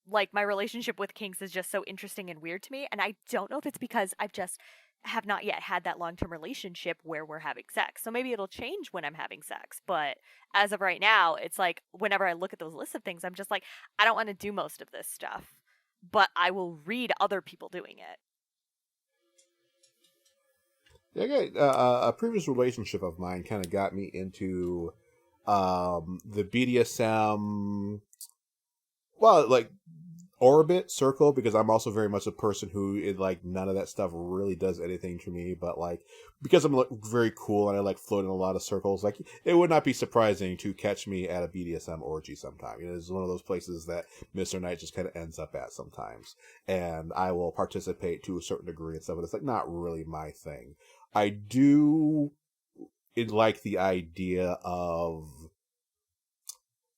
like, my relationship with kinks is just so interesting and weird to me, and I don't know if it's because I've just have not yet had that long-term relationship where we're having sex. So maybe it'll change when I'm having sex, but as of right now, it's like, whenever I look at those lists of things, I'm just like, I don't want to do most of this stuff, but I will read other people doing it. Yeah, a previous relationship of mine kind of got me into the BDSM, well, like orbit circle, because I'm also very much a person who like none of that stuff really does anything to me, but like because I'm like, very cool and I like float in a lot of circles, like it would not be surprising to catch me at a BDSM orgy sometime. You know, it's one of those places that Mr. Knight just kind of ends up at sometimes, and I will participate to a certain degree and stuff, but it's like not really my thing. I do like the idea of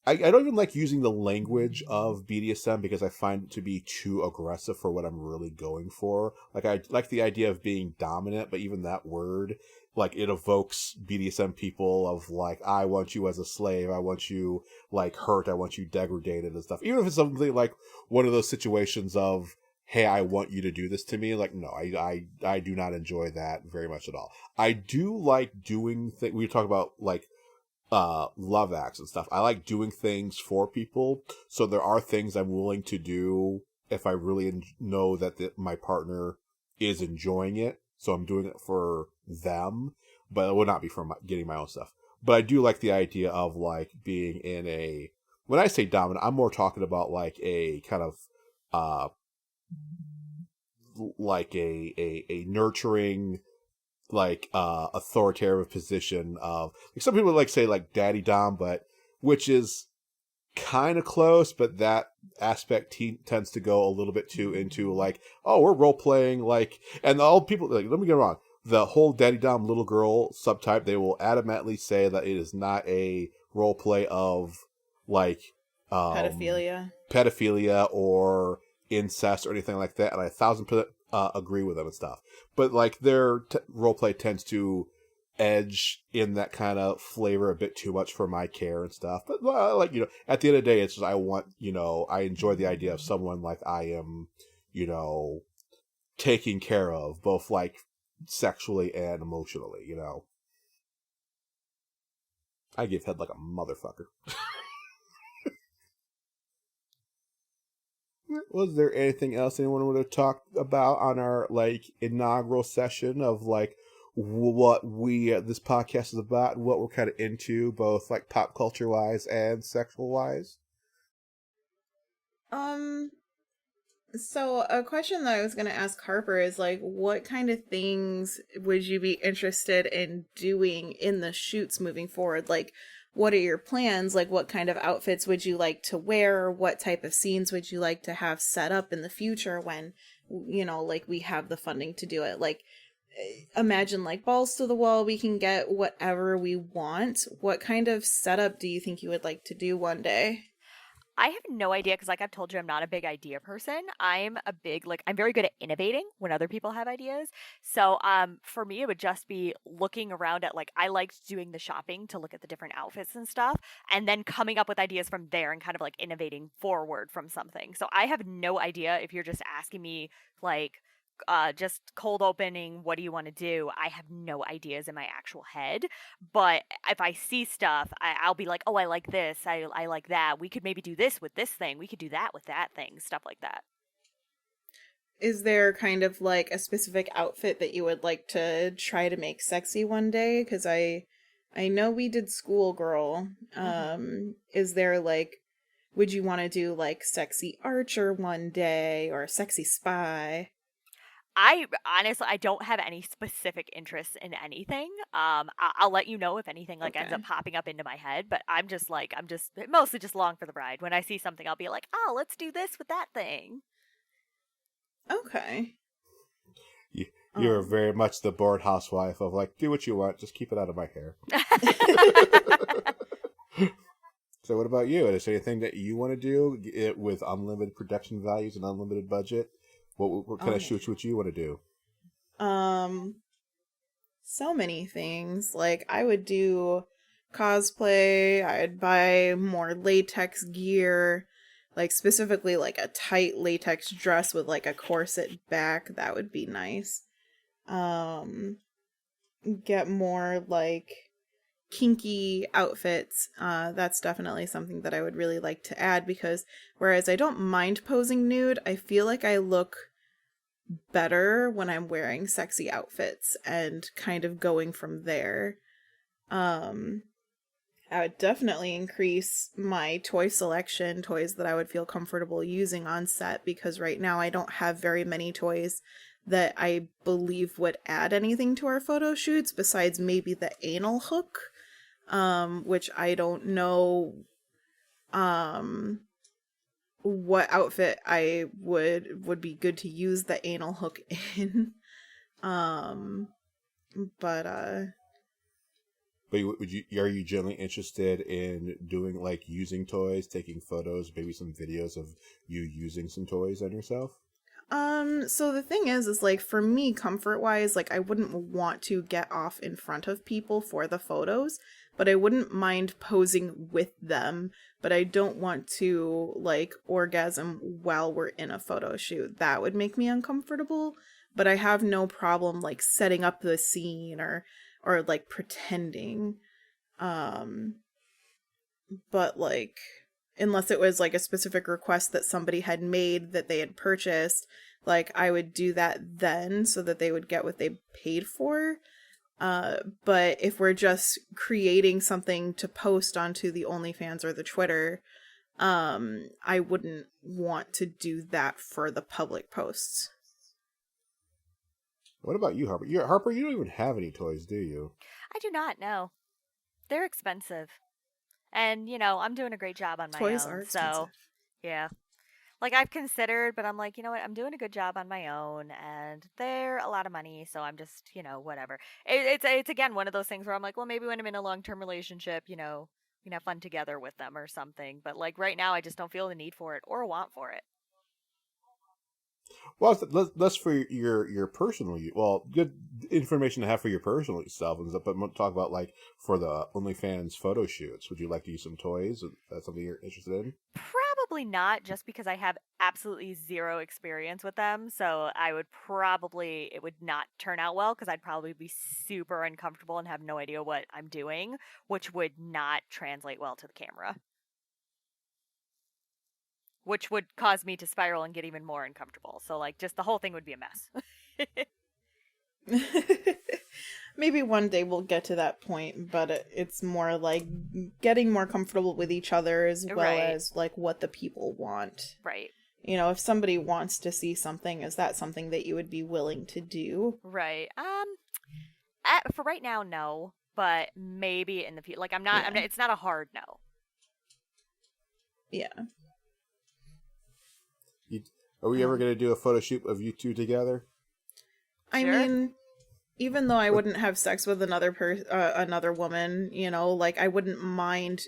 I don't even like using the language of BDSM because I find it to be too aggressive for what I'm really going for. Like, I like the idea of being dominant, but even that word, like, it evokes BDSM people of, like, I want you as a slave, I want you, like, hurt, I want you degraded and stuff. Even if it's something like one of those situations of, hey, I want you to do this to me, like, no, I do not enjoy that very much at all. I do like doing things, we talk about, like, love acts and stuff. I like doing things for people, so there are things I'm willing to do if I really know that my partner is enjoying it, so I'm doing it for them, but it would not be for getting my own stuff. But I do like the idea of like being in a, when I say dominant, I'm more talking about like a kind of like a nurturing, like authoritative position of, like, some people like say like daddy dom, but which is kind of close, but that aspect tends to go a little bit too into like, oh, we're role playing, like, and all people, like, let me get wrong, the whole daddy dom little girl subtype, they will adamantly say that it is not a role play of like pedophilia or incest or anything like that, and I 1,000% agree with them and stuff. But like their roleplay tends to edge in that kind of flavor a bit too much for my care and stuff. But like, you know, at the end of the day, it's just I want, you know, I enjoy the idea of someone like I am, you know, taking care of, both like sexually and emotionally. You know, I give head like a motherfucker. Was there anything else anyone would have talked about on our like inaugural session of like what we this podcast is about and what we're kind of into, both like pop culture wise and sexual wise? So a question that I was going to ask Harper is like, what kind of things would you be interested in doing in the shoots moving forward? Like, what are your plans? Like, what kind of outfits would you like to wear? What type of scenes would you like to have set up in the future when, you know, like we have the funding to do it? Like, imagine like balls to the wall, we can get whatever we want. What kind of setup do you think you would like to do one day? I have no idea because, like I've told you, I'm not a big idea person. I'm a big, like, I'm very good at innovating when other people have ideas. So, for me, it would just be looking around at, like, I liked doing the shopping to look at the different outfits and stuff, and then coming up with ideas from there and kind of like innovating forward from something. So, I have no idea if you're just asking me, like, just cold opening, what do you want to do? I have no ideas in my actual head. But if I see stuff, I'll be like, oh, I like this. I like that. We could maybe do this with this thing. We could do that with that thing. Stuff like that. Is there kind of like a specific outfit that you would like to try to make sexy one day? Because I know we did schoolgirl. Is there like, would you want to do like sexy archer one day or sexy spy? I honestly, I don't have any specific interests in anything. I'll let you know if anything like ends Okay. up popping up into my head, but I'm just mostly just along for the ride. When I see something, I'll be like, oh, let's do this with that thing. Okay. You're very much the bored housewife of like, do what you want, just keep it out of my hair. So what about you? Is there anything that you want to do with unlimited production values and unlimited budget? What kind of shoots would you want to do? So many things. Like, I would do cosplay, I'd buy more latex gear, like specifically like a tight latex dress with like a corset back. That would be nice. Get more like kinky outfits. That's definitely something that I would really like to add, because whereas I don't mind posing nude, I feel like I look better when I'm wearing sexy outfits and kind of going from there. I would definitely increase my toy selection, toys that I would feel comfortable using on set, because right now I don't have very many toys that I believe would add anything to our photo shoots besides maybe the anal hook, which I don't know what outfit I would be good to use the anal hook in. But are you generally interested in doing like using toys, taking photos, maybe some videos of you using some toys on yourself? So the thing is like, for me, comfort wise, like I wouldn't want to get off in front of people for the photos, but I wouldn't mind posing with them, but I don't want to like orgasm while we're in a photo shoot. That would make me uncomfortable, but I have no problem like setting up the scene or like pretending. But like, unless it was like a specific request that somebody had made that they had purchased, like I would do that then so that they would get what they paid for. But if we're just creating something to post onto the OnlyFans or the Twitter, I wouldn't want to do that for the public posts. What about you, Harper? Harper, you don't even have any toys, do you? I do not know. They're expensive. And, I'm doing a great job on my Toys own. are expensive. So, yeah. Like, I've considered, but I'm like, you know what? I'm doing a good job on my own, and they're a lot of money, so I'm just, whatever. It's again, one of those things where I'm like, well, maybe when I'm in a long-term relationship, we can have fun together with them or something. But, like, right now, I just don't feel the need for it or a want for it. Well, that's for your personal use. Well, good information to have for your personal self, but talk about like for the OnlyFans photo shoots. Would you like to use some toys? Is that something you're interested in? Probably not, just because I have absolutely zero experience with them. So it would not turn out well, because I'd probably be super uncomfortable and have no idea what I'm doing, which would not translate well to the camera. Which would cause me to spiral and get even more uncomfortable. So, like, just the whole thing would be a mess. Maybe one day we'll get to that point, but it's more like getting more comfortable with each other as well as, like, what the people want. Right. If somebody wants to see something, is that something that you would be willing to do? Right. For right now, no. But maybe in the future. Like, it's not a hard no. Yeah. Are we ever going to do a photo shoot of you two together? I mean, even though I wouldn't have sex with another woman, like I wouldn't mind,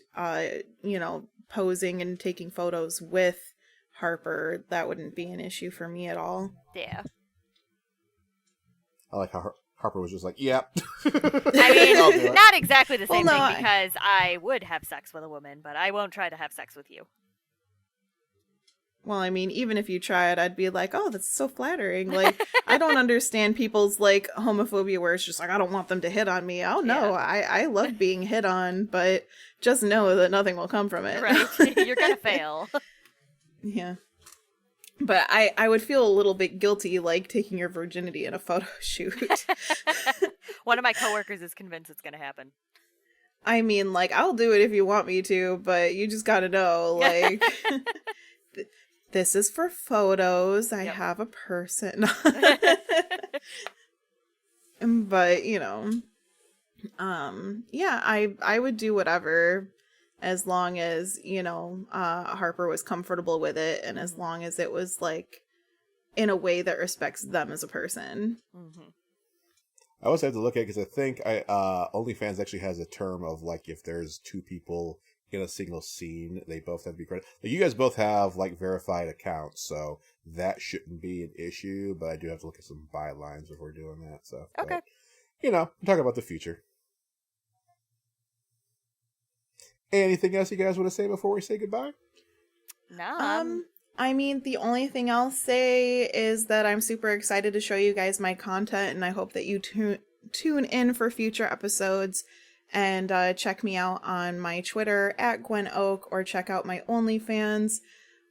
posing and taking photos with Harper. That wouldn't be an issue for me at all. Yeah. I like how Harper was just like, yep. I mean, not exactly the same thing, because I would have sex with a woman, but I won't try to have sex with you. Well, I mean, even if you tried, I'd be like, oh, that's so flattering. Like, I don't understand people's, like, homophobia where it's just like, I don't want them to hit on me. Oh, no, I love being hit on, but just know that nothing will come from it. Right. You're gonna fail. Yeah. But I would feel a little bit guilty, like, taking your virginity in a photo shoot. One of my coworkers is convinced it's gonna happen. I mean, like, I'll do it if you want me to, but you just gotta know, like... This is for photos. I Yep. have a person. But, yeah, I would do whatever as long as, Harper was comfortable with it and as long as it was like in a way that respects them as a person. Mm-hmm. I always have to look at it because I think OnlyFans actually has a term of like if there's two people in a single scene, they both have to be credited. Like, you guys both have like verified accounts, so that shouldn't be an issue. But I do have to look at some bylines before doing that stuff. Okay. But, I'm talking about the future. Anything else you guys want to say before we say goodbye? No. I mean, the only thing I'll say is that I'm super excited to show you guys my content, and I hope that you tune in for future episodes and check me out on my Twitter at GwenOak, or check out my OnlyFans,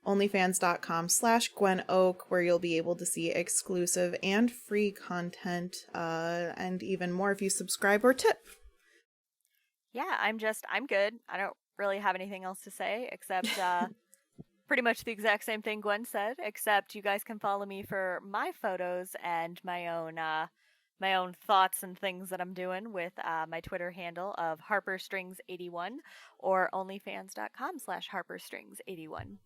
onlyfans.com/GwenOak, where you'll be able to see exclusive and free content, and even more if you subscribe or tip. Yeah, I'm good. I don't really have anything else to say except pretty much the exact same thing Gwen said, except you guys can follow me for my photos and my own thoughts and things that I'm doing with my Twitter handle of Harper Strings 81 or onlyfans.com/Harper Strings 81.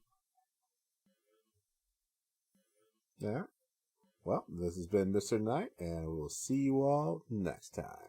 Yeah. Well, this has been Mr. Knight, and we'll see you all next time.